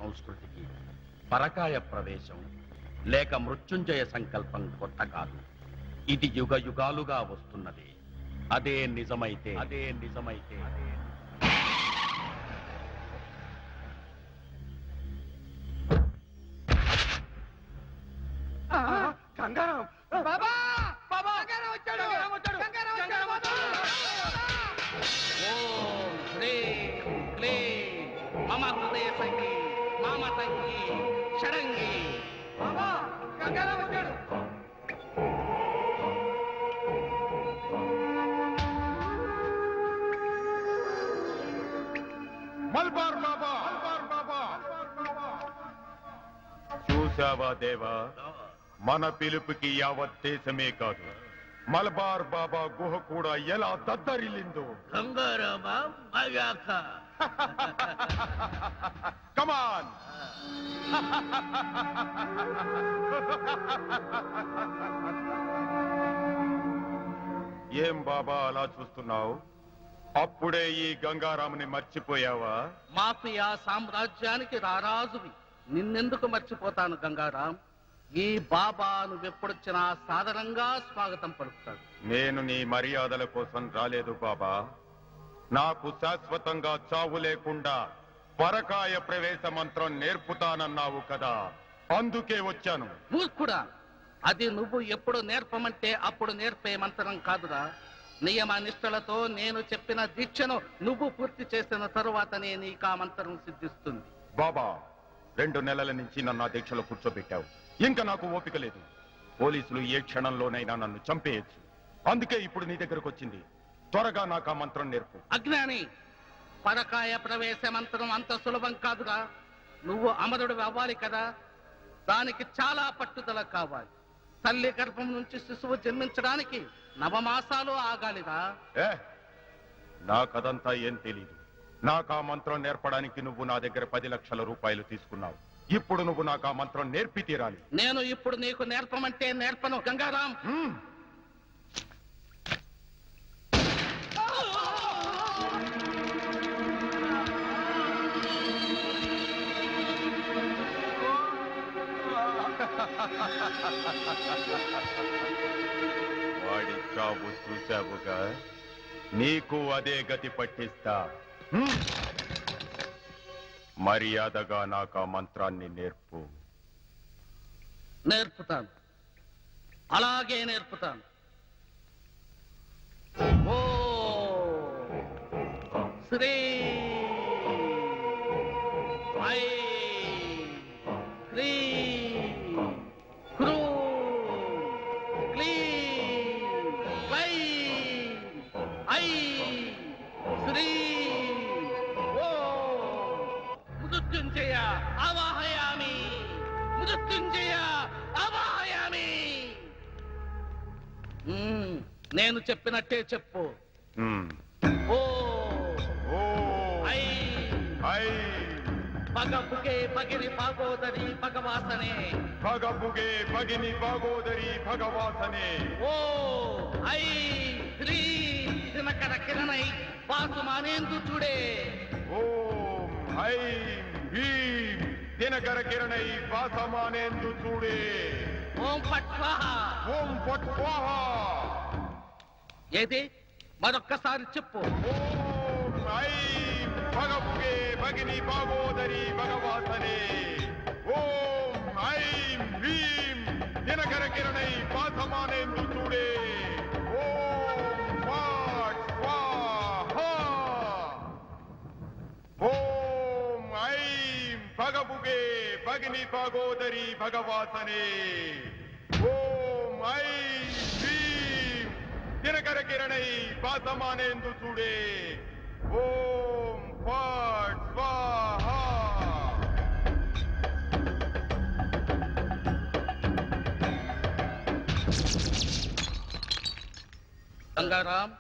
సంస్కృతికి పరకాయ ప్రవేశం లేక మృత్యుంజయ సంకల్పం కొత్త కాదు. ఇది యుగ యుగాలుగా వస్తున్నది. అదే నిజమైతే మమ హృదయ సంగి మామ తంగి షడంగి మల్బార్ బాబా చూసావా దేవా, మన పిలుపుకి యావత్ దేశమే కాదు మలబార్ బాబా గుహ కూడా ఎలా దద్దరిల్లిందో. గంగారామా మగాక కమాన్ ఏం బాబా అలా చూస్తున్నావు? అప్పుడే ఈ గంగారాముని మర్చిపోయావా? మాఫియా సామ్రాజ్యానికి రారాజువి, నిన్నెందుకు మర్చిపోతాను గంగారాం? ఈ బాబా నువ్వెప్పుడొచ్చినా సాధారణంగా స్వాగతం పలుకుతాడు. నేను నీ మర్యాదల కోసం రాలేదు బాబా. నాకు శాశ్వతంగా చావు లేకుండా పరకాయ ప్రవేశ మంత్రం నేర్పుతానన్నావు కదా, అందుకే వచ్చాను. మూర్ఖుడా, అది నువ్వు ఎప్పుడు నేర్పమంటే అప్పుడు నేర్పే మంత్రం కాదురా. నియమ నిష్ఠలతో నేను చెప్పిన దీక్షను నువ్వు పూర్తి చేసిన తరువాతనే నీకు ఆ మంత్రం సిద్ధిస్తుంది. బాబా, 2 నెలల నుంచి నన్ను ఆ దీక్షలో కూర్చోబెట్టావు. ఇంకా నాకు ఓపిక లేదు. పోలీసులు ఏ క్షణంలోనైనా నన్ను చంపేయచ్చు. అందుకే ఇప్పుడు నీ దగ్గరకు వచ్చింది. త్వరగా నాకు ఆ మంత్రం నేర్పు. అజ్ఞాని, పరకాయ ప్రవేశ మంత్రం అంత సులభం కాదురా. నువ్వు అమరుడు అవ్వాలి కదా, దానికి చాలా పట్టుదల కావాలి. తల్లి గర్భం నుంచి శిశువు జన్మించడానికి 9 మాసాలు ఆగాలిరా. నాకదంతా ఏం తెలీదు. నాకు ఆ మంత్రం నేర్పడానికి నువ్వు నా దగ్గర 10 లక్షల రూపాయలు తీసుకున్నావు. ఇప్పుడు నువ్వు నాకు ఆ మంత్రం నేర్పి తీరాలి. నేను ఇప్పుడు నీకు నేర్పమంటే నేర్పను గంగారాం. వాడి చావు చూశావుగా, నీకు అదే గతి పట్టిస్తా. మర్యాదగా నాకు ఆ మంత్రాన్ని నేర్పు. నేర్పుతాను, అలాగే నేర్పుతాను. ఓ శ్రీ ఐ క్రీ క్రూ క్లీ వై ఐ శ్రీ ఓ మృత్యుంజయ అవాహయామి, మృత్యుంజయ అవాహయామి. నేను చెప్పినట్టే చెప్పు. ఓ ఐ ఐ పగపుగే పగిని పాగోదరి భగవాసనే, పగపుగే పగిని పాగోదరి భగవాసనే. ఓ ఐ శ్రీ దినకర కిరణై వాసుమానేందు చూడే. ఓం ఐం భీం దినకర కిరణై వాసమానేందు చూడే. ఓం ఫట్ స్వాహా, ఓం ఫట్ స్వాహా. ఏది మరొక్కసారి చెప్పు. ఓం ఐం పగపుగే పగిని పాగోదరి భగవాసనే. ఓం ఐం భీం దినకర కిరణై వాసమానేందు చూడే. ఓం ఫట్ స్వాహా. ఓం ఐం పగపుగే పగిని పాగోదరి భగవాసనే. ఓం ఐం భీం దినకర కిరణై వాసమానేందు చూడే. ఓం ఫట్ స్వాహా. గంగారాం,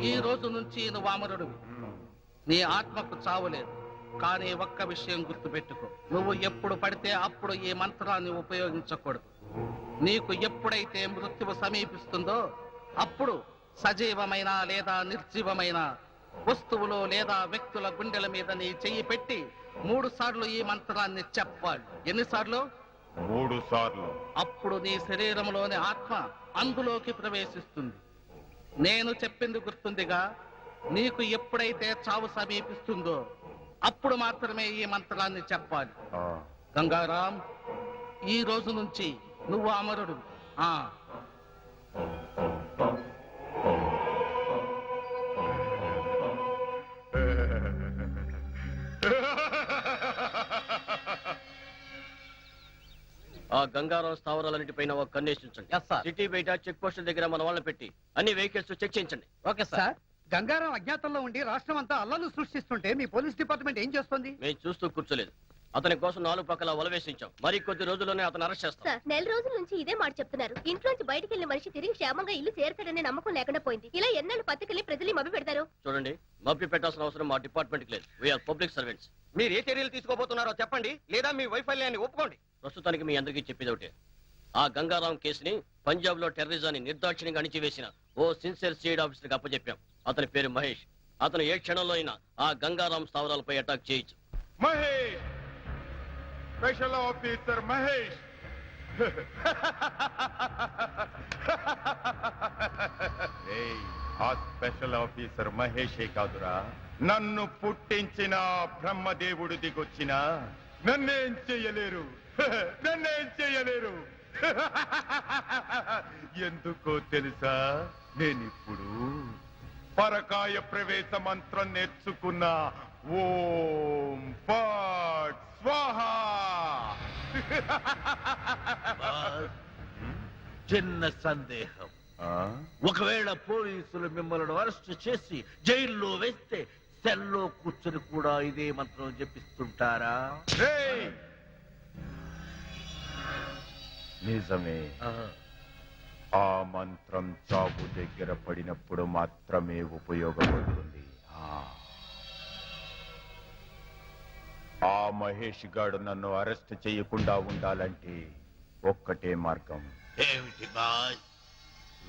ఈ రోజు నుంచి నువ్వు అమరుడివి. నీ ఆత్మకు చావులేదు. కానీ ఒక్క విషయం గుర్తుపెట్టుకో, నువ్వు ఎప్పుడు పడితే అప్పుడు ఈ మంత్రాన్ని ఉపయోగించకూడదు. నీకు ఎప్పుడైతే మృత్యువు సమీపిస్తుందో అప్పుడు సజీవమైన లేదా నిర్జీవమైన వస్తువులో లేదా వ్యక్తుల గుండెల మీద నీ చెయ్యి పెట్టి 3 సార్లు ఈ మంత్రాన్ని చెప్పాలి. ఎన్నిసార్లు? 3 సార్లు. అప్పుడు నీ శరీరంలోని ఆత్మ అందులోకి ప్రవేశిస్తుంది. నేను చెప్పింది గుర్తుందిగా? నీకు ఎప్పుడైతే చావు సమీపిస్తుందో అప్పుడు మాత్రమే ఈ మంత్రాన్ని చెప్పాలి. గంగారాం, ఈ రోజు నుంచి నువ్వు అమరుడు. ఆ గంగారాం స్థావరాలన్నిటిపైన ఒక కన్నేసించండి. సిటీ బయట చెక్ పోస్టుల దగ్గర మన వాళ్ళని పెట్టి అన్ని వెహికల్స్ చెక్ చేయించండి. Okay sir. గంగారాం అజ్ఞాతంలో ఉండి రాష్ట్రం అంతా అల్లలు సృష్టిస్తుంటే మీ పోలీస్ డిపార్ట్మెంట్ ఏం చేస్తుంది? మేము చూస్తూ కూర్చోలేదు. అతని కోసం 4 పక్కల వలవేసించాం. మరి కొద్ది రోజుల్లోనే అతను అరెస్ట్ చేస్తాం. సార్, 4 రోజుల నుంచి ఇదే మాట చెప్తున్నారు. ఇంట్లోంచి బయటికి వెళ్ళిన మనిషి తిరిగి క్షేమంగా ఇల్లు చేరతాడనే నమ్మకం లేకుండా పోయింది. ఇలా ఎన్నాళ్ళు పత్రికల్ని ప్రజలు మభ్య పెడతారు? చూడండి, మభ్య పెట్టాల్సిన అవసరం మా డిపార్ట్మెంట్ కి లేదు. We're public servants. మీరు ఏ చర్యలు తీసుకోబోతున్నారో చెప్పండి, లేదా మీ వైఫల్యాన్ని ఒప్పుకోండి. ప్రస్తుతానికి మీ అందరికీ చెప్పేది ఒకటే. ఆ గంగారాం కేసుని పంజాబ్ లో టెర్రరిజాన్ని నిర్దాక్షిణ్యంగా అణిచివేసిన ఓ సిన్సియర్ సిఐడి ఆఫీసర్ కి అప్పచెప్పాం. అతని పేరు మహేష్. అతను ఏ క్షణంలో అయినా ఆ గంగారాం స్థావరాలపై అటాక్ చేయొచ్చు. Mahesh, special officer Mahesh. ఆ స్పెషల్ ఆఫీసర్ మహేషే కాదురా, నన్ను పుట్టించిన బ్రహ్మదేవుడు దిగొచ్చిన నన్నేం చెయ్యలేరు. నన్నేం చెయ్యలేరు. ఎందుకో తెలుసా? నేనిప్పుడు పరకాయ ప్రవేశ మంత్రం నేర్చుకున్నా. ఓం ఫట్ స్వాహా. చిన్న సందేహం. ఒకవేళ పోలీసులు మిమ్మల్ని అరెస్ట్ చేసి జైల్లో వేస్తే సెల్లో కూర్చొని కూడా ఇదే మంత్రం జపిస్తుంటారా? నిజమే. ఆ మంత్రం చావు దగ్గర పడినప్పుడు మాత్రమే ఉపయోగపడుతుంది. ఆ మహేష్ గాడు నన్ను అరెస్ట్ చేయకుండా ఉండాలంటే ఒక్కటే మార్గం. ఏమిటి బాస్?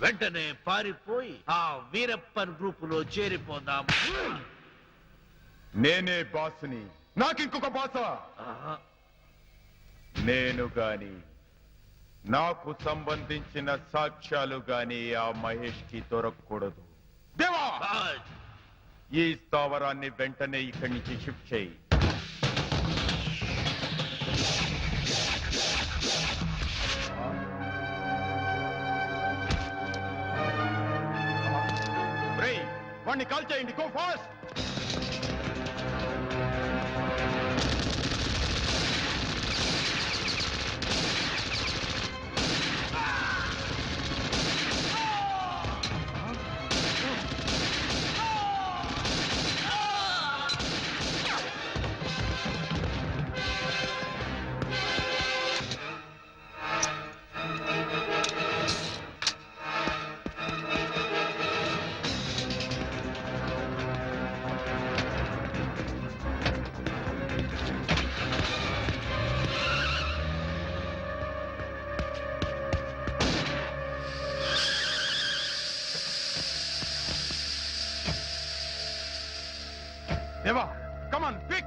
వెంటనే పారిపోయి ఆ వీరప్పన్ గ్రూపులో చేరిపోదాం. నేనే బాసుని. నాకింకొక బాసా? నేను గాని, నాకు సంబంధించిన సాక్ష్యాలు గాని ఆ మహేష్ కి దొరకకూడదు. దేవా, ఈ స్థావరాన్ని వెంటనే ఇక్కడి నుంచి షిఫ్ట్ చేయి. వాడిని కాల్ చేయండి. Go fast. Eva, come on, quick!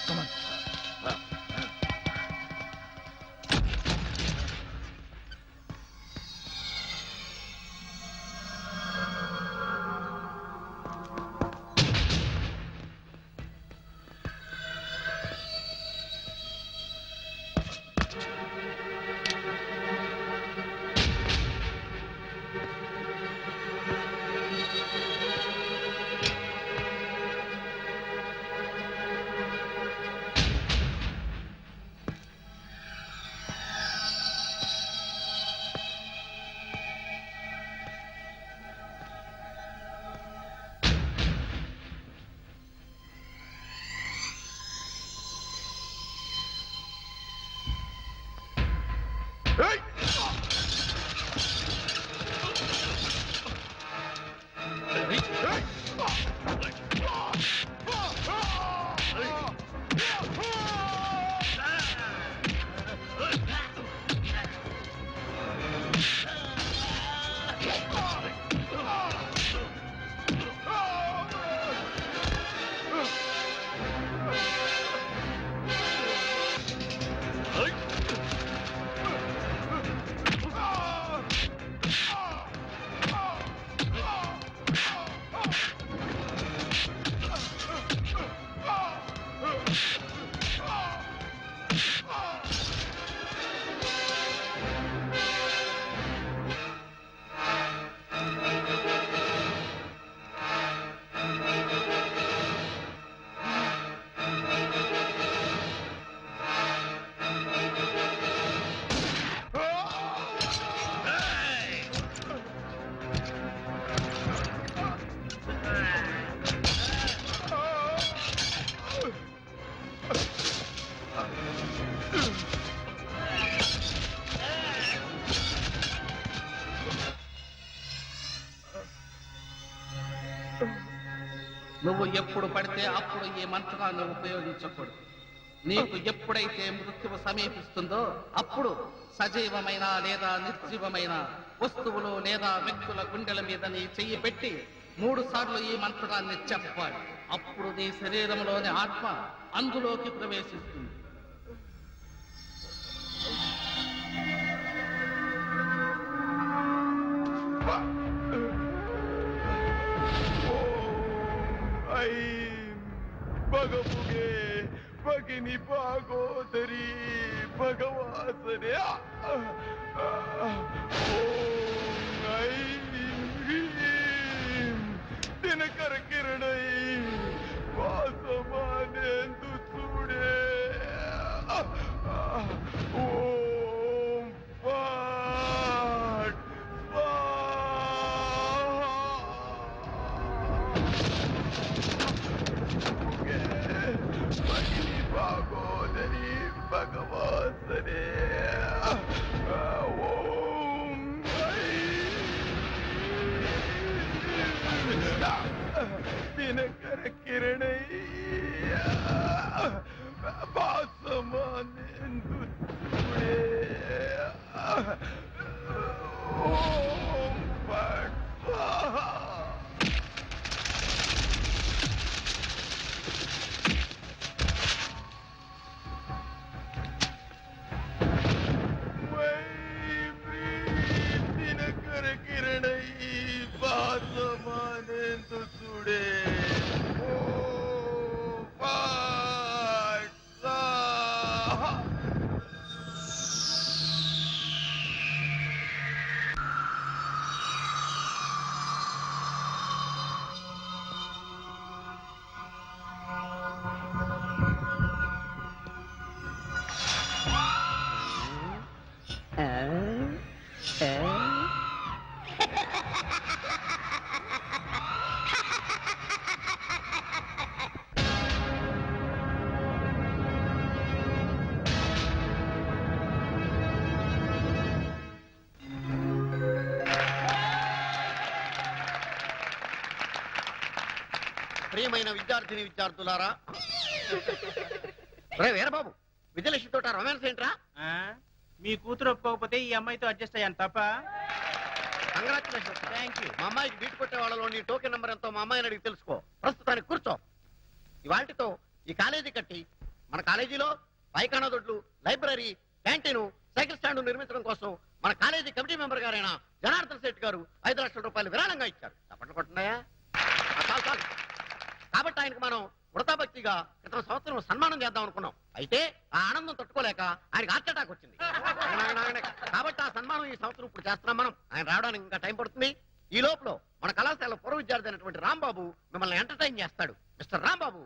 Come on. నువ్వు ఎప్పుడు పడితే అప్పుడు ఈ మంత్రాన్ని ఉపయోగించకూడదు. నీకు ఎప్పుడైతే మృత్యువు సమీపిస్తుందో అప్పుడు సజీవమైన లేదా నిర్జీవమైన వస్తువులు లేదా వ్యక్తుల గుండెల మీద నీ చెయ్యి పెట్టి 3 సార్లు ఈ మంత్రాన్ని చెప్పాలి. అప్పుడు నీ శరీరంలోని ఆత్మ అందులోకి ప్రవేశిస్తుంది. భగముగే భగిని భాగోదరి భగవాసనే దినకర కిరణై వాసమానేందు చూడే ఓం పాట్ భగిని భాగోదరి భగవాసనే ఓం దినకర కిరణై భాసమానేందు చూడే ఓం పాట్ దినకర కిరణై భాసమానేందు చూడే ప్రియమైన విద్యార్థిని విద్యార్థులారా, రే వీరబాబు, విజయలక్ష్మి తోట రొమాన్స్ ఏంట్రా? మీ కూతురు ఒప్పుకోకపోతే ఈ అమ్మాయితో అడ్జస్ట్ అయ్యాను తప్ప. కంగ్రాచులేషన్స్. Thank you. మా అమ్మాయికి బీట్ కొట్టే వాళ్ళలో నీ టోకెన్ నెంబర్ ఎంతో మా అమ్మాయిని అడిగి తెలుసుకో. ప్రస్తుతానికి కూర్చో. ఇవాటితో ఈ కాలేజీ కట్టి మన కాలేజీలో పైకానా దొడ్లు, లైబ్రరీ, క్యాంటీన్, సైకిల్ స్టాండ్ నిర్మించడం కోసం మన కాలేజీ కమిటీ మెంబర్ గారైన జనార్దన్ శెట్టి గారు 5 లక్షల రూపాయలు విరాళంగా ఇచ్చారు. చప్పట్లు కొట్టున్నాయా? చాలు చాలు. కాబట్టి ఆయనకు మనం వృతాభక్తిగా క్రితం సంవత్సరం సన్మానం చేద్దాం అనుకున్నాం. అయితే ఆ ఆనందం తట్టుకోలేక ఆయనకు హార్ట్ అటాక్ వచ్చింది. కాబట్టి ఆ సన్మానం ఈ సంవత్సరం ఇప్పుడు చేస్తున్నాం మనం. ఆయన రావడానికి ఇంకా టైం పడుతుంది. ఈ లోపల మన కళాశాల పూర్వ విద్యార్థి అయినటువంటి రాంబాబు మిమ్మల్ని ఎంటర్టైన్ చేస్తాడు. మిస్టర్ రాంబాబు.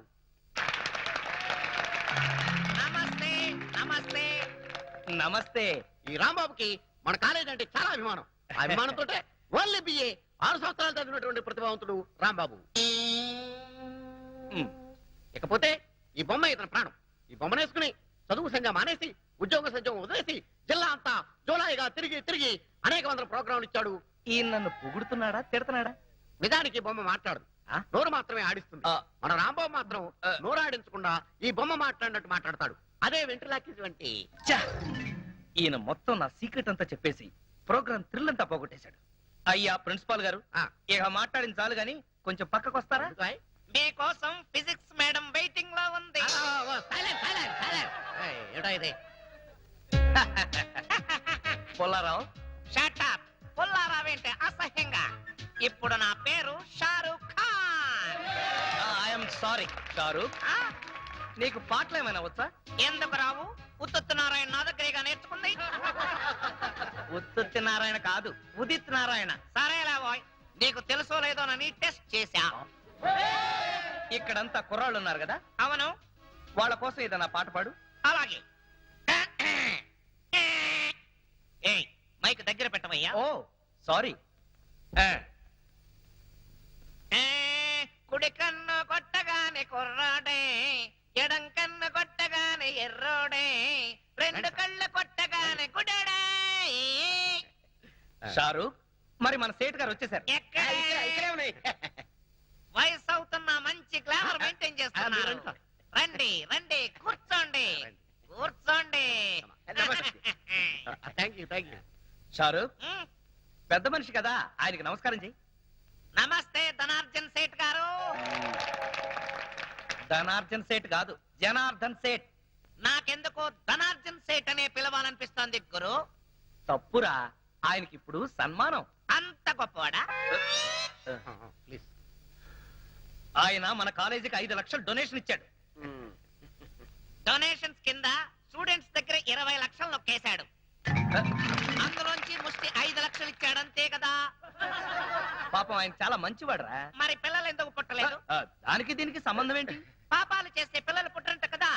నమస్తే నమస్తే నమస్తే. ఈ రాంబాబుకి మన కాలేజ్ అంటే చాలా అభిమానం. ఆ అభిమానంతో ఓన్లీ బిఏ 6 సంవత్సరాలు చదివినటువంటి ప్రతిభావంతుడు రాంబాబు. ఇకపోతే ఈ బొమ్మ ఇతని ప్రాణం. ఈ బొమ్మనేసుకుని చదువు సంధ్య మానేసి ఉద్యోగ సంధ్యం వదిలేసి జిల్లా అంతా జోలాయిగా తిరిగి తిరిగి అనేక వందల ప్రోగ్రాంలు ఇచ్చాడు. ఈయన నన్ను పొగుడుతున్నాడా తిడతాడా? నిజానికి ఈ బొమ్మ మాట్లాడదు, నోరు మాత్రమే ఆడిస్తుంది. మన రాంబాబు మాత్రం నోరు ఆడించకుండా ఈ బొమ్మ మాట్లాడినట్టు మాట్లాడతాడు. అదే వెంట్రులాకి వంటి. ఈయన మొత్తం నా సీక్రెట్ అంతా చెప్పేసి ప్రోగ్రామ్ థ్రిల్ అంతా పోగొట్టేశాడు. అయ్యా ప్రిన్సిపాల్ గారు, ఇక మాట్లాడిన చాలు గాని కొంచెం పక్కకు వస్తారా? మీకోసం ఫిజిక్స్ మేడం వెయిటింగ్ లో ఉంది. పుల్లారావు. షటప్. పుల్లారావేంటే అసహ్యంగా. ఇప్పుడు నా పేరు షారూక్ ఖాన్. I'm sorry Shahrukh. నీకు పాటలు ఏమైనా వచ్చా? ఎందుకు రావు? ఉత్తుత్ నారాయణ నా దగ్గరగా నేర్చుకుంది. ఉత్తుత్ నారాయణ కాదు, ఉదిత్ నారాయణ. సరేలా బాయ్, నీకు తెలుసో లేదోనని టెస్ట్ చేశా. ఇక్కడంతా కుర్రాళ్ళు ఉన్నారు కదా? అవును. వాళ్ళ కోసం ఏదన్నా పాట పాడు. అలాగే. ఏయ్, మైక్ దగ్గర పెట్టవయ్యా. ఓ సారీ. కుడి కన్ను కొట్టగానే కుర్రాడే, ఎడం కన్ను కొట్టగానే ఎర్రోడే, 2 కళ్ళు కొట్టగానే గుడడే. షారూక్, మరి మన సేట్ గారు వచ్చేసారు. వయసు అవుతున్న మంచి గ్లామర్ మెయింటైన్ చేస్తున్నారు. రండి రండి కూర్చోండి కూర్చోండి. Thank you. షారూక్ పెద్ద మనిషి కదా, ఆయనకి నమస్కారం చెయ్యి. నమస్తే ధనార్జన్ సేట్ గారు. ధనార్జన్ సేట్ కాదు, జనార్దన్ సేట్. నాకెందుకో ధనార్జన్ సేట్ అనే పిలవాలనిపిస్తోంది గురు. తప్పురా, ఆయనకి ఇప్పుడు సన్మానం. అంత గొప్పవాడా? ప్లీజ్. ఆయన మన కాలేజీకి 5 లక్షలు డొనేషన్ ఇచ్చాడు. డొనేషన్స్ కింద స్టూడెంట్స్ దగ్గర 20 లక్షలు నొక్కేశాడు. అందులోంచి ముష్టి 5 లక్షలు ఇచ్చాడు, అంతే కదా. పాపం ఆయన చాలా మంచివాడురా. మరి పిల్లలు ఎందుకు పుట్టలేదు? దానికి దీనికి సంబంధం ఏంటి? పాపాలు చేస్తే పిల్లలు పుట్టరంట కదా.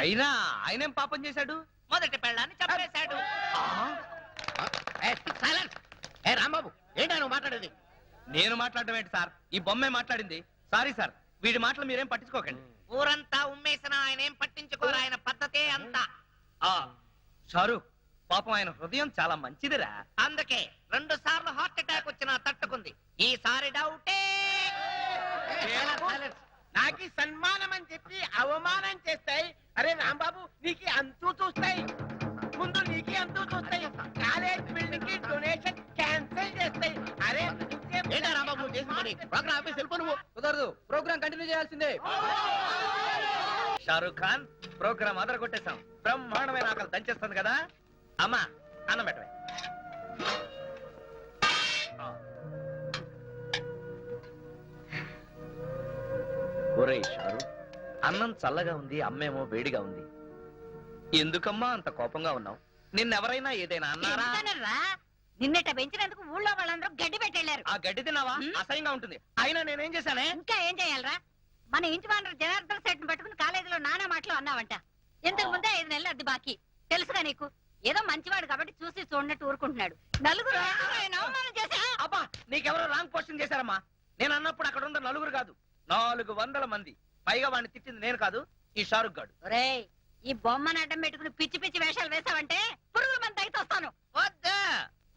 అయినా ఆయనేం పాపం చేశాడు? మొదటి పెళ్ళాన్ని చంపేశాడు. ఏ రాంబాబు, ఏంటా నువ్వు మాట్లాడేది? నేను మాట్లాడడం ఏంటి సార్, ఈ బొమ్మే మాట్లాడింది. సారీ సార్, వీడి మాటలు మీరేం పట్టించుకోకండి. ఊరంతా ఉమ్మేసిన ఆయన ఏం పట్టించుకోరు, ఆయన పద్ధతే అంతా. షారూక్, పాపం ఆయన హృదయం చాలా మంచిదిరా. అందుకే 2 సార్లు హార్ట్ అటాక్ వచ్చినా తట్టుకుంది. ఈసారి డౌటే. నాకు సన్మానం అని చెప్పి అవమానం చేస్తాయి. అరే రాంబాబు, నీకు అంతూ చూస్తాయి, ముందు నీకు అంతూ చూస్తాయి. కాలేజ్ బిల్డింగ్ కి డొనేషన్ క్యాన్సిల్ చేస్తాయి. అరే ఏంటా రాంబాబు నువ్వు చేసిన పని? ప్రోగ్రామ్ ఆఫీస్ వెళ్ళిపో నువ్వు. కుదరదు, ప్రోగ్రామ్ కంటిన్యూ చేయాల్సిందే. షారూక్ ఖాన్, ప్రోగ్రామ్ అదర కొట్టేశాం. బ్రహ్మాండమైన ఆకలి దంచేస్తుంది కదా. అమ్మా అన్నం పెట్టవే. ఒరేయ్ షారూక్, అన్నం చల్లగా ఉంది, అమ్మేమో వేడిగా ఉంది. ఎందుకమ్మా అంత కోపంగా ఉన్నావు? నిన్నెవరైనా ఏదైనా అన్నారా? నిన్నట పెంచినందుకు ఊళ్ళో వాళ్ళందరూ గడ్డి పెట్టెళ్ళారు. ఆ గడ్డి తిన్నావా? అసహ్యంగా ఉంటుంది. అయినా నేనేం చేశానే? ఇంకా ఏం చేయాలరా? మన ఇంటి వానరు జనార్దన్ సెట్ పట్టుకుని కాలేజీలో నానా మాటలు అన్నావంట. ఇంతకు ముందే 5 నెలలు అద్దె బాకీ. తెలుసుగా నీకు? ఏదో మంచివాడు కాబట్టి చూసి చూడనట్టు ఊరుకుంటున్నాడు. నలుగురు అవమానం చేశా. అబ్బా, నీకెవరో రాంగ్ పోస్టింగ్ చేశారమ్మా. నేను అన్నప్పుడు అక్కడ ఉన్న 4 కాదు, 400 మంది. పైగా వాడిని తిట్టింది నేను కాదు, ఈ షారుఖ్ గాడు. ఒరేయ్, ఈ బొమ్మను అడ్డం పెట్టుకుని పిచ్చి పిచ్చి వేషాలు వేసావంటే పురుగుల మంది తగ్గితొస్తాను. వద్దు,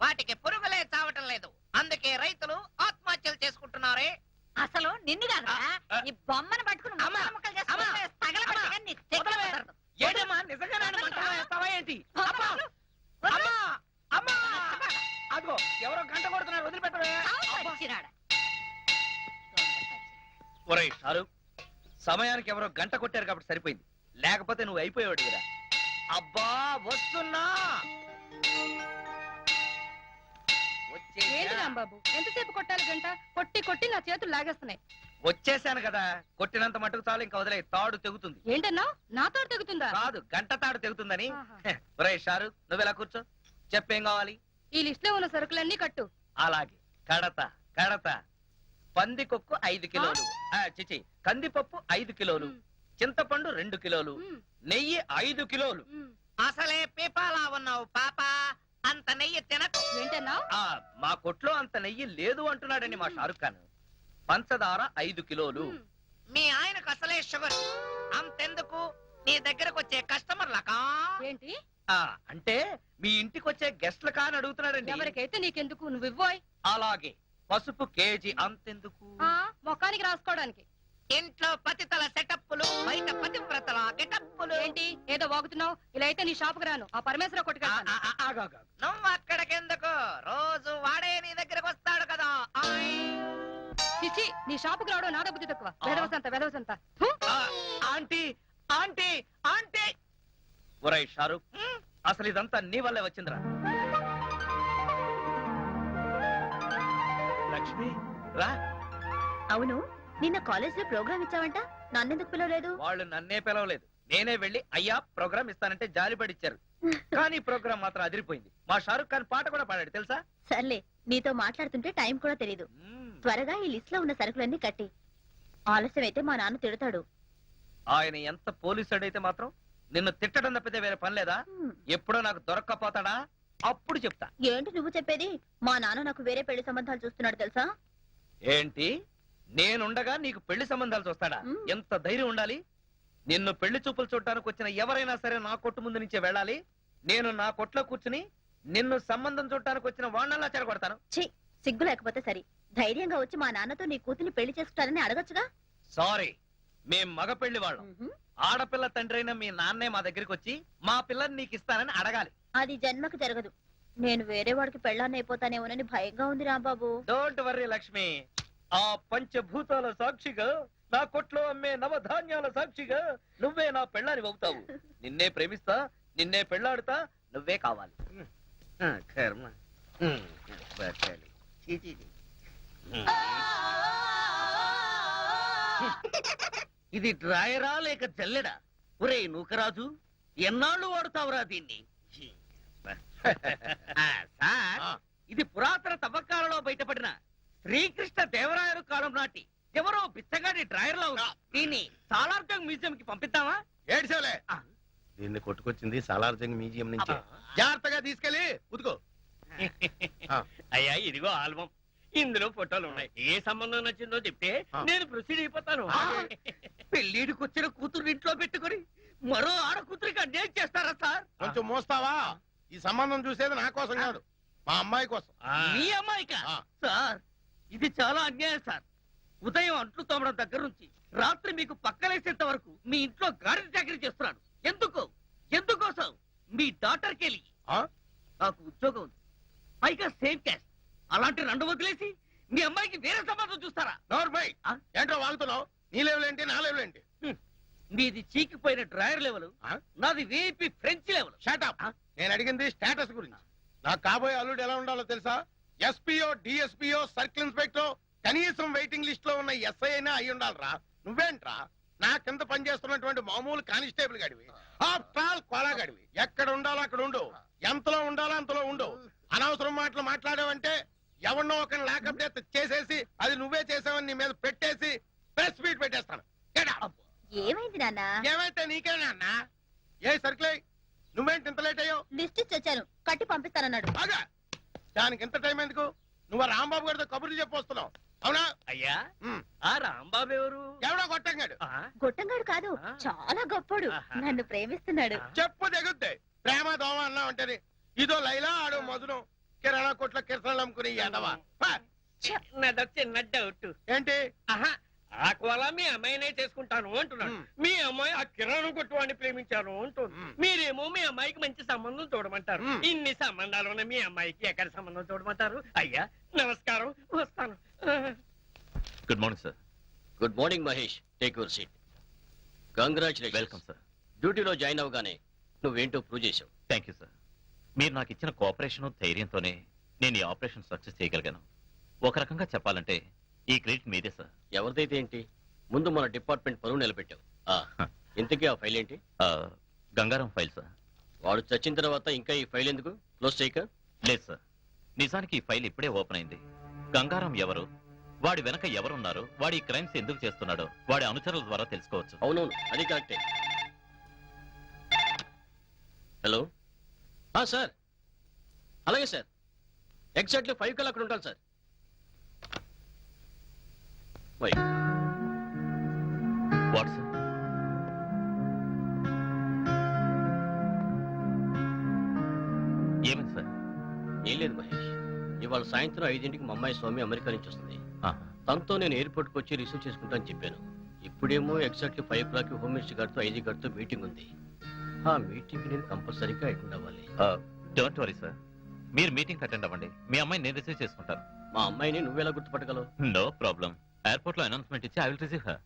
వాటికి పురుగులే చావటం లేదు. అందుకే రైతులు ఆత్మహత్యలు చేసుకుంటున్నారే. అసలు నిన్ను కాదురా, ఈ బొమ్మను పట్టుకుని ముక్కలు చేసుకుంటే తగలబెట్టగా నీ తెగ కుదరదు. ఏంటమ్మా, నిజంగా నన్ను మంటలో వేస్తావా ఏంటి? అమ్మా, అమ్మా, అమ్మా! అదిగో ఎవరో గంట కొడుతున్నారు, వదిలిపెట్టవే. వచ్చినాడా? ఒరేయ్ షారుఖ్, సమయానికి ఎవరో గంట కొట్టారు కాబట్టి సరిపోయింది, లేకపోతే నువ్వు అయిపోయాడు కదా. అబ్బా వస్తున్నా. ఏంటి రాంబాబు, ఎంతసేపు కొట్టాలి గంట? కొట్టి కొట్టి నా చేతులు లాగేస్తున్నాయి. వచ్చేసాను కదా, కొట్టినంత మటుకు చాలు, ఇంకా వదిలే. తాడు తెగుతుంది. ఏంటన్నా, నా తోడు తెగుతుందా? కాదు, గంట తాడు తెగుతుందని. ఆహా. ఒరేయ్ షారుఖ్, నువ్వెలా కూర్చో, చెప్పేం కావాలి? ఈ లిస్ట్ లో ఉన్న సరుకులన్నీ కట్టు. అలాగే. కడత కడత. పందికొక్కు 5 కిలోలు, చిచి కందిపప్పు 5 కిలోలు, చింతపండు 2 కిలోలు, నెయ్యి 5 కిలోలు. అసలే పీపాలా ఉన్నావు పాప, అంత నెయ్యి తినకు. ఏంటన్నా? మా కొట్లో అంత నెయ్యి లేదు అంటున్నాడండి మా షారుఖ్ ఖాన్. పంచదార 5 కిలోలు. మీ ఆయనకు అసలే షుగర్, అంతెందుకు నీ దగ్గరకు వచ్చే కస్టమర్లకా? ఏంటి అంటే మీ ఇంటికి వచ్చే గెస్ట్లకా అని అడుగుతున్నాడండి. ఎవరికైతే నీకెందుకు, నువ్వు ఇవ్వోయ్. అలాగే. పసుపు కేజీ అంతెందుకు? మొఖానికి రాసుకోవడానికి. ఇంట్లో పతితల సెటప్పులు, బయట పతివ్రతల గెటప్పులు. ఏంటి ఏదో వాగుతున్నావు? ఇలా అయితే నీ షాపుకు రాను, ఆ పరమేశ్వర కొట్టుకెళ్తాను. నువ్వు అక్కడికెందుకు? రోజు వాడే నీ దగ్గరకు వస్తాడు కదా. చిచి, నీ షాపుకు రావడం నాద బుద్ధి తక్కువ. వెదవసంత. Aunty aunty aunty. ఒరేయ్ షారుఖ్, అసలు ఇదంతా నీ వల్లే వచ్చిందిరా. లక్ష్మి రా. అవును, నిన్న కాలేజ్ లో ప్రోగ్రామ్ ఇచ్చావంట, నన్నెందుకు పిలవలేదు? వాళ్ళు నన్నే పిలవలేదు, నేనే వెళ్ళి అయ్యా ప్రోగ్రామ్ ఇస్తానంటే జాలిపడిచ్చారు. కానీ ప్రోగ్రామ్ మాత్రం అదిరిపోయింది. మా షారుఖ్ ఖాన్ పాట కూడా పాడాడు తెలుసా? సర్లే, నీతో మాట్లాడుతుంటే టైం కూడా తెలీదు. త్వరగా ఈ లిస్ట్ లో ఉన్న సరుకులన్నీ కట్టి. ఆలస్యం అయితే మా నాన్న తిడతాడు. ఆయన ఎంత పోలీసుడైతే మాత్రం నిన్ను తిట్టడం తప్పితే వేరే పని లేదా? ఎప్పుడో నాకు దొరక్కపోతాడా? అప్పుడు చెప్తా. ఏంటి నువ్వు చెప్పేది? మా నాన్న నాకు వేరే పెళ్లి సంబంధాలు చూస్తున్నాడు తెలుసా? ఏంటి, నేనుండగా నీకు పెళ్లి సంబంధాలు చూస్తాడా? ఎంత ధైర్యం ఉండాలి! నిన్ను పెళ్లి చూపులు చూడటానికి వచ్చిన ఎవరైనా సరే నా కొట్టు ముందు నుంచే వెళ్ళాలి. నేను నా కొట్లో కూర్చుని నిన్ను సంబంధం చూడటానికి వచ్చిన వాణ్ణల్లా చెరగొడతాను. సిగ్గు లేకపోతే సరి. ధైర్యంగా వచ్చి మా నాన్నతో నీ కూతుర్ని పెళ్లి చేసుకుంటారని అడగచ్చుగా. సారీ, మేం మగ పెళ్లి వాళ్ళం. ఆడపిల్ల తండ్రి అయిన మీ నాన్నే మా దగ్గరికి వచ్చి మా పిల్లని నీకు ఇస్తానని అడగాలి. అది జన్మకు జరగదు. నేను వేరే వాడికి పెళ్ళాన్ని అయిపోతానేమోనని భయంగా ఉంది రాంబాబు. డోంట్ వర్రీ లక్ష్మి, ఆ పంచభూతాల సాక్షిగా, నా కొట్లో అమ్మే నవధాన్యాల సాక్షిగా నువ్వే నా పెళ్ళాని అవుతావు. నిన్నే ప్రేమిస్తా, నిన్నే పెళ్ళాడుతా, నువ్వే కావాలి. కర్మ. బతకాలి. చీ, చీ, చీ. ఇది డ్రాయరా లేక జల్లెడా? ఒరే నూకరాజు, ఎన్నాళ్ళు వాడుతావురా దీన్ని? సార్, ఇది పురాతన తవ్వకాలలో బయటపడిన శ్రీకృష్ణ దేవరాయలు కాలం నాటి ఎవరో బిచ్చగాడి డ్రాయర్ లో ఉంది. దీన్ని సాలార్జంగ్ మ్యూజియం కి పంపిద్దామా? ఏడ్చేలే, దీన్ని కొట్టుకొచ్చింది సాలార్జంగ్ మ్యూజియం నుంచి. జాగ్రత్తగా తీసుకెళ్ళి ఉతుకో. అయ్యా ఇదిగో ఆల్బం, ఇందులో ఫోటోలు ఉన్నాయి. ఏ సంబంధం నచ్చిందో చెప్తే నేను ప్రొసీడ్ అయిపోతాను. పెళ్లిడికి వచ్చిన కూతురు ఇంట్లో పెట్టుకొని మరో ఆడ కూతురికి అన్యాయం చేస్తారా సార్? కొంచెం మోస్తావా? ఈ సంబంధం చూసేది నా కోసం కాదు, మా అమ్మాయి కోసం. మీ అమ్మాయికా? సార్, ఇది చాలా అన్యాయం సార్. ఉదయం అంట్లు తోమడం దగ్గర నుంచి రాత్రి మీకు పక్కలేసేంత వరకు మీ ఇంట్లో గాడి చాకరీ చేస్తున్నాడు. ఎందుకోసం? మీ డాటర్ కెళ్ళి నాకు ఉద్యోగం ఉంది, పైగా సేమ్ క్యాస్ట్. అలాంటి రెండు వదిలేసి మీ అమ్మాయికి వేరే సంబంధం చూస్తారా? నోర్మై, ఏంటో వాగుతున్నావు? నీ లెవెల్ ఏంటి, నా లెవెల్ ఏంటి? మీది చీకిపోయిన డ్రాయర్ లెవెల్, నాది వీపీ ఫ్రెంచ్ లెవెల్. షటప్. నేను అడిగింది స్టేటస్ గురించి. నాకు కాబోయే అల్లుడు ఎలా ఉండాలో తెలుసా? ఎస్పీఓ, డిఎస్పీఓ, సర్కిల్ ఇన్స్పెక్టర్, కనీసం వెయిటింగ్ లిస్ట్ లో ఉన్న ఎస్ఐ అయినా అయి ఉండాలరా. నువ్వేంట్రా నా కింద పనిచేస్తున్నటువంటి మామూలు కానిస్టేబుల్ గడివి, ఆఫ్టర్ ఆల్ కోలా గడివి. ఎక్కడ ఉండాలో అక్కడ ఉండు, ఎంతలో ఉండాలో అంతలో ఉండు. అనవసరం మాటలు మాట్లాడావంటే ఎవరినో ఒకరిని లాకప్ డెత్ చేసేసి అది నువ్వే చేసావని నీ మీద పెట్టేసి ప్రెస్ మీట్ పెట్టేస్తాను. ఏమైంది నాన్న? ఏమైతే నీకే నాన్న. ఏ సర్కిల్, నువ్వేంటి ఇంత లేట్ అయ్యావు? లిస్ట్ ఇచ్చి వచ్చాను, కట్టి పంపిస్తానన్నాడు. బాగా దానికి ఎంత టైం ఎందుకు? నువ్వు రాంబాబు గారితో కబుర్లు చెప్పొస్తున్నావు, అవునా? అయ్యా, ఆ రాంబాబు ఎవరు? ఎవడో కొట్టంగాడు. గొట్టంగాడు కాదు, చాలా గొప్పడు. నన్ను ప్రేమిస్తున్నాడు. చెప్పు దిగుద్ది. ప్రేమ దోమ అన్నా ఉంటది. ఇదో లైలా, ఆడో మధురం. కిరాణా కొట్ల కిరసనాలు అమ్ముకుని ఎడవా. చిన్నదో చిన్న డౌట్. ఏంటి? ఆ కోలా మీ అమ్మాయినే చేసుకుంటాను అంటున్నాడు. మీ అమ్మాయి ఆ కిరాణా కొట్టు వాడిని ప్రేమించాను అంటుంది. మీరేమో మీ అమ్మాయికి మంచి సంబంధం చూడమంటారు. ఇన్ని సంబంధాలు ఉన్న మీ అమ్మాయికి ఎక్కడ సంబంధం చూడమంటారు? అయ్యా నమస్కారం, వస్తాను. Good morning sir. Good morning Mahesh, take your seat. Congratulation. Welcome sir. డ్యూటీలో జాయిన్ అవగానే నువ్వేంటో ప్రూవ్ చేసావు. Thank you sir. మీరు నాకు ఇచ్చిన కోఆపరేషన్ ధైర్యంతోనే నేను ఈ ఆపరేషన్ సక్సెస్ చేయగలిగాను. ఒక రకంగా చెప్పాలంటే ఈ క్రెడిట్ మీదే సార్. ఎవరిదైతే ఏంటి, ముందు మన డిపార్ట్మెంట్ పరువు నిలబెట్టావు. ఇంతకీ ఆ ఫైల్ ఏంటి? Gangaram file sir. వాడు చచ్చిన తర్వాత ఇంకా ఈ ఫైల్ ఎందుకు క్లోజ్ చేయక? లేదు సార్, నిజానికి ఈ ఫైల్ ఇప్పుడే ఓపెన్ అయింది. గంగారం ఎవరు, వాడి వెనక ఎవరున్నారు, వాడి క్రైమ్స్ ఎందుకు చేస్తున్నాడో వాడి అనుచరుల ద్వారా తెలుసుకోవచ్చు. అవునవును, అది కరెక్టే. హలో సార్, అలాగే సార్, ఎగ్జాక్ట్లీ 5 కల్లా అక్కడ ఉంటాను సార్. What sir? ఏమైంది సార్? ఏం లేదు మహేష్, ఇవాళ సాయంత్రం 5ంటికి మా అమ్మాయి స్వామి అమెరికా నుంచి వస్తుంది. తనతో నేను ఎయిర్పోర్ట్కి వచ్చి రిసీవ్ చేసుకుంటానని చెప్పాను. ఇప్పుడేమో ఎగ్జాక్ట్లీ 5 o'clock హోమ్ మినిస్టర్ గారితో ఐజీ గారితో మీటింగ్ ఉంది. ఆ మీటింగ్ నేను కంపల్సరీగా అటెండ్ అవ్వాలి. డోంట్ వరీ సార్, మీరు మీటింగ్ అటెండ్ అవ్వండి. మీ అమ్మాయిని నేను రిసీవ్ చేసుకుంటాను. మా అమ్మాయిని నువ్వెలా గుర్తుపట్టగలవు? No problem. ఎయిర్పోర్ట్ లో అనౌన్స్మెంట్ ఇచ్చి ఐ విల్ రిసీవ్ హర్.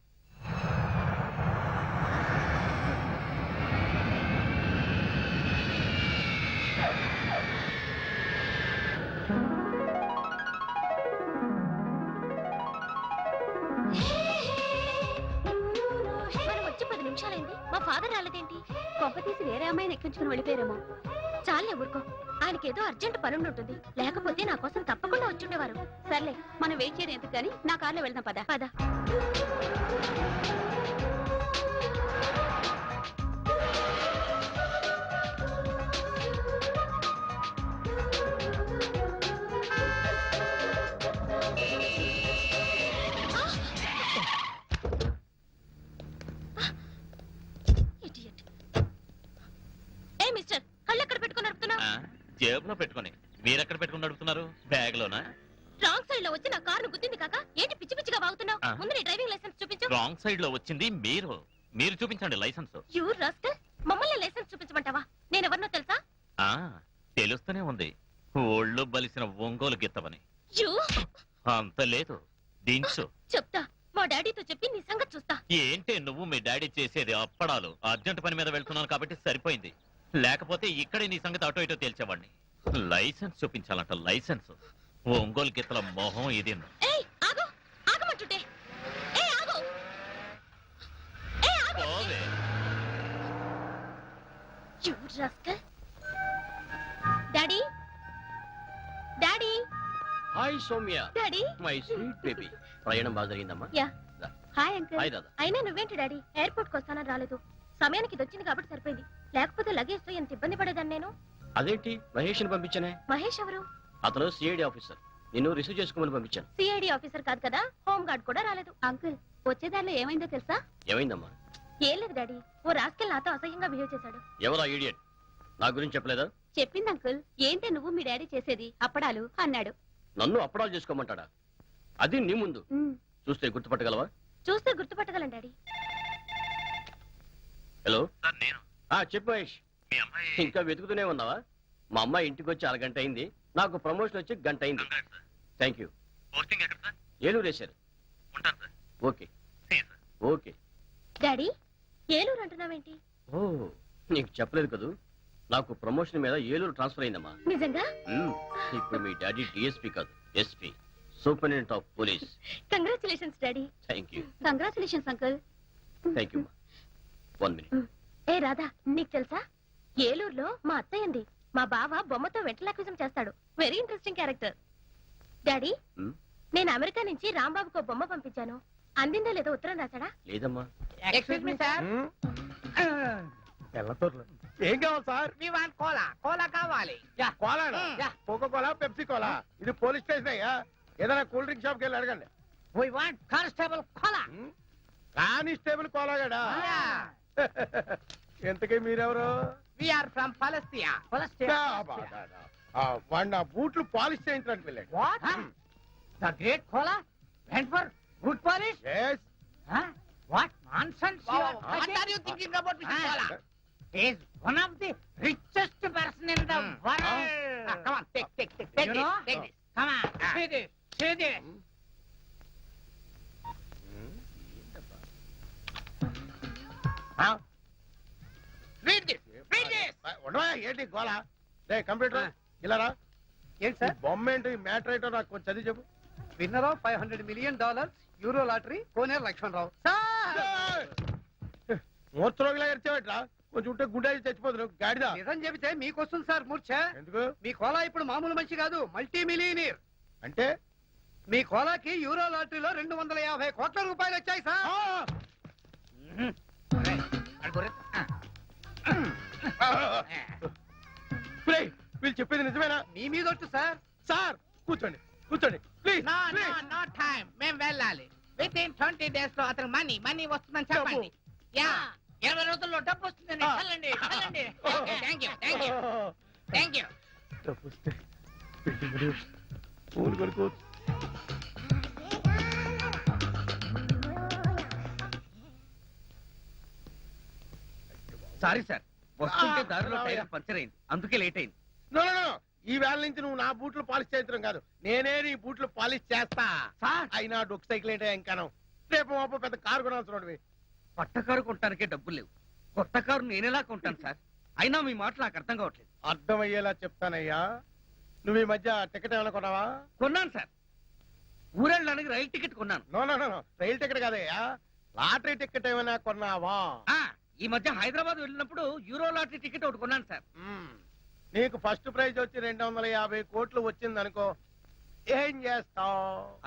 మనం వచ్చి 10 నిమిషాలైంది, మా ఫాదర్ రాలేదేంటి? కొంప తీసి వేరే అమ్మాయిని ఎక్కించుకుని వెళ్ళిపోయారేమో. చాలే ఊరుకో, ఆయనకేదో అర్జెంట్ పనుండి ఉంటుంది. లేకపోతే నా కోసం తప్పకుండా వచ్చుండేవారు. సర్లే, మనం వెయిట్ చేయడం ఎందుకు కానీ నా కార్లో వెళ్దాం. పద పద. ఏ మిస్టర్, కళ్ళు ఎక్కడ పెట్టుకుని నడుపుతున్నావు? జేబులో పెట్టుకొని. మీరెక్కడ పెట్టుకుని నడుపుతున్నారు? బ్యాగ్ లోనా? రాంగ్ సైడ్ లో వచ్చి నా కారును గుద్దింది కాక ఏంటి పిచ్చి పిచ్చిగా వాగుతున్నావు? ఆ. ముందు నీ డ్రైవింగ్ లైసెన్స్ చూపించు. రాంగ్ సైడ్ లో వచ్చింది మీరు చూపించండి లైసెన్స్. యూ రాస్కల్, మమ్మల్ని లైసెన్స్ చూపించమంటావా? నేనెవరినో తెలుసా? ఆ తెలుస్తూనే ఉంది, ఒళ్ళు బలిసిన ఒంగోలు గిత్తవని. యూ అంత లేదు, దించు. చెప్తా, మా డాడీతో చెప్పి నీ సంగతి చూస్తా. ఏంటే నువ్వు మీ డాడీ చేసేది అప్పడాలు? అర్జెంట్ పని మీద వెళ్తున్నాను కాబట్టి సరిపోయింది, లేకపోతే ఇక్కడే నీ సంగతి అటో ఇటో తేల్చేవాడిని. లైసెన్స్ చూపించాలంట, లైసెన్స్. ఒంగోలు గిత్తల మొహం ఇది. ఏయ్ ఆగు, ఆగమంటుంటే. ఏయ్ ఆగు, ఏయ్ ఆగు. పోవే. You rascal. Daddy, daddy, hi Soumya, daddy. My sweet baby. ప్రయాణం బాగా జరిగిందమ్మా? యా. దా. Hi uncle. హాయ్ దాదా. అయినా నువ్వేంటి డాడీ ఎయిర్పోర్ట్ కి వస్తానని రాలేదు? సమయానికి ఇది వచ్చింది కాబట్టి సరిపోయింది, లేకపోతే లగేజ్ తో ఎంత ఇబ్బంది పడేదాన్ని నేను. అదేంటి మహేష్ ని పంపించానే? మహేష్ ఎవరు? అతను సిఐడి ఆఫీసర్, నిన్ను రిసీవ్ చేసుకోమని పంపించాను. సిఐడి ఆఫీసర్ కాదు కదా, హోమ్ గార్డ్ కూడా రాలేదు. అంకుల్, వచ్చేదారిలో ఏమైందో తెలుసా? ఏమైందమ్మా? ఏం లేదు డాడీ, ఓ రాస్కెల్ నాతో అసహ్యంగా బిహేవ్ చేశాడు. ఎవరా ఈడియట్? నా గురించి చెప్పలేదా? చెప్పింది అంకుల్. ఏంటి నువ్వు మీ డాడీ చేసేది అప్పడాలు అన్నాడు. నన్ను అప్పడాలు చేసుకోమంటాడా? అది నీ ముందు చూస్తే గుర్తుపట్టగలవా? చూస్తే గుర్తుపట్టగలను డాడీ. హలో, నేను చెప్పు మహేష్. మీ అమ్మాయి ఇంకా వెతుకుతూనే ఉన్నావా? మా అమ్మాయి ఇంటికి వచ్చి 6 గంట అయింది, నాకు ప్రమోషన్ వచ్చి 1 గంట అయింది. Thank you. పోస్టింగ్ ఎక్కడ సార్? ఏలూరు వేశారు. ఉంటాను sir. Okay okay. Daddy, Eluru అంటున్నావేంటి? ఓ, నీకు చెప్పలేదు కదూ, నాకు ప్రమోషన్ మీద ఏలూరు ట్రాన్స్ఫర్ అయిందమ్మా. నిజంగా? ఇప్పుడు మీ డాడీ డిఎస్పీ కాదు, SP, superintendent of police. Congratulations daddy. Thank you. Congratulations uncle. Thank you. 1 minute. ఏ రాధా, నీకు తెలుసా ఏలూరులో మా అత్తయ్య ఉంది. మా బావ బొమ్మతో వెంటలాక్విజం చేస్తాడు. Very interesting character. డాడీ, నేను అమెరికా నుంచి రాంబాబుకు బొమ్మ పంపించాను. అందిందో లేదో ఉత్తరం రాశాడా? లేదమ్మా. ఎక్స్క్యూజ్ మీ సార్, ఏం కావాలి sir? We want cola. Cola కావాలి. Cola, yeah. Coca cola, Pepsi cola. ఇది పోలీస్ స్టేషన్ అయ్యా, ఏదైనా కూల్ డ్రింక్ షాప్కి వెళ్ళి అడగండి. We want constable cola. Constable కోలాగాడా? ఎంతకీ మీరెవరు? We are from Palestine. వాడు నా బూట్లు పాలిష్ చేయించడానికి వెళ్ళాడు. What? The great cola went for boot polish? Yes. Huh? What nonsense you are talking? What are you thinking about Mr. Cola? He is one of the richest person in the world. Come on, take this, take this. Come on, see this, see this. Read this, read this. ఉండవా ఏంటి గోళ? రే computer ఇలా రా. ఏంటి sir? బొమ్మ ఏంటి, matter ఏంటో నాకు కొంచెం చదివి చెప్పు. Winner of $500 million euro lottery Koneru Lakshmanarao. మూర్చరోగిలా ఎరిచేవట్రా, కొంచెం ఉంటే గుండె చచ్చిపోతున్నావు గాడిదా. నిజం చెబితే మీకొస్తుంది సార్ మూర్ఛ. ఎందుకు? మీ కోలా ఇప్పుడు మామూలు మనిషి కాదు, మల్టీ మిలియనీర్. అంటే మీ కోలాకి యూరో లాటరీలో 250 కోట్ల రూపాయలు వచ్చాయి సార్. వీళ్ళు చెప్పేది నిజమేనా? మీ మీద ఒట్టు సార్. సార్ కూర్చోండి, కూర్చోండి please. No, no, no time. మేము వెళ్ళాలి. Within 20 days లో అతను మనీ వస్తుందని చెప్పండి. యా, 20 రోజుల్లో డబ్బు వస్తుందని వెళ్ళండి, వెళ్ళండి. Thank you, thank you, thank you. పూలు కొనుక్కోవచ్చు. సారీ సార్, వస్తుంటే దారిలో టైర్ పంచర్ అయింది, అందుకే లేట్ అయింది. నో నో నో, ఈ వేళ నుంచి నువ్వు నా బూట్లు పాలిష్ చేయించడం కాదు, నేనే నీ బూట్లు పాలిష్ చేస్తా. సార్, అయినా డొక్ సైకిల్ ఏంటో ఇంకాను. రేపు మాపు పెద్ద కారు కొనాల్సిన. కొత్త కారు కొనటానికే డబ్బులు లేవు, కొత్త కారు నేనేలా కొంటాను సార్? అయినా మీ మాట నాకు అర్థం కావట్లేదు. అర్థమయ్యేలా చెప్తానయ్యా. నువ్వు ఈ మధ్య టికెట్ ఏమైనా కొన్నావా? కొన్నాను సార్, ఊరెళ్ళడానికి రైలు టికెట్ కొన్నాను. నో నో నో, రైలు టికెట్ కాదయ్యా, లాటరీ టికెట్ ఏమైనా కొన్నావా? ఈ మధ్య హైదరాబాద్ వెళ్ళినప్పుడు యూరో లాటరీ టికెట్ ఒకటి కొన్నాను సార్. నీకు ఫస్ట్ ప్రైజ్ వచ్చి 250 కోట్లు వచ్చింది అనుకో, ఏం చేస్తావు?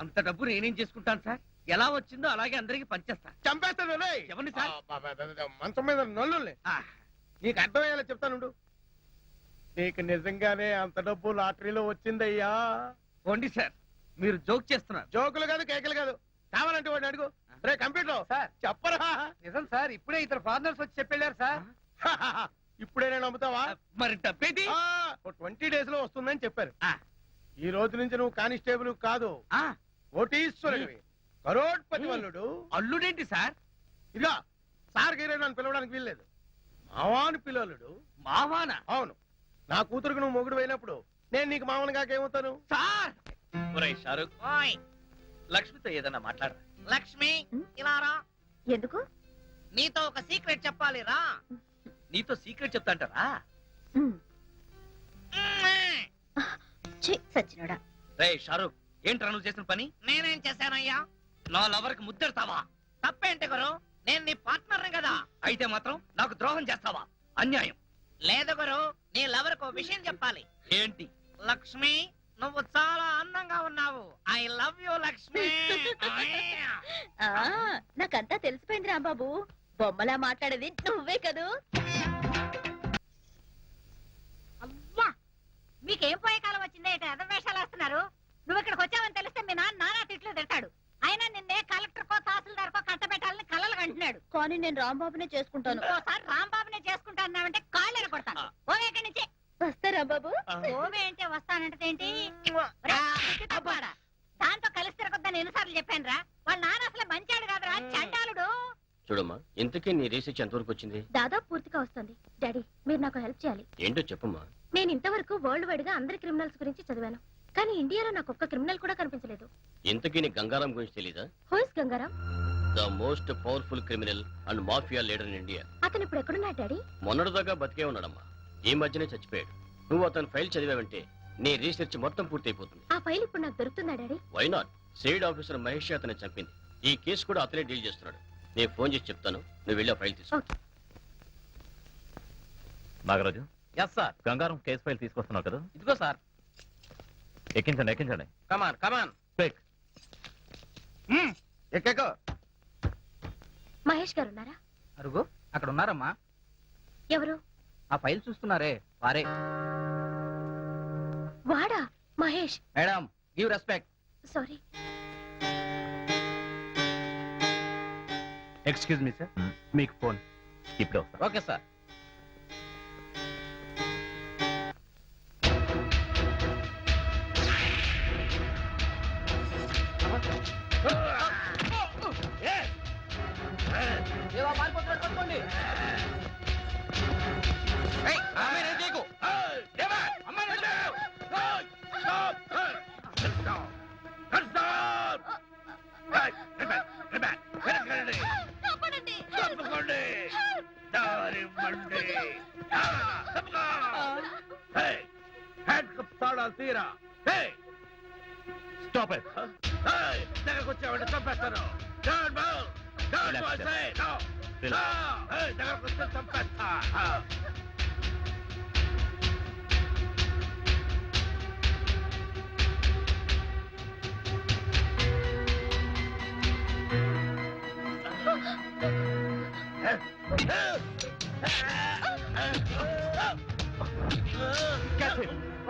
అంత డబ్బు నేనేం చేసుకుంటాను సార్? ఎలా వచ్చిందో అలాగే అందరికి పంచేస్తా. చంపేస్తాను. ఎవరిని సార్? మంచం మీద నల్లుల్ని. నీకు అర్థమయ్యేలా చెప్తానుండు. నీకు నిజంగానే అంత డబ్బు లాటరీలో వచ్చిందయ్యా. పోండి సార్, మీరు జోక్ చేస్తున్నారు. జోకులు కాదు, కేకలు కాదు. కావాలంటే వాడిని అడుగు. రే కంప్యూటర్ సార్ చెప్పరా? నిజం సార్, ఇప్పుడే ఇద్దరు ఫారినర్స్ వచ్చి చెప్పెళ్ళారు సార్. ఇప్పుడే నేను నమ్ముతావా? మరి డబ్బేది? 20 days లో వస్తుందని చెప్పారు. ఈ రోజు నుంచి నువ్వు కానిస్టేబుల్ కాదు, ఆ కోటీశ్వరుడివి, కరోడ్పతి వల్లుడు. అల్లుడేంటి సార్? ఇదిగా సార్ గీరే నన్ను పిలవడానికి వీల్లేదు, మావాని పిల్లలుడు. మావానా? అవును, నా కూతురుకు నువ్వు మొగుడు అయినప్పుడు నేను నీకు మామూలు కాకేమవుతాను? సార్ ఒరేయ్ షారుఖ్, ఓయ్ లక్ష్మితో ఏదన్నా మాట్లాడరా. లక్ష్మి ఇలా రా. ఎందుకు? నీతో ఒక సీక్రెట్ చెప్పాలి రా. నీతో సీక్రెట్ చెప్తాంటారా? సచ్చినోడా. రే షారుఖ్, ఏంట్రా నువ్వు చేసిన పని? నేనేం చేశానయ్యా? నా లవర్ కి ముద్దెడతావా? తప్పేంటి గురు, నేను నీ పార్ట్నర్ కదా. అయితే మాత్రం నాకు ద్రోహం చేస్తావా? అన్యాయం. లేదు గురు, నీ లవర్ కు విషయం చెప్పాలి. ఏంటి? లక్ష్మి, నువ్వు చాలా అందంగా ఉన్నావు. I love you Lakshmi. నాకంతా తెలిసిపోయింది రాంబాబు. బొమ్మలా మాట్లాడేది నువ్వే కదూ. అవ్వా, మీకేం పోయే కాలం వచ్చిందే? ఇటు ఎదవేషాలు వేస్తున్నారు. నువ్వు ఇక్కడికి వచ్చావని తెలిస్తే మీ నాన్న నానా తిట్లు తిడతాడు. అయినా నిన్నే కలెక్టర్ కో తహసీల్దార్ కో కట్టబెట్టాలని కలలు అంటున్నాడు. కానీ నేను రాంబాబునే చేసుకుంటాను. ఓసారి రాంబాబునే చేసుకుంటానంటే కాళ్ళు కొడతాను. పోవే ఇక్కడి నుంచి. వస్తా రాంబాబు. పోవే అంటే వస్తానంటేంటి? దాంతో కలిసి తిరగొద్దని ఎన్నిసార్లు చెప్పాను రా. వాళ్ళ నాన్న అసలు మంచాడు కాదురా, చండాలుడు. చూడమ్మా, ఇంతకీ నీ రీసెర్చ్ ఎంతవరకు వచ్చింది? దాదాపు పూర్తిగా వస్తుంది. డాడీ, మీరు నాకు హెల్ప్ చేయాలి. ఏంటో చెప్పమ్మా. నేను ఇంతవరకు వరల్డ్ వైడ్ గా అందరి క్రిమినల్స్ గురించి చదివాను, కానీ ఇండియాలో నాకు ఒక్క క్రిమినల్ కూడా కనిపించలేదు. ఇంతకీ నీ గంగారాం గురించి తెలీదా? Who is Gangaram? The most powerful criminal and mafia leader in India. అతను ఇప్పుడు ఎక్కడున్నాడు డాడీ? మొన్నటిదాకా బతికే ఉన్నాడమ్మా, ఈ మధ్యనే చచ్చిపోయాడు. నువ్వు అతని ఫైల్ చదివావంటే నీ రీసెర్చ్ మొత్తం పూర్తయిపోతుంది. ఆ ఫైల్ ఇప్పుడు నాకు దొరుకుతుందా daddy? Why not? Side officer Mahesh అతన్ని చంపింది. ఈ కేసు కూడా అతనే డీల్ చేస్తున్నాడు. నేను ఫోన్ చేసి చెప్తాను, నువ్వు వెళ్ళి ఆ ఫైల్ తీసుకో. Okay. Nagaraju, yes sir. Gangaram case file తీసుకొస్తున్నావు కదా? ఇదిగో సార్. ఎక్కించండి ఎక్కించండి. Come on come on. క్విక్. ఎక్కకో. మహేష్ గారు ఉన్నారా? అరుగు, అక్కడ ఉన్నారమ్మా. ఎవరు? ఆ ఫైల్ చూస్తున్నారే వారే. వాడా Mahesh? Madam, give respect. Sorry. Excuse me sir, మీకు ఫోన్. ఇప్పుడే వస్తా. Okay sir. తీరా స్టాప్ ఇట్. దగ్గరకు వచ్చావంటే చంపేస్తాను. దగ్గరకు వస్తే చంపేస్తా.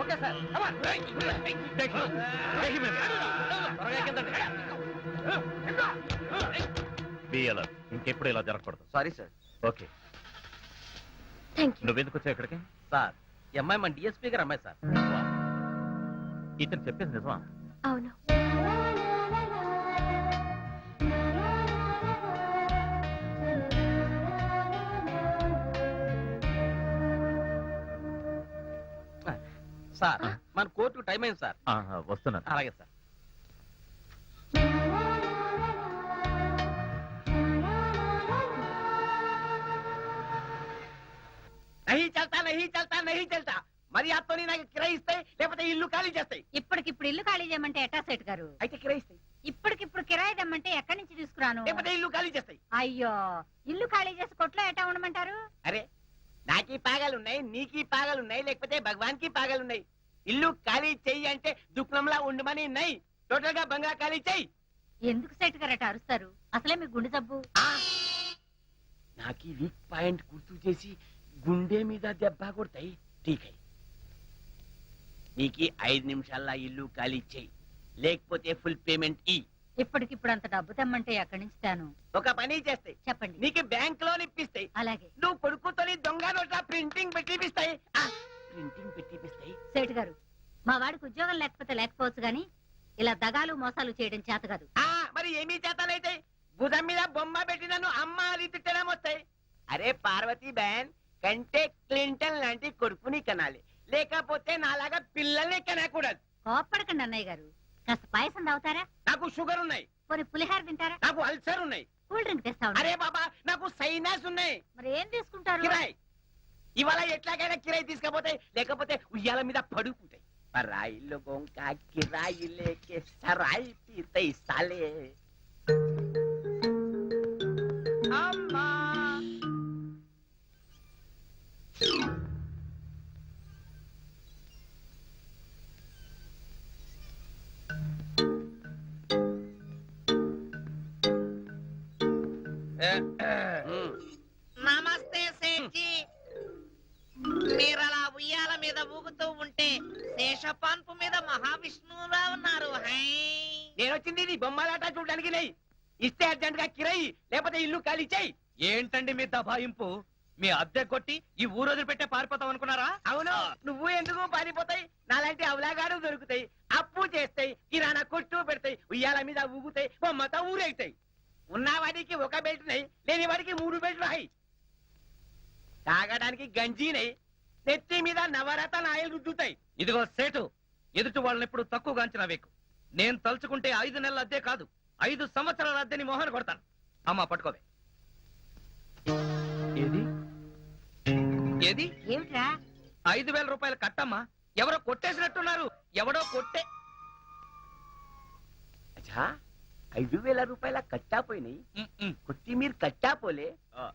Okay sir. Come on. Be alert. ఇంకెప్పుడు ఇలా జరగకూడదు. Sorry sir. Okay. Thank you. నువ్వెందుకు వచ్చావు ఇక్కడికి? సార్, ఈ అమ్మాయి మన డిఎస్పీ గారు అమ్మాయి సార్. ఇతను చెప్పేది నిజమా? అవును. సార్, మన కోర్టుకు టైం అయింది సార్. వస్తున్నాను. అలాగే సార్. నహీ చల్తా మరి అత్తోని నాకు కిరాయిస్తాయి, లేకపోతే ఇల్లు ఖాళీ చేస్తాయి. ఇప్పటికిప్పుడు ఇల్లు ఖాళీ చేయమంటే ఎట్టా సెట్ గారు? అయితే కిరాయిస్తాయి, ఇప్పటికిప్పుడు కిరాయి దమ్మంటే ఎక్కడి నుంచి తీసుకురాను? లేకపోతే ఇల్లు ఖాళీ చేస్తాయి. అయ్యో, ఇల్లు ఖాళీ చేసి కొట్లో ఎట్టా ఉండమంటారు? అరే, నాకీ పాగాలున్నాయి, నీకీ పాగాలున్నాయి, లేకపోతే భగవాన్ కి పాగాలున్నాయి. ఇల్లు ఖాళీ చెయ్యి అంటే దుఃఖంలా ఉండమని ఉన్నాయి. టోటల్ గా బంగా ఖాళీ చెయ్యి. ఎందుకు సెట్ గారు అట్ట అరుస్తారు? అసలే మీకు గుండె జబ్బు. నాకీ వీక్ పాయింట్ గుర్తు చేసి గుండె మీద దెబ్బ కొడతాయి. ఠీకై, నీకి 5 నిమిషాల్లో ఇల్లు ఖాళీ చెయ్యి, లేకపోతే ఫుల్ పేమెంట్ ఇ. ఇప్పటికిప్పుడు అంత డబ్బు తెమ్మంటే ఎక్కడి నుంచి తాను? ఒక పని చేస్తాయి, చెప్పండి. నీకు బ్యాంక్ లోన్ ఇప్పిస్తాయి. అలాగే. నువ్వు కొడుకుతోని దొంగ నోట్ల ప్రింటింగ్ పెట్టిపిస్తాయి. ప్రింటింగ్ పెట్టిపిస్తాయి. సేటు గారు, మా వాడికి ఉద్యోగం లేకపోతే లేకపోవచ్చు గాని ఇలా దగాలు మోసాలు చేయడం చేత కాదు. మరి ఏమీ చేతనైతే భుజం మీద బొమ్మ పెట్టి నన్ను అమ్మ అని తిట్టడం వస్తాయి. అరే పార్వతీ బహన్ కంటే క్లింటన్ లాంటి కొడుకుని కనాలి, లేకపోతే నాలాగా పిల్లల్ని కనకూడదు. కోప్పడకండి అన్నయ్య గారు, కాస్త పాయసం తాగుతారా? నాకు షుగర్ ఉన్నాయి, కొన్ని పులిహార తింటారా? నాకు అల్సర్ ఉన్నాయి. కూల్ డ్రింక్ తెస్తా. అరే బాబా నాకు సైనస్ ఉన్నాయి. మరి ఏం తీసుకుంటారు? కిరాయి ఇవాళ ఎట్లాగైనా కిరాయి తీసుకపోతే, లేకపోతే ఉయ్యాల మీద పడుకుంటాయి. పరాయి లోగోं का किराई लेके सराय पीते साले. అమ్మా నమస్తే సేఠ్జీ. మీరలా ఉయ్యాల మీద ఊగుతూ ఉంటే శేషపాన్పు మీద మహావిష్ణువులా ఉన్నారు. హై నేను వచ్చింది నీ బొమ్మలాట చూడడానికి నెయ్యి ఇస్తే అర్జెంట్ గా కిరాయి, లేకపోతే ఇల్లు ఖాళీ చేయి. ఏంటండి మీ దబాయింపు? మీ అద్దె కొట్టి ఈ ఊరు వదిలిపెట్టే పారిపోతాం అనుకున్నారా? అవును, నువ్వు ఎందుకు పారిపోతాయి? నాలాంటి అవలాగాడు దొరుకుతాయి, అప్పు చేస్తాయి, కిరాణా కొట్టు పెడతాయి, ఉయ్యాల మీద ఊగుతాయి, బొమ్మతో ఊరెగుతాయి. ఉన్నవాడికి ఒక బెల్ట్ నై, లేని వాడికి 3 బెల్ట్లు హై. తాగడానికి గంజి నై, నెత్తి మీద నవరత్న ఆయిల్ రుద్దుతాయి. ఇదిగో సేటు, ఎదుటి వాళ్ళని ఎప్పుడు తక్కువగా అంచనా వేకు. నేను తలుచుకుంటే 5 నెలల అద్దె కాదు, 5 సంవత్సరాల అద్దెని మోహన కొడతాను. అమ్మా పట్టుకోవే. ఏది ఏది ఏమిట్రా? 5,000 రూపాయలు కట్టమ్మా. ఎవరో కొట్టేసినట్టున్నారు. ఎవడో కొట్టే. అచ్చా 5,000 రూపాయల కట్టా పోయినాయి. కొట్టి మీరు కట్టా పోలే.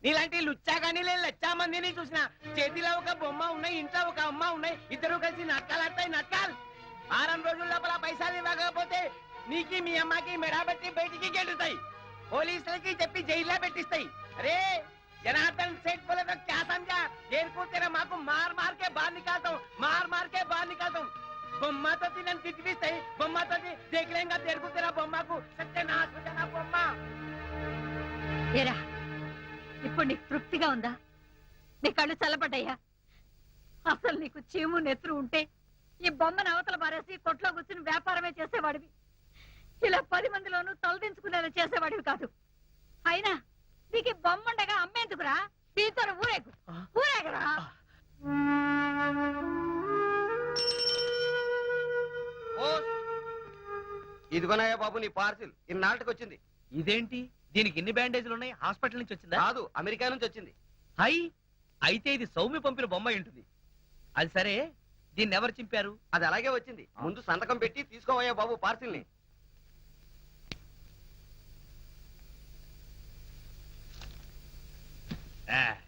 నీలాంటి లుచ్చాగాని లచ్చా మందిని చూసిన. చేతిలో ఒక బొమ్మ ఉన్నాయి, ఇంట్లో ఒక అమ్మ ఉన్నాయి, ఇద్దరు కలిసి నట్కాలాడతాయి. నట్కాలు 6 రోజుల లోపల పైసలు ఇవ్వకపోతే నీకి మీ అమ్మకి మెడాబెట్టి బయటికి గెలుతాయి. పోలీసులకి చెప్పి జైల్లో పెట్టిస్తాయి. అరే जनार्दन सेठ बोले तो क्या समझा? जेल को तेरा माँ को मार मार के बाहर निकालता हूँ, मार मार के बाहर निकालता हूँ. बम्मा तो तीन कितनी सही, बम्मा तो देख लेंगे तेरे को, तेरा बम्मा को सत्यानाश हो जाना बम्मा. ఏరా, ఇప్పుడు నీకు తృప్తిగా ఉందా? నీ కళ్ళు చల్లబడ్డాయా? అసలు నీకు చీము నెత్తురు ఉంటే ఈ బొమ్మను అవతల పారేసి కొట్లో కూర్చుని వ్యాపారమే చేసేవాడివి. ఇలా 10 మందిలోనూ తలదించుకునేలా చేసేవాడివి కాదు. అయినా నీకు బొమ్మండగా అమ్మేందుకురా? దీంతో ఊరేగు, ఊరేగరా. ఇదిగోనయ్యా బాబు నీ పార్సిల్. ఇన్నాళ్ళకి వచ్చింది. ఇదేంటి, దీనికి ఇన్ని బ్యాండేజ్లు ఉన్నాయి? హాస్పిటల్ నుంచి వచ్చిందా? కాదు, అమెరికా నుంచి వచ్చింది. హై, అయితే ఇది సౌమ్య పంపిన బొమ్మ ఉంటుంది. అది సరే, దీన్ని ఎవరు చింపారు? అది అలాగే వచ్చింది. ముందు సంతకం పెట్టి తీసుకోవయ్యా బాబు పార్సిల్ ని.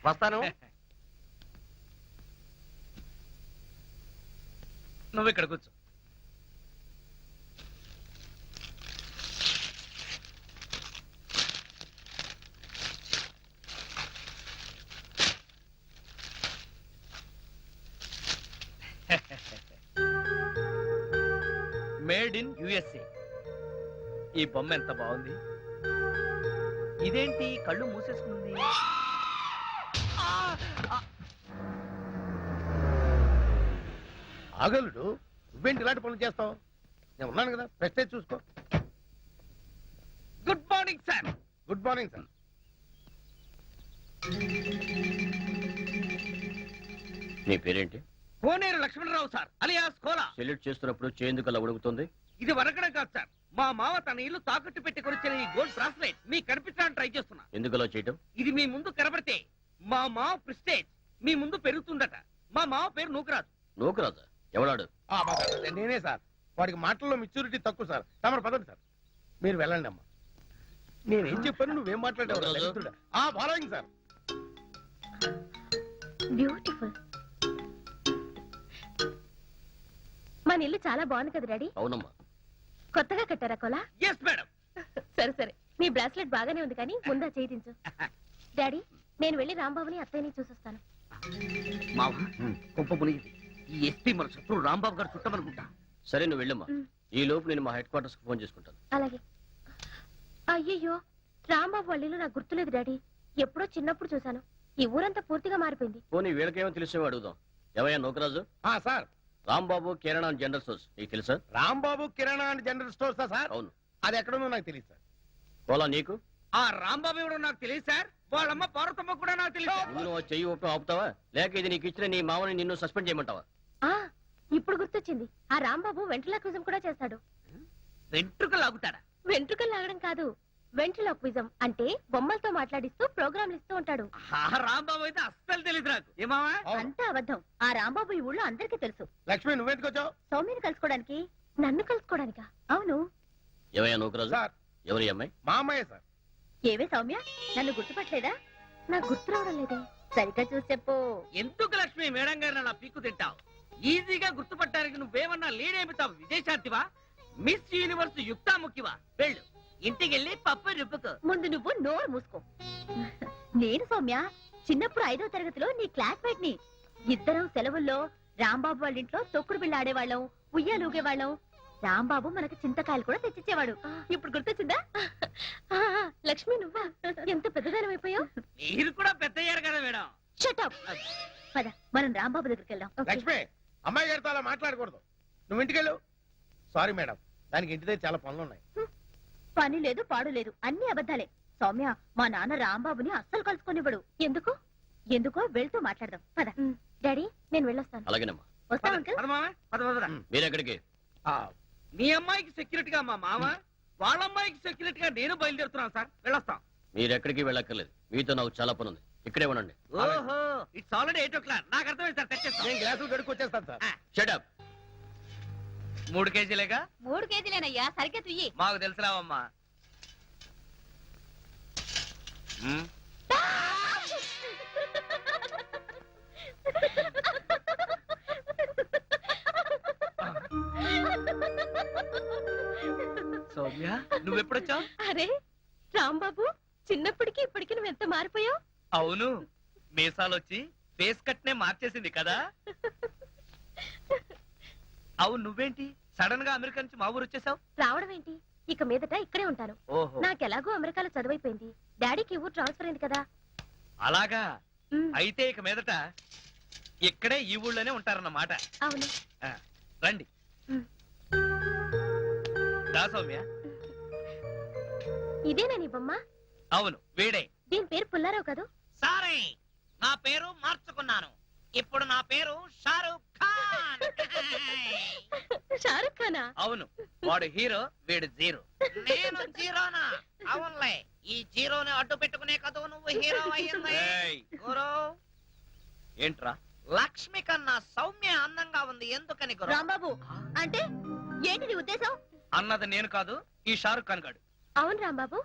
వస్తాను. నువ్వు ఇక్కడ కూర్చో. Made in USA. ఈ బొమ్మ ఎంత బాగుంది. ఇదేంటి కళ్ళు మూసేసుకుంది? ఆగలుడు, నువ్వేంటి ఇలాంటి పనులు చేస్తావు? నేను ఉన్నాను కదా, ప్రెస్టేజ్ చూసుకో. Good morning sir. Good morning sir. నీ పేరేంటి? Koneru Lakshmanarao sir, alias cola. Salute చేస్తున్నప్పుడు చేందుకు అలా ఉడుకుతుంది? ఇది వరకడం కాదు సార్, మా మావ తన ఇల్లు తాకట్టు పెట్టి కొనిచ్చిన ఈ గోల్డ్ బ్రాస్లెట్ మీకు కనిపించడానికి ట్రై చేస్తున్నా. ఎందుకు అలా చేయటం? ఇది మీ ముందు కనబడితే మా మావ ప్రెస్టేజ్ మీ ముందు పెరుగుతుందట. మా మావ పేరు నూకరాజు. నూకరాజా? ఎవడాడు? నేనే సార్. వాడికి మాటల్లో మెచ్యూరిటీ తక్కువ సార్. తమరు పదండి సార్. మీరు వెళ్ళండి అమ్మా. నేనేం చెప్పాను, నువ్వేం మాట్లాడావు? Following sir. బ్యూటిఫుల్. మన ఇల్లు చాలా బాగుంది కదా డాడీ? అవునమ్మా. కొత్తగా కట్టారా కోలా? Yes madam. సరే సరే, నీ బ్రాస్లెట్ బాగానే ఉంది కానీ ముందా చేయించు. డాడీ, నేను వెళ్ళి రాంబాబుని అత్తయ్యని చూసొస్తాను. మావ, కొంప మునిగింది. ఈ ఎస్పీ మన శత్రువు రాంబాబు గారు చుట్టమనుకుంటా. సరే, నువ్వు వెళ్ళమ్మా. ఈ లోపు నేను మా హెడ్ క్వార్టర్స్ కి ఫోన్ చేసుకుంటాను. అలాగే. అయ్యయ్యో, రాంబాబు వాళ్ళ ఇల్లు నాకు గుర్తులేదు డాడీ. ఎప్పుడో చిన్నప్పుడు చూశాను. ఈ ఊరంతా పూర్తిగా మారిపోయింది. పోనీ వీళ్ళకేమో తెలిసేవో అడుగుదాం. ఎవయ్యా Nookaraju? Sir, Rambabu Kirana and general stores నీకు తెలుసా? రాంబాబు కిరాణా అండ్ జనరల్ స్టోర్సా సార్? అవును. అది ఎక్కడుందో నాకు తెలియదు సార్. కోలా నీకు? ఆ రాంబాబు ఎవడో నాకు తెలియదు సార్. వాళ్ళమ్మ పార్వతమ్మ కూడా నాకు తెలియదు. ముందు నువ్వు చెయ్యి ఊపడం ఆపుతావా, లేక ఇది నీకు ఇచ్చిన నీ మామని నిన్ను సస్పెండ్ చేయమంటావా? ఆ ఇప్పుడు గుర్తొచ్చింది, ఆ రాంబాబు వెంట్రులాక్విజం కూడా చేస్తాడు. వెంట్రుకలు లాగుతాడా? వెంట్రుకలు లాగడం కాదు, వెంట్రులాక్విజం అంటే బొమ్మలతో మాట్లాడిస్తూ ప్రోగ్రాంలు ఇస్తూ ఉంటాడు. ఆ రాంబాబు అయితే అస్సలు తెలియదు నాకు. ఏమావా? అంతా అబద్ధం. ఆ రాంబాబు ఈ ఊళ్ళో అందరికీ తెలుసు. లక్ష్మి నువ్వెందుకు వచ్చావు? సౌమ్యని కలుసుకోవడానికి. నన్ను కలుసుకోవడానికా? అవును. ఏమయ్యా నూకరాజు? సార్ ఎవరి అమ్మాయి? మా అమ్మాయే సార్. ఏవే సౌమ్య, నన్ను గుర్తుపట్టలేదా? నాకు గుర్తు రావడం లేదే, సరిగ్గా చూసి చెప్పు. ఎందుకు లక్ష్మి మేడం గారు నా పీక్కు తింటావు? ఈజీగా గుర్తుపట్టడానికి నువ్వేమన్నా లీడేమితావు? విజయశాంతివా? Miss universe యుక్తాముఖివా? వెళ్ళు, ఇంటికెళ్ళి పప్పు రుబ్బుకో. ముందు నువ్వు నోరు మూసుకో. నేను సౌమ్య చిన్నప్పుడు 5వ తరగతిలో నీ క్లాస్మేట్ ని. ఇద్దరం సెలవుల్లో రాంబాబు వాళ్ళ ఇంట్లో తొక్కుడు బిళ్ళ ఆడేవాళ్ళం, ఉయ్యాలూగేవాళ్ళం. రాంబాబు మనకు చింతకాయలు కూడా తెచ్చిచ్చేవాడు. ఇప్పుడు గుర్తొచ్చిందా? లక్ష్మి నువ్వా? ఎంత పెద్దదానం అయిపోయావు. మీరు కూడా పెద్దయ్యారు కదా మేడం. Shut up. పద మనం రాంబాబు దగ్గరికి వెళ్దాం. లక్ష్మి అమ్మాయి గారితో అలా మాట్లాడకూడదు. నువ్వు ఇంటికెళ్ళు. సారీ మేడం, దానికి ఇంటి దగ్గర చాలా పనులు ఉన్నాయి. పని లేదు పాడు లేదు, అన్ని అబద్ధాలే. సౌమ్య మా నాన్న రాంబాబుని అస్సలు కలుసుకొనివ్వడు. ఎందుకు? ఎందుకో వెళ్తూ మాట్లాడదాం. పద. డాడీ నేను వెళ్ళొస్తాను. అలాగేనమ్మా. వస్తా అంకుల్. పద మామ, పద పదరా. మీరెక్కడికి? మీ అమ్మాయికి సెక్యూరిటీగా మా మామ, వాళ్ళ అమ్మాయికి సెక్యూరిటీగా నేను బయలుదేరుతున్నాను సార్. వెళ్ళొస్తాం. మీరెక్కడికి వెళ్ళక్కర్లేదు, మీతో నాకు చాలా పని ఉంది. ఇక్కడే ఉండండి. ఓహో, ఇట్స్ ఆల్రెడీ 8 o'clock. నాకు అర్థమైంది సార్. తెచ్చేస్తాం. నేను గ్లాసులు గడుకు వచ్చేస్తాను సార్. Shut up. 3 కేజీలేగా? 3 కేజీలేనయ్యా, సరిగ్గా తుయ్యి. మాకు తెలుసులావమ్మా. సౌమ్య నువ్వెప్పుడొచ్చావు? అరే రాంబాబు, చిన్నప్పటికి ఇప్పటికి నువ్వు ఎంత మారిపోయావు. అవును, మీసాలు వచ్చి ఫేస్ కట్ నే మార్చేసింది కదా. అవును, నువ్వేంటి సడన్ గా అమెరికా నుంచి మా ఊరు వచ్చేసావు? రావడం ఏంటి, ఇక మీదట ఇక్కడే ఉంటాను. ఓహో, నాకెలాగో అమెరికాలో చదువైపోయింది. డాడీకి ఊరు ట్రాన్స్ఫర్ అయింది కదా. అలాగా. ఉమ్, అయితే ఇక మీదట ఇక్కడే ఈ ఊళ్ళోనే ఉంటారన్నమాట. అవును. రండి. ఉమ్. దా సౌమ్య. ఇదేనా నీ బొమ్మ? అవును, వీడే. దీని పేరు పుల్లారావు కదా. సారీ, నా పేరు మార్చుకున్నాను. ఇప్పుడు నా పేరు షారూక్ ఖాన్. షారుఖ్ ఖానా? అవును, వాడు హీరో, వీడు జీరో. నేను జీరోనా? అవునులే, ఈ జీరోని అడ్డు పెట్టుకునే కదా నువ్వు హీరో అయ్యింది. ఏయ్, గురు, ఏంట్రా? లక్ష్మి కన్నా సౌమ్య అందంగా ఉంది, ఎందుకని గురు? రాంబాబు అంటే ఏంటి నీ ఉద్దేశం? అన్నది నేను కాదు, ఈ షారుఖ్ ఖాన్ గాడు. అవును రాంబాబు,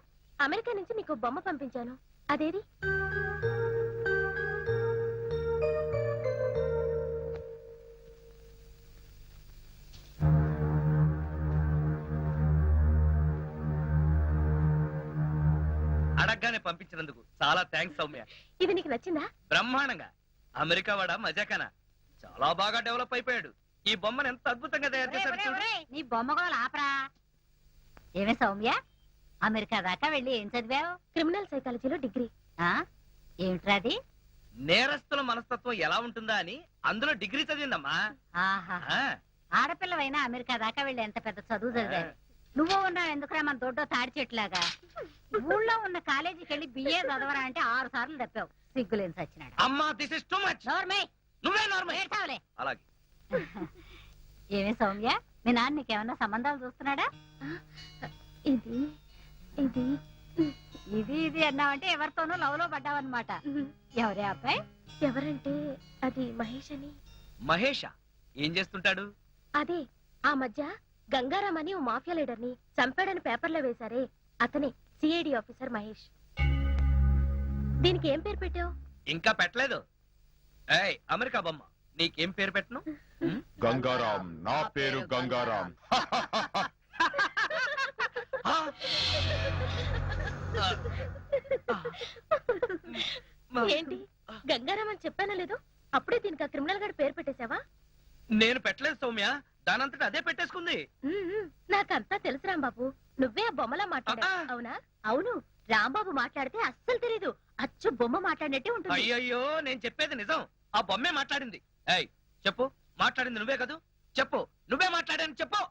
అమెరికా నుంచి నీకు బొమ్మ పంపించాను, అదేది? అడగ్గానే పంపించినందుకు చాలా థ్యాంక్స్ సౌమ్య. ఇది నీకు నచ్చిందా? బ్రహ్మాండంగా. అమెరికా వాడ మజాకనా చాలా బాగా డెవలప్ అయిపోయాడు. ఈ బొమ్మను ఎంత అద్భుతంగా తయారు చేశాడు చూడు. నీ బొమ్మగోలు ఆపరా. ఏమే సౌమ్య, అమెరికా దాకా వెళ్ళి ఏం చదివావు? క్రిమినల్ సైకాలజీలో డిగ్రీ. ఆ ఏమిట్రా అది? నేరస్తుల మనస్తత్వం ఎలా ఉంటుందా అని అందులో డిగ్రీ చదివిందమ్మా. ఆహా, ఆ, ఆడపిల్లవైనా అమెరికా దాకా వెళ్ళి ఎంత పెద్ద చదువు చదివావు. నువ్వు ఉన్నావు ఎందుకురా మన దొడ్డో తాడి చెట్లాగా. ఊళ్ళో ఉన్న కాలేజీకి వెళ్ళి బిఏ చదవరా అంటే 6 సార్లు తప్పావు. సిగ్గులేని సచ్చినాడు. అమ్మా దిస్ ఇస్ టూ మచ్. నోర్మే, నువ్వే నార్మల్. ఏడ్చావులే. అలాగే. ఏమే సౌమ్య, మీ నాన్న నీకేమన్నా సంబంధాలు చూస్తున్నాడా? ఇది ఇది ఇది ఇది అన్నావంటే ఎవరితోనూ లవ్ లో పడ్డావన్నమాట. ఎవరే అబ్బాయి? ఎవరంటే అది మహేష్ అని. మహేషా? ఏం చేస్తుంటాడు? అదే ఆ మధ్య గంగారాం అని ఓ మాఫియా లీడర్ ని చంపాడని పేపర్లో వేశారే, అతనే సిఐడి ఆఫీసర్ మహేష్. దీనికి ఏం పేరు పెట్టావు? ఇంకా పెట్టలేదు. ఏయ్ అమెరికా బొమ్మ, నీకేం పేరు పెట్టను? గంగారాం. నా పేరు గంగారాం. ఏంటి గంగారాం అని చెప్పానా లేదు? అప్పుడే దీనికి ఆ క్రిమినల్ గారి పేరు పెట్టేశావా? నేను పెట్టలేదు సౌమ్య, దానంతట అదే పెట్టేసుకుంది. నాకంతా తెలుసు రాంబాబు, నువ్వే ఆ బొమ్మలా మాట్లాడా. అవునా? అవును, రాంబాబు మాట్లాడితే అస్సలు తెలీదు, అచ్చు బొమ్మ మాట్లాడినట్టే ఉంటుంది. అయ్యయ్యో, నేను చెప్పేది నిజం. ఆ బొమ్మే మాట్లాడింది. ఏయ్ చెప్పు, మాట్లాడింది నువ్వే కదూ? చెప్పు నువ్వే మాట్లాడాను చెప్పు.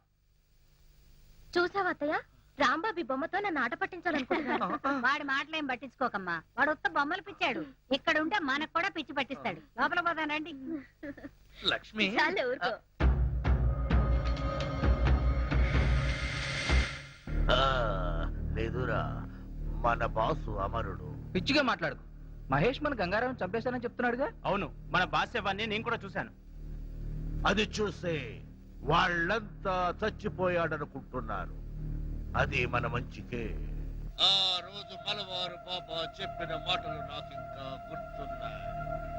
చూసావా అత్తయ్య, రాంబాబు బొమ్మతో నన్ను ఆట పట్టించాలనుకుంటున్నాను. వాడి మాటలేం పట్టించుకోకమ్మా, వాడు ఉత్త బొమ్మలు పిచ్చాడు. ఇక్కడ ఉంటే మనకు కూడా పిచ్చి పట్టిస్తాడు. లోపల పోదానండి. లక్ష్మి చాలే ఊరుకో. లేదురా, మన బాసు అమరుడు. పిచ్చిగా మాట్లాడుకు. మహేష్ మన గంగారావు చంపేశానని చెప్తున్నాడుగా. అవును, మన బాస్యవాన్ని నేను కూడా చూశాను. అది చూసే వాళ్ళంతా చచ్చిపోయాడనుకుంటున్నారు. అది మన మంచికే. ఆ రోజు మలవారు బాబా చెప్పిన మాటలు నాకు ఇంకా గుర్తున్నాయి.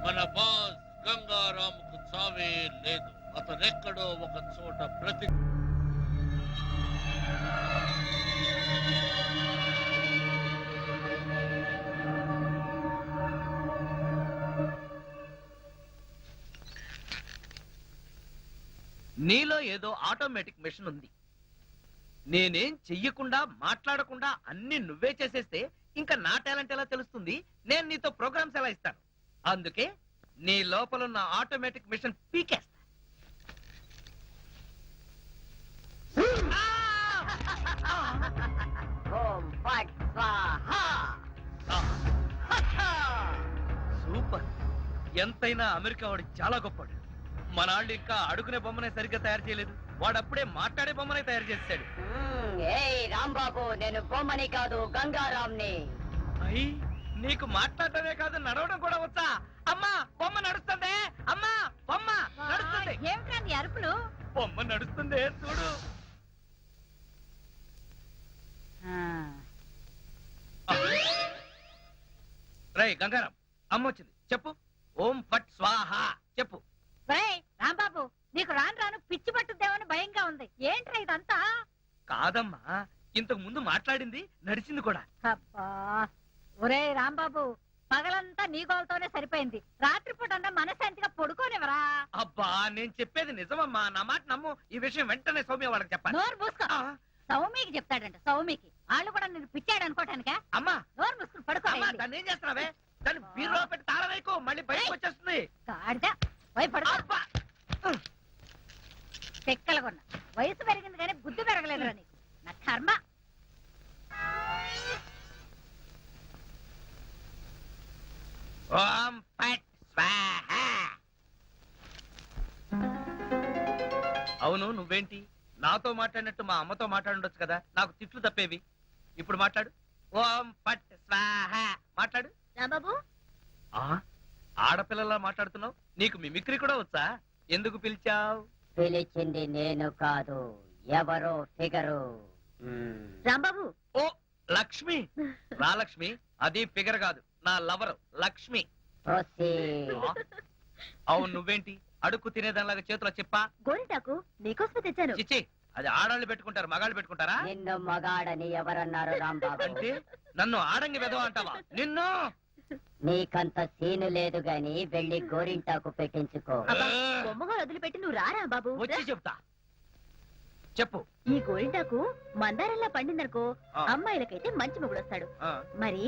మన బాస్ గంగారాముకు చావే లేదు, అతనెక్కడో ఒక చోట బ్రతి. నీలో ఏదో ఆటోమేటిక్ మెషిన్ ఉంది. నేనేం చెయ్యకుండా మాట్లాడకుండా అన్ని నువ్వే చేసేస్తే ఇంకా నా టాలెంట్ ఎలా తెలుస్తుంది? నేను నీతో ప్రోగ్రామ్స్ ఎలా ఇస్తాను? అందుకే నీ లోపల ఉన్న ఆటోమేటిక్ మిషన్ పీకేస్తా. సూపర్. ఎంతైనా అమెరికా వాడు చాలా గొప్పవాడు. మన వాళ్ళు ఇంకా అడుగునే బొమ్మనే సరిగ్గా తయారు చేయలేదు, వాడప్పుడే మాట్లాడే బొమ్మనే తయారు చేస్తాడు. రాంబాబు, నేను బొమ్మని కాదు గంగారాంని. అయ్యి, నీకు మాట్లాడటమే కాదు నడవడం కూడా వచ్చా? అమ్మా బొమ్మ నడుస్తుంది, అమ్మా బొమ్మ నడుస్తుంది. ఏమిటండి అరుపులు? బొమ్మ నడుస్తుంది చూడు. రై గంగారాం, అమ్మ వచ్చింది, చెప్పు. ఓం ఫట్ స్వాహ చెప్పు. రాంబాబు, నీకు రాను రాను పిచ్చి పట్టుద్దేమని భయంగా ఉంది. ఏంట్రా ఇదంతా? కాదమ్మా, ఇంతకు ముందు మాట్లాడింది నడిచింది కూడా. అబ్బా, ఒరే రాంబాబు, పగలంతా నీ గోలతోనే సరిపోయింది. రాత్రిపూట అన్నా మనశాంతిగా పడుకోనివరా? అబ్బా, నేను చెప్పేది నిజమమ్మా, నా మాట నమ్ము. ఈ విషయం వెంటనే సౌమ్య వాళ్ళకి చెప్పాలి. నోరు మూసుకో. సౌమికి చెప్తాడంట. సౌమికి వాళ్ళు కూడా నేను పిచ్చాడు అనుకోటానికా? అమ్మా నోరు మూసుకుని పడుకో. దాన్ని ఏం చేస్తున్నావే? దాన్ని బీరులో పెట్టి తాళవేకు, మళ్ళీ బయటకు వచ్చేస్తుంది. పడుకో. చెక్కలగొన్న వయసు పెరిగింది కానీ బుద్ధి పెరగలేదురా నీకు. నా కర్మ. ఓం ఫట్ స్వాహ. అవును, నువ్వేంటి నాతో మాట్లాడినట్టు మా అమ్మతో మాట్లాడుండొచ్చు కదా, నాకు తిట్లు తప్పేవి. ఇప్పుడు మాట్లాడు. ఓం ఫట్ స్వాహ మాట్లాడు. రాంబాబు, ఆడపిల్లలా మాట్లాడుతున్నావు. నీకు మిమిక్రీ కూడా వచ్చా? ఎందుకు పిలిచావు? పిలిచింది నేను కాదు, ఎవరో ఫిగరు. రాంబాబు. ఓ లక్ష్మి. రా లక్ష్మి, అది ఫిగర్ కాదు, నా లవర్ లక్ష్మి. అవును, నువ్వేంటి అడుక్కు తినేదానిలాగా చేతిలో చెప్పా? గోరింటాకు నీకోసమే తెచ్చాను. చిచ్చి, అది ఆడాళ్ళు పెట్టుకుంటారు, మగాళ్ళు పెట్టుకుంటారా? నిన్ను మగాడని ఎవరన్నారు రాంబాబు? అంటే నన్ను ఆడంగి వెదవ అంటావా? నిన్ను. నీకంత సీను లేదు గాని వెళ్ళి గోరింటాకు పెట్టించుకో. బొమ్మగా వదిలిపెట్టి నువ్వు రా రాంబాబు. వచ్చి చెప్తా. చెప్పు. ఈ గోరింటాకు మందారంలా పండిందనుకో, అమ్మాయిలకైతే మంచి మొగుడు వస్తాడు, మరి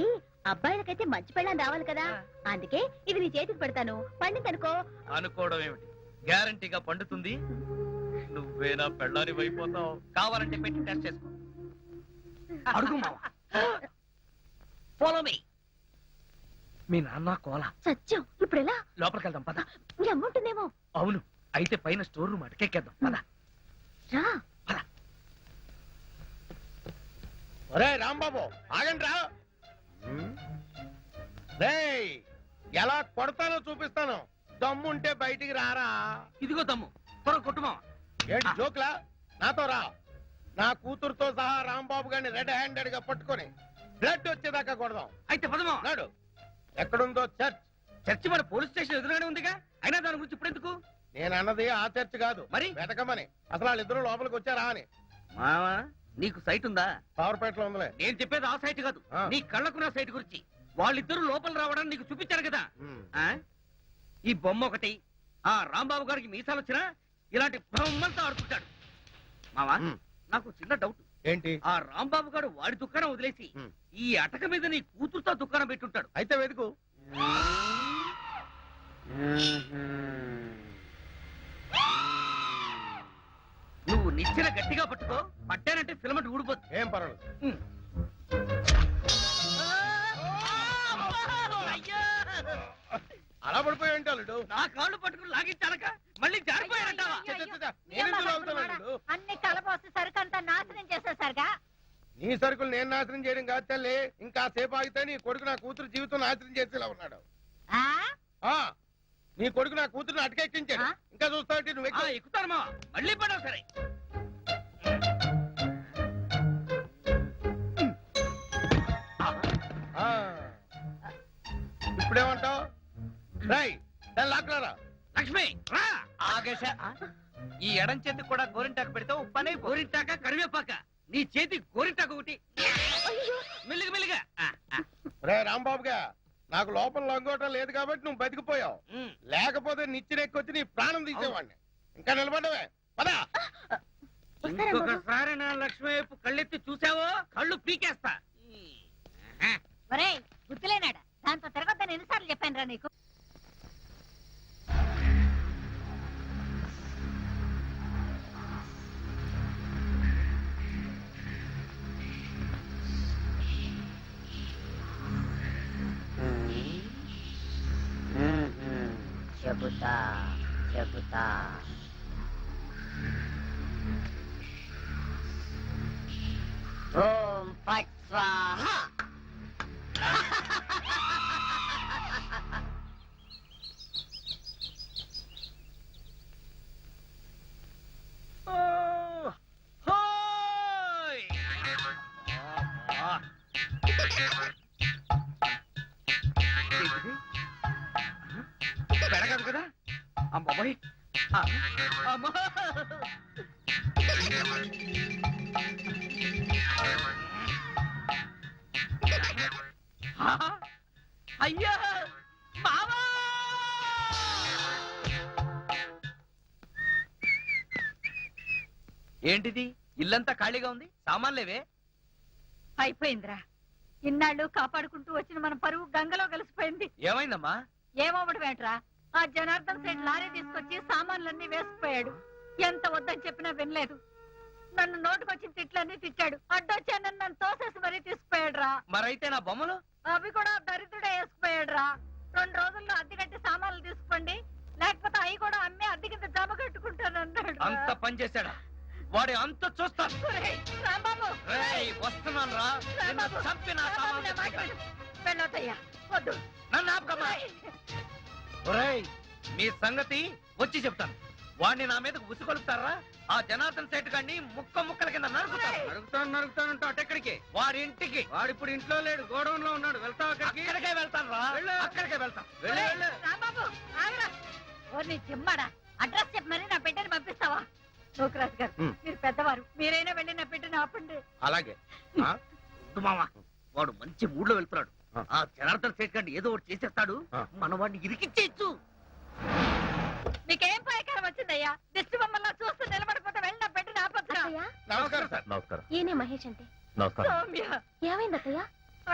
అబ్బాయిలకైతే మంచి పెళ్ళాన్ని రావాలి కదా. అందుకే ఇది నీ చేతికి పెడతాను, పండిందనుకో. అనుకోవడం ఏమిటి, గ్యారంటీగా పండుతుంది. నువ్వేనా పెళ్ళాని అయిపోతావు. కావాలంటే పెట్టి టెస్ట్ చేసుకో. అడుగు మావా. Follow me. మీ నాన్న కోల సత్యం. ఇప్పుడు ఎలా? లోపలికి వెళ్దాం పద. మీ అమ్మ ఉంటుందేమో. అవును, అయితే పైన స్టోర్ రూమ్ అటకెక్కేద్దాం పద. రా. ఒరే రాంబాబు, ఆగండి రా. రేయ్, ఎలా కొడతానో చూపిస్తాను. దమ్ముంటే బయటికి రారా. ఇదిగో దమ్ము, త్వర కొట్టుమా. ఏంటి జోక్లా? నాతో రా. నా కూతురుతో సహా రాంబాబు గారిని రెడ్ హ్యాండెడ్ గా పట్టుకొని బ్లడ్ వచ్చేదాకా కొడదాం. అయితే పదమా. నాడు ఎక్కడుందో చర్చ్. చర్చి మన పోలీస్ స్టేషన్ ఎదురుగానే ఉందిగా, అయినా దాని గురించి ఇప్పుడు ఎందుకు? నేను అన్నది ఆ చర్చ్ కాదు, మరి వెతకమని. అసలు వాళ్ళిద్దరూ లోపలికి వచ్చారా అని. మావా, నీకు సైట్ ఉందా? పవర్పేటలో ఉందిలే. నేను చెప్పేది ఆ సైట్ కాదు, నీ కళ్ళకున్న సైట్ గురించి. వాళ్ళిద్దరూ లోపల రావడానికి నీకు చూపించారు కదా. ఈ బొమ్మ ఒకటి, ఆ రాంబాబు గారికి మీసాలు వచ్చినా ఇలాంటి బొమ్మలతో ఆడుకుంటాడు. మావా, నాకు చిన్న డౌట్. ఏంటి? ఆ రాంబాబు గారు వాడి దుకాణం వదిలేసి ఈ అటక మీద నీ కూతురుతో దుకాణం పెట్టుంటాడు. అయితే వెతుకు. నిచ్చెన గట్టిగా పట్టుకో, పట్టానంటే ఫిలమెంట్ ఊడిపోతుంది. ఏం పర్వాలేదు. అలా పడిపోయి ఉంటాడు. నా కాళ్ళు పట్టుకుని లాగించాలక మళ్ళీ జారిపోయారంటావా? అన్ని కలపోసి సరుకంతా నాశనం చేసేసరిగా. నీ సరుకులు నేను నాశనం చేయడం కాదు తల్లి, ఇంకా సేపు ఆగితే నీ కొడుకు నా కూతురు జీవితం నాశనం చేసేలా ఉన్నాడు. నీ కొడుకు నా కూతురుని అటకెక్కించాడు. ఇంకా చూస్తావు నువ్వు ఎక్కుతాను మా మళ్ళీ పడవు. సరే ఇప్పుడేమంటావు? రై లాక్లారా. లక్ష్మి రా. ఆగేశా. ఈ ఎడం చేతికి కూడా గోరింటాకు పెడితే ఉప్పనే. గోరింటాక కరివేపాక, నీ చేతి గోరింటాకు ఒకటి. మెల్లిగా మెల్లిగా. రే రాంబాబుగా, నాకు లోపల లంగోటం లేదు కాబట్టి నువ్వు బతికిపోయావు. లేకపోతే నిచ్చినెక్కొచ్చి నీ ప్రాణం తీసేవాడిని. ఇంకా నిలబడవే పదా. ఇంకొకసారి నా లక్ష్మి వైపు కళ్ళెత్తి చూసావో కళ్ళు పీకేస్తా. ఒరేయ్ గుర్తులేనాడా, దాంతో తిరగొద్దని ఎన్నిసార్లు చెప్పాను రా నీకు. చెబుతా చెబుతా. ఓం ఫట్ స్వాహా. పెడగదు కదా అమ్మాయి. అమ్మా అయ్యా మావా. ఏంటిది? ఇల్లంతా ఖాళీగా ఉంది, సామాన్లేవే. అయిపోయిందిరా, ఇన్నాళ్ళు కాపాడుకుంటూ వచ్చిన మన పరువు గంగలో కలిసిపోయింది. ఏమైందమ్మా? ఏమవడమేట్రా, ఆ జనార్దన్ సేట్ లారీ తీసుకొచ్చి సామాన్లన్నీ వేసుకుపోయాడు. ఎంత వద్దని చెప్పినా వినలేదు. నన్ను నోటుకొచ్చిన తిట్లన్నీ తిట్టాడు. అడ్డొచ్చాను నన్ను తోసేసి మరీ తీసుకుపోయాడు రా. మరైతే నా బొమ్మలు? అవి కూడా దరిద్రుడే వేసుకుపోయాడు రా. 2 రోజుల్లో అద్దె కట్టి సామాన్లు తీసుకోండి, లేకపోతే అవి కూడా అమ్మి అద్దె కింద జమ కట్టుకుంటానన్నాడు. అంత పని చేశాడా? వాడి అంత చూస్తాను. రాంబాబు వస్తున్నాను రా. చంపి నా సామాన్లు వెళ్ళొద్దయ్యా, వద్దు. నన్ను ఆపకమ్మా. ఒరేయ్, మీ సంగతి వచ్చి చెప్తాను. వాడిని నా మీదకు ఉసుకొలుపుతారా? ఆ జనార్దన్ సేట్ గారిని ముక్క ముక్కల కింద నరుకుతానంటా. అటెక్కడికి? వాడి ఇంటికి. వాడిప్పుడు ఇంట్లో లేడు, గోడౌన్ లో ఉన్నాడు. వెళ్తావు అక్కడికి? అక్కడికే వెళ్తాను రా. అక్కడికే వెళ్తాం. రాంబాబు ఆగరా. ఓర్ని చిమ్మాడా, అడ్రస్ చెప్పి మరి నా బిడ్డని పంపిస్తావా? నూకరాజు గారు, మీరు పెద్దవారు, మీరైనా వెళ్ళి నా బిడ్డని ఆపండి. అలాగే మామా, వాడు మంచి మూడ్ లో వెళ్తున్నాడు. ఆ జనార్దన్ సేట్ గారిని ఏదో ఒకటి చేసేస్తాడు. మన వాడిని ఇరికిచ్చేయచ్చు. మీకేం పాయకారం వచ్చిందయ్యా? దిష్టి బొమ్మల్లా చూస్తూ నిలబడిపోతే వెళ్ళి నా బిడ్డని ఆపొద్దురా. నమస్కారం సార్. నమస్కారం. ఈయనే మహేష్ అంటే. సౌమ్య, ఏమైంది అత్తయ్య?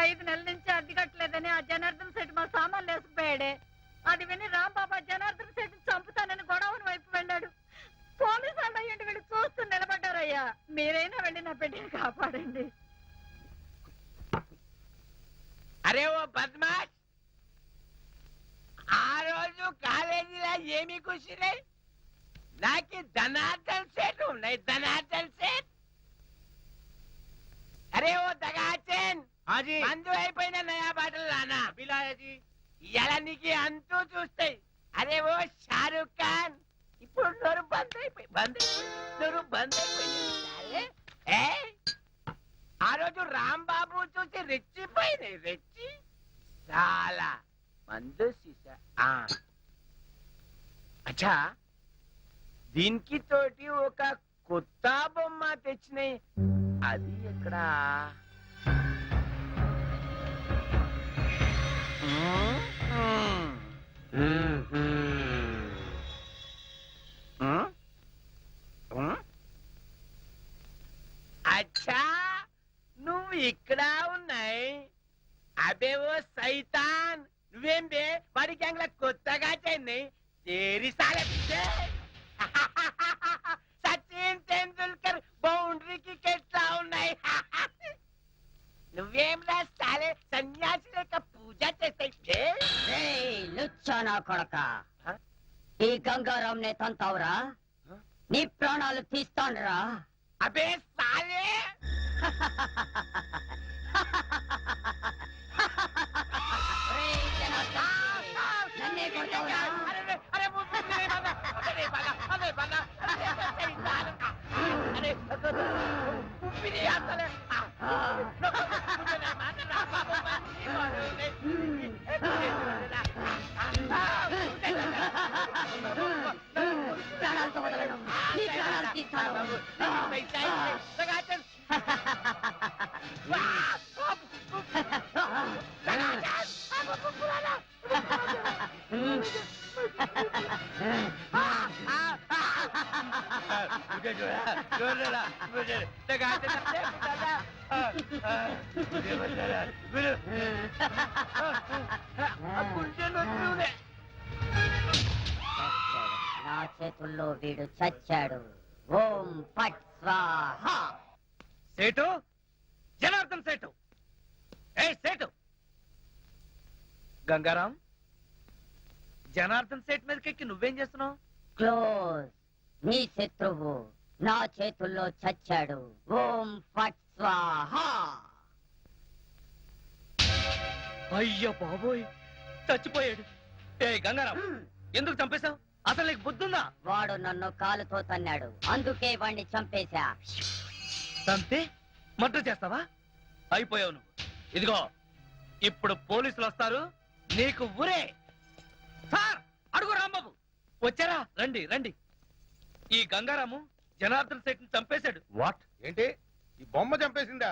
5 నెలల నుంచి అద్దె కట్టలేదని ఆ జనార్దన్ సెట్ మా సామాన్లు వేసుకుపోయాడే. అది విని రాంబాబా జనార్దన్ సెట్ చంపుతానని గొడవని వైపు వెళ్ళాడు. పోలీసు వాళ్ళు అయ్యండి వీళ్ళు చూస్తూ నిలబడ్డారయ్యా. మీరైనా వెళ్ళి నా బిడ్డని కాపాడండి. అరే ఓ బద్మాష్, ఆ రోజు కాలేజీలో ఏమి కూర్చున్నాయి? నాకు ధనార్దన్ సేట్ ఉన్నాయి. ధనార్దన్ సేట్. అరే ఓ దగాచన్, మందు అయిపోయిన నయా బాటలు రానా ఇలా నీకు అంతూ చూస్తాయి. అరే ఓ షారూక్ ఖాన్, ఇప్పుడు నోరు బంద్ అయిపోయి నోరు బంద్ అయిపోయింది. ఆ రోజు రాంబాబు చూసి రెచ్చిపోయింది. రెచ్చి చాలా మందు సీసా. అచ్చా, దీనికి తోటి ఒక కొత్త బొమ్మ తెచ్చినాయి. అది ఎక్కడ? అచ్చా, నువ్వు ఇక్కడ ఉన్నాయి. అబే ఓ సైతాన్, నువ్వేం బే వాడి గ్యాంగ్ లా కొత్తగా చెన్నై తేరి సాలే. సచిన్ టెండూల్కర్ బౌండరీకి ఎట్లా ఉన్నాయి నువ్వేం రాస్తాలే సన్యాసి లేక పూజ చేస్తాయి లుచ్చానా కొడక ఈ గంగారాం నే తంతావురా నీ ప్రాణాలు తీస్తానురా అబే సాలే నన్నే కొడతావురా అరే ప్రాణాలతో వదలను నీ ప్రాణాలు తీస్తాను నా చేతుల్లో వీడు చచ్చాడు ఓం పట్ స్వాహ సేటు జనార్దన్ సేటు ఏ సేటు గంగారాం జనార్దన్ సేట్ మీదకెక్కి నువ్వేం చేస్తున్నావు క్లోజ్ నీ శత్రువు నా చేతుల్లో చచ్చాడు ఓం ఫట్ స్వాహ అయ్య బాబోయ్ చచ్చిపోయాడు ఏ గంగారాం ఎందుకు చంపేశావు అసలు నీకు బుద్ధుందా వాడు నన్ను కాలుతో తన్నాడు అందుకే వాణ్ణి చంపేశా చంపి మర్డర్ చేస్తావా అయిపోయావు నువ్వు ఇదిగో ఇప్పుడు పోలీసులు వస్తారు నీకు ఊరే సార్ అడుగు రాంబాబు వచ్చారా రండి రండి ఈ గంగారాము జనార్దన్ శెట్టిని చంపేశాడు వాట్ ఏంటి ఈ బొమ్మ చంపేసిందా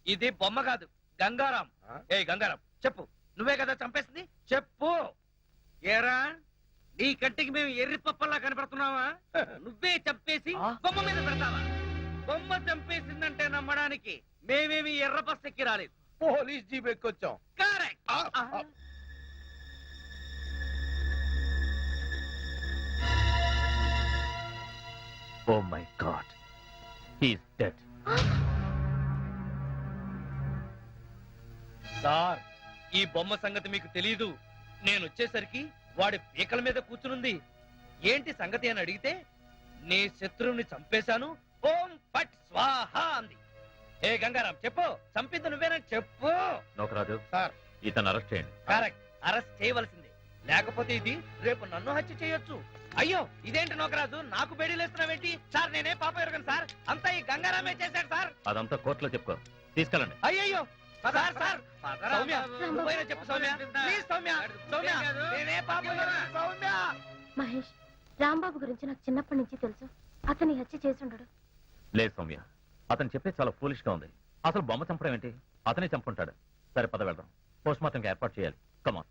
ఇది బొమ్మ కాదు గంగారాం ఏ గంగారాం చెప్పు నువ్వే కదా చంపేసింది చెప్పు ఏరా నీ కంటికి మేము ఎర్రి పప్పల్లా కనపడుతున్నావా నువ్వే చంపేసి బొమ్మ మీద పెడతావా బొమ్మ చంపేసిందంటే నమ్మడానికి మేమేమి ఎర్ర బస్ ఎక్కి రాలేదు పోలీస్ జీప్ ఎక్కొచ్చాం correct oh my god he's dead sir ఈ బొమ్మ సంగతి మీకు తెలీదు నేను వచ్చేసరికి వాడి పీకల మీద కూర్చునుంది ఏంటి సంగతి అని అడిగితే నీ శత్రువుని చంపేశాను ఓం పట్ స్వాహ అంది ఏ గంగారాం చెప్పు చంపింది నువ్వేనని చెప్పు నోకరాజు సార్ ఇతను అరెస్ట్ చేయండి కరెక్ట్ అరెస్ట్ చేయవలసిందే లేకపోతే ఇది రేపు నన్ను హత్య చేయొచ్చు అయ్యో ఇదేంటి నోకరాజు నాకు బేడీలేస్తున్నావేంటి సార్ నేనే పాప ఎరగను సార్ అంతా ఈ గంగారామే చేశాడు సార్ అదంతా కోర్టులో చెప్పుకో తీసుకెళ్ళండి అయ్యయ్యో సార్ సార్ సౌమ్య నువ్వైనా చెప్పు సౌమ్య ప్లీజ్ సౌమ్య సౌమ్య నేనే పాపం ఎరగను, సౌమ్య మహేష్ రాంబాబు గురించి నాకు చిన్నప్పటి నుంచి తెలుసు అతని హత్య చేసి ఉండడు లేదు సౌమ్య అతను చెప్పేది చాలా ఫూలిష్ గా ఉంది అసలు బొమ్మ చంపడం ఏంటి అతనే చంపుంటాడు సరే పద వెళ్దాం పోస్ట్ మార్టంకి ఏర్పాటు చేయాలి కమాన్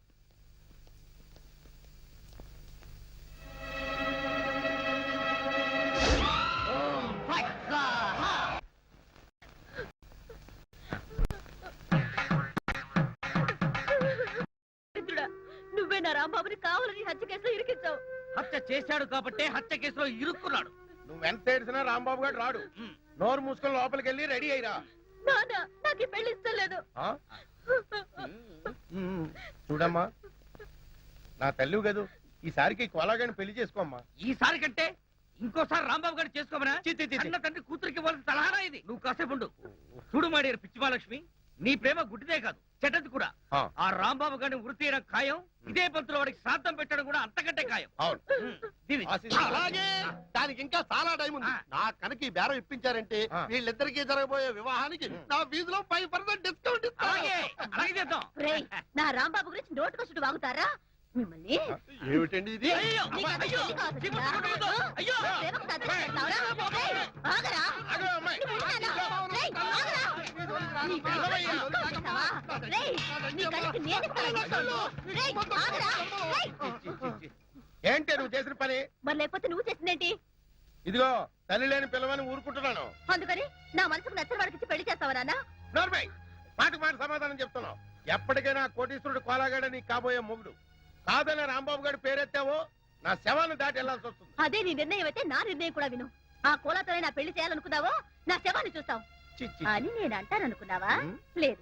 నువ్వే నా రాంబాబుని కావాలని హత్య కేసులో ఇరికించావు హత్య చేశాడు కాబట్టి హత్య కేసులో ఇరుక్కున్నాడు నువ్వెంత ఏడిసినా రాంబాబు గారు రాడు నోరు మూసుకొని లోపలికి వెళ్ళి రెడీ అయ్యిరా నాన్న నాకు ఈ పెళ్లి ఇష్టం లేదు చూడమ్మా నా తల్లి కదూ ఈసారికి కోలాగాని పెళ్లి చేసుకోమ్మా ఈసారి కంటే ఇంకోసారి రాంబాబు గారు చేసుకోమనా అన్న తండ్రి కూతురికి ఇవ్వాల్సిన సలహానా ఇది నువ్వు కాసేపు ఉండు చూడు మాడేరు పిచ్చి మహాలక్ష్మి నీ ప్రేమ గుడ్డిదే కాదు చెడ్డది కూడా ఆ రాంబాబు గారిని వృత్తి చేయడం ఖాయం ఇదే పంతులు వాడికి శ్రాద్ధం పెట్టడం కూడా అంతకంటే ఖాయం అలాగే దానికి ఇంకా చాలా టైం ఉంది నా కనుక ఈ బేరం ఇప్పించారంటే వీళ్ళిద్దరికీ జరగబోయే వివాహానికి నా ఫీజులో 5% డిస్కౌంట్ అలాగే అలాగే చేద్దాం రేయ్, నా రాంబాబు గురించి నోటుకొచ్చుడు వాగుతారా మిమ్మల్ని ఏమిటండి ఇది అయ్యో, నీకు అది అయ్యో, తెలియదు కాదు చిమ్మ కదా? కుటుంబంతో, అయ్యో. ప్రేమకు తగ్గట్టు చేస్తావురా? రేయ్, ఆగరా? నువ్వు ఉంటానా? రేయ్, ఆగరా? నీ కళ్ళకి ముక్కలు పెట్టావా? రేయ్, నీ కళ్ళకి నేను తాగేస్తాను. రేయ్, ఆగరా? రేయ్. ఏంటి నువ్వు చేసిన పని మరి లేకపోతే నువ్వు చేసిందేంటి ఇదిగో తల్లి లేని పిల్లవని ఊరుకుంటున్నాను అందుకని నా మనసుకు నచ్చిన వాడికి ఇచ్చి పెళ్లి చేస్తావా నాన్న నోర్మై మాటకు మాట సమాధానం చెప్తున్నావు ఎప్పటికైనా కోటీశ్వరుడు కోలాగాడ నీకు కాబోయే మొగుడు కాదనే రాంబాబు గారి పేరెత్తావో నా శవాన్ని దాటి వెళ్లాల్సి వస్తుంది అదే నీ నిర్ణయం అయితే నా నిర్ణయం కూడా విను ఆ కోలాతోనే నా పెళ్లి చేయాలనుకున్నావో నా శవాన్ని చూస్తావు అని నేను అంటాననుకున్నావా లేదు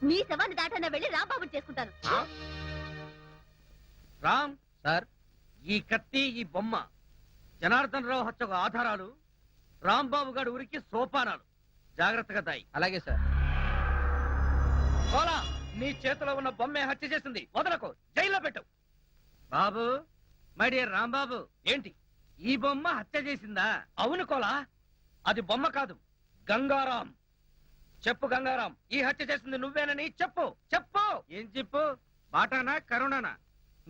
నీ శవాన్ని దాటన్నా వెళ్ళి రాంబాబుని చేసుకుంటాను రామ్ సార్, ఈ కత్తి ఈ బొమ్మ జనార్దన్ రావు హత్యకు ఆధారాలు, రాంబాబు గారి ఊరికి సోపానాలు. జాగ్రత్తగా దాయి. అలాగే సార్. కోలా, నీ చేతిలో ఉన్న బొమ్మే హత్య చేసింది. వదలకు, జైల్లో పెట్టు. బాబు, మై డియర్ రాంబాబు, ఏంటి ఈ బొమ్మ హత్య చేసిందా? అవును కోలా, అది బొమ్మ కాదు, గంగారాం. చెప్పు గంగారాం, ఈ హత్య చేసింది నువ్వేనని చెప్పు. చెప్పు. ఏం చెప్పు? బాటానా కరుణానా?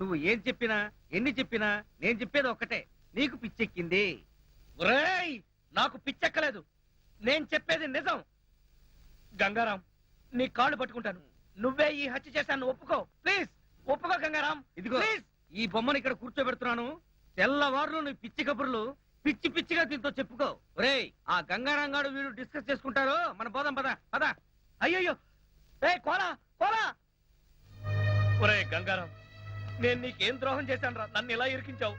నువ్వు ఏం చెప్పినా ఎన్ని చెప్పినా నేను చెప్పేది ఒక్కటే, నీకు పిచ్చెక్కింది. ఒరేయ్, నాకు పిచ్చెక్కలేదు, నేను చెప్పేది నిజం. గంగారాం, నీ కాళ్ళు పట్టుకుంటాను, నువ్వే ఈ హత్య చేశాను ఒప్పుకో. ప్లీజ్ ఒప్పుకో గంగారాం. ఇదిగో ప్లీజ్, ఈ బొమ్మను ఇక్కడ కూర్చోబెడుతున్నాను. తెల్లవారులు నీ పిచ్చి కబుర్లు పిచ్చి పిచ్చిగా దీంతో చెప్పుకో. ఒరేయ్, ఆ గంగారాం గారు వీరు డిస్కస్ చేసుకుంటారు, మన పోదాం పద పద. అయ్యయ్యో, ఏ కోలా కోలా. ఒరే గంగారాం, నేను నీకేం ద్రోహం చేశాను రా, నన్ను ఇలా ఇరికించావు.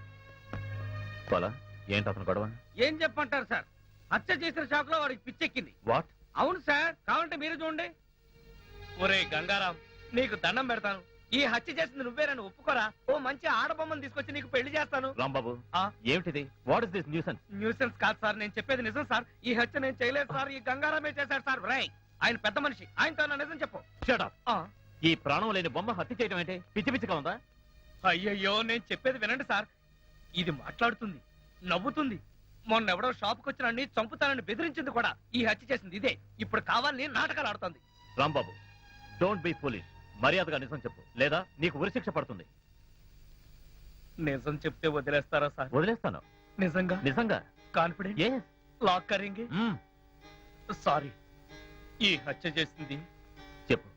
కోలా, ఏంటి అతను గొడవ? ఏం చెప్పంటారు సార్, హత్య చేసిన షాక్ లో వాడికి పిచ్చెక్కింది. వాట్? అవును సార్, కావాలంటే మీరు చూడండి. ఒరే గంగారాం, నీకు దండం పెడతాను, ఈ హత్య చేసింది నువ్వే, నన్ను ఒప్పుకోరా. ఓ మంచి ఆడబొమ్మను తీసుకొచ్చి నీకు పెళ్లి చేస్తాను. రాంబాబు, ఏమిటిది? What is this nuisance? Nuisance కాదు సార్, నేను చెప్పేది నిజం సార్. ఈ హత్య నేను చేయలేదు సార్, ఈ గంగారామే చేశాడు సార్. రై, ఆయన పెద్ద మనిషి, ఆయనతో నా నిజం చెప్పు. Shut up. ఈ ప్రాణం లేని బొమ్మ హత్య చేయడం ఏంటి? పిచ్చి పిచ్చిగా ఉందా? అయ్యయ్యో, నేను చెప్పేది వినండి సార్. ఇది మాట్లాడుతుంది, నవ్వుతుంది. మొన్నెవడో షాప్కి వచ్చిన చంపుతానని బెదిరించింది కూడా. ఈ హత్య చేసింది ఇదే. ఇప్పుడు కావాలని నాటకాలు ఆడుతుంది. Rambabu, don't be foolish. మర్యాదగా నిజం చెప్పు, లేదా నీకు ఉరిశిక్ష పడుతుంది. నిజం చెప్తే వదిలేస్తారా సార్? వదిలేస్తాను. నిజంగా? నిజంగా. కాన్ఫిడెంట్? Yes. లాక్ కరేంగే? సారీ, ఈ హత్య చేసింది. చెప్పు.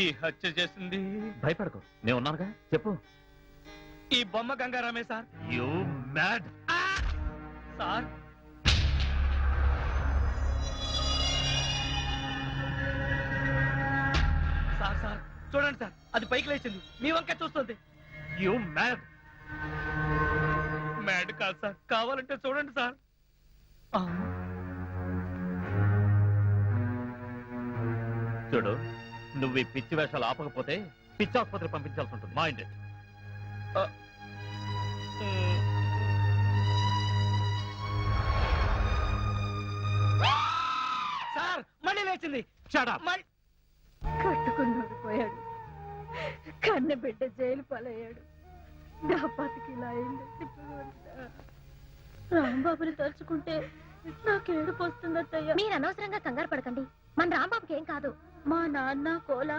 ఈ హత్య చేసింది. భయపడకు, నేను ఉన్నానుగా, చెప్పు. ఈ బొమ్మ గంగారామే sir. You mad. Sir, sir sir చూడండి సార్, అది పైకి లేచింది, మీ వంక చూస్తుంది. You mad. మ్యాడ్ కాదు సార్, కావాలంటే చూడండి సార్. చూడు, నువ్వు ఈ పిచ్చి వేషాలు ఆపకపోతే పిచ్చి ఆసుపత్రి పంపించాల్సి ఉంటుంది. మైండ్. సార్, మళ్ళీ లేచింది. కట్టుకున్నాడు పోయాడు, కన్న బిడ్డ జైలు పాలయ్యాడు, నా బతికిలా అయింది. రాంబాబుని తలుచుకుంటే నాకేడుపు వస్తుందత్తయ్య. మీరు అనవసరంగా కంగారు పడకండి, మన రాంబాబుకి ఏం కాదు. మా నాన్న కోలా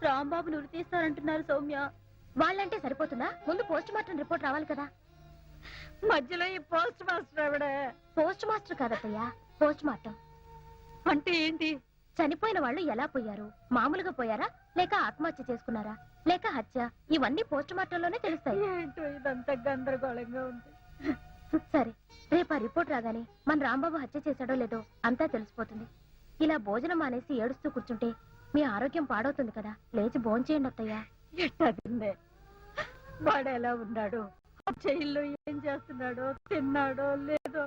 రాంబాబుని ఉరి తీస్తారంటున్నారు సౌమ్య. వాళ్ళంటే సరిపోతుందా? ముందు పోస్ట్ మార్టం రిపోర్ట్ రావాలి కదా. మధ్యలో ఈ పోస్ట్ మాస్టర్ ఆవిడ. పోస్ట్ మాస్టర్ కాదత్తయ్యా, పోస్ట్ మార్టం. అంటే ఏంటి? చనిపోయిన వాళ్ళు ఎలా పోయారు? మామూలుగా పోయారా, లేక ఆత్మహత్య చేసుకున్నారా, లేక హత్య? ఇవన్నీ పోస్ట్ మార్టంలోనే తెలుస్తాయి. ఏంటో ఇదంతా గందరగోళంగా ఉంది. సరే, రేపు ఆ రిపోర్ట్ రాగానే మన రాంబాబు హత్య చేశాడో లేదో అంతా తెలిసిపోతుంది. ఇలా భోజనం మానేసి ఏడుస్తూ కూర్చుంటే మీ ఆరోగ్యం పాడవుతుంది కదా. లేచి భోంచేయండి అత్తయ్యా. ఎట్టా తిన్నే, వాడు ఎలా ఉన్నాడు, జైల్లో ఏం చేస్తున్నాడో, తిన్నాడో లేదో.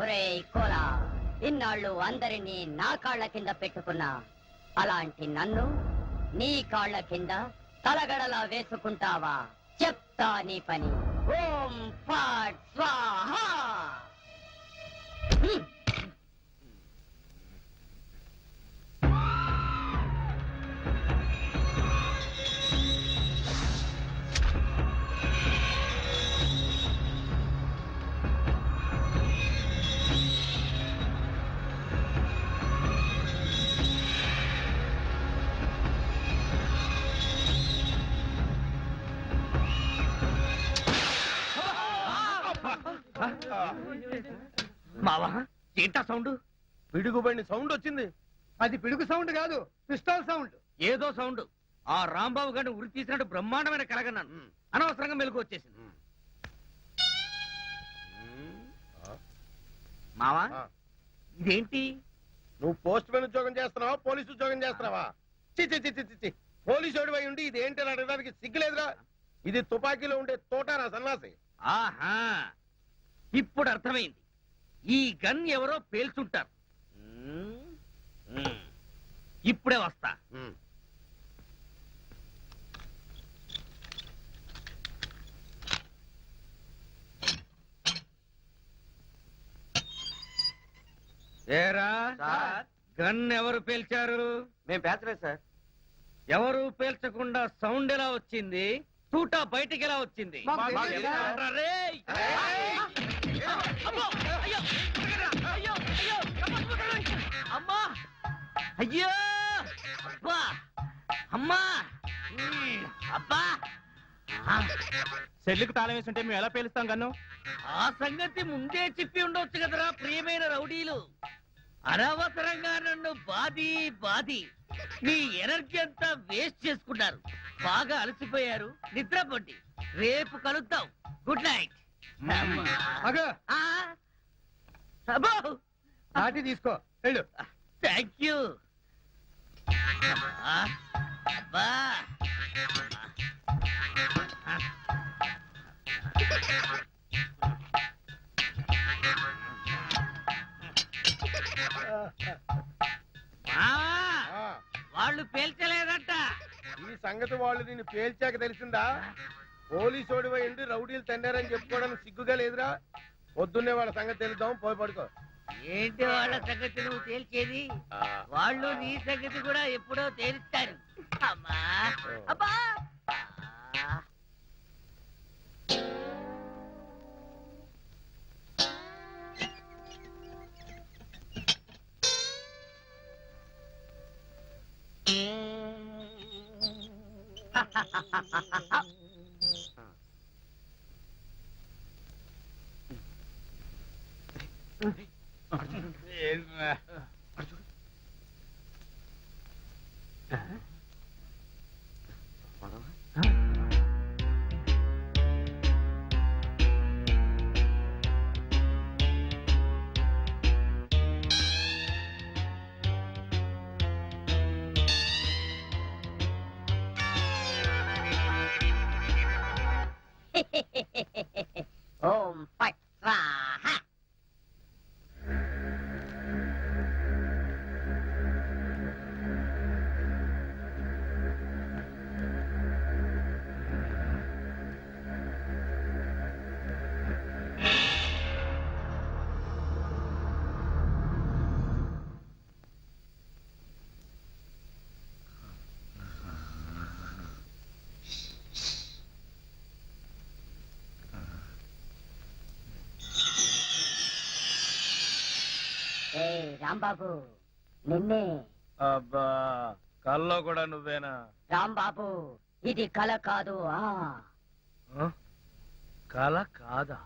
ఒరేయ్ కోలా, ఇన్నాళ్ళు అందరినీ నా కాళ్ల కింద పెట్టుకున్నా, అలాంటి నన్ను నీ కాళ్ల కింద తలగడలా వేసుకుంటావా? చెప్తా నీ పని. ఓం ఫాట్ స్వాహా. మావా ఏంటా సౌండ్? పిడుగుబడిన సౌండ్ వచ్చింది. అది పిడుగు సౌండ్ కాదు, పిస్టల్ సౌండ్. ఏదో సౌండ్. ఆ రాంబాబు గారిని ఉరి తీసినట్టు బ్రహ్మాండమైన కలగన్నాను. అనవసరంగా మెలకు వచ్చేసింది. మావా ఇదేంటి? నువ్వు పోస్ట్ మ్యాన్ ఉద్యోగం చేస్తున్నావా, పోలీసు ఉద్యోగం చేస్తున్నావా? చి పోలీసు ఓడివై ఉండి ఇది ఏంటి అని అడగడానికి సిగ్గులేదురా? ఇది తుపాకీలో ఉండే తోటారా సన్నాసి. ఆహా, ఇప్పుడు అర్థమైంది. ఈ గన్ ఎవరో పేల్చుంటారు. ఇప్పుడే వస్తా. ఏరా గన్ ఎవరు పేల్చారు? మేము పేర్చలేదు సార్. ఎవరు పేల్చకుండా సౌండ్ ఎలా వచ్చింది? తూటా బయటికి ఎలా వచ్చింది? రేయ్! అమ్మో! అయ్యో! అయ్యో! అయ్యో! అమ్మా! అయ్యో! అబ్బా! అమ్మా! అబ్బా! సెల్లుకు తాళం వేస్తుంటే మేము ఎలా పేలుస్తాం గన్ను? ఆ సంగతి ముందే చెప్పి ఉండొచ్చు కదరా ప్రియమైన రౌడీలు. అనవసరంగా నన్ను బాది మీ ఎనర్జీ అంతా వేస్ట్ చేసుకున్నారు. బాగా అలసిపోయారు, నిద్రపోండి. రేపు కలుద్దాం. Good night. నాటి తీసుకో వెళ్ళు. Thank you. అబ్బా వాళ్ళు పేల్చలేదట. ఈ సంగతి వాళ్ళు నిన్ను పేల్చాక తెలిసిందా? పోలీసు ఓడివై ఉండి రౌడీలు తన్నారని చెప్పుకోవడానికి సిగ్గుగా లేదురా? పొద్దున్నే వాళ్ళ సంగతి తెలుద్దాం, పోయి పడుకో. ఏంటి వాళ్ళ సంగతి నువ్వు తేల్చేది? వాళ్ళు నీ సంగతి కూడా ఎప్పుడో తేలుస్తారు. అమ్మా అబ్బా. ఓం ఫట్ స్వాహా. రాంబాబు నిన్నే. అబ్బా కల్లో కూడా నువ్వేనా? రాంబాబు ఇది కల కాదు. కల కాదా?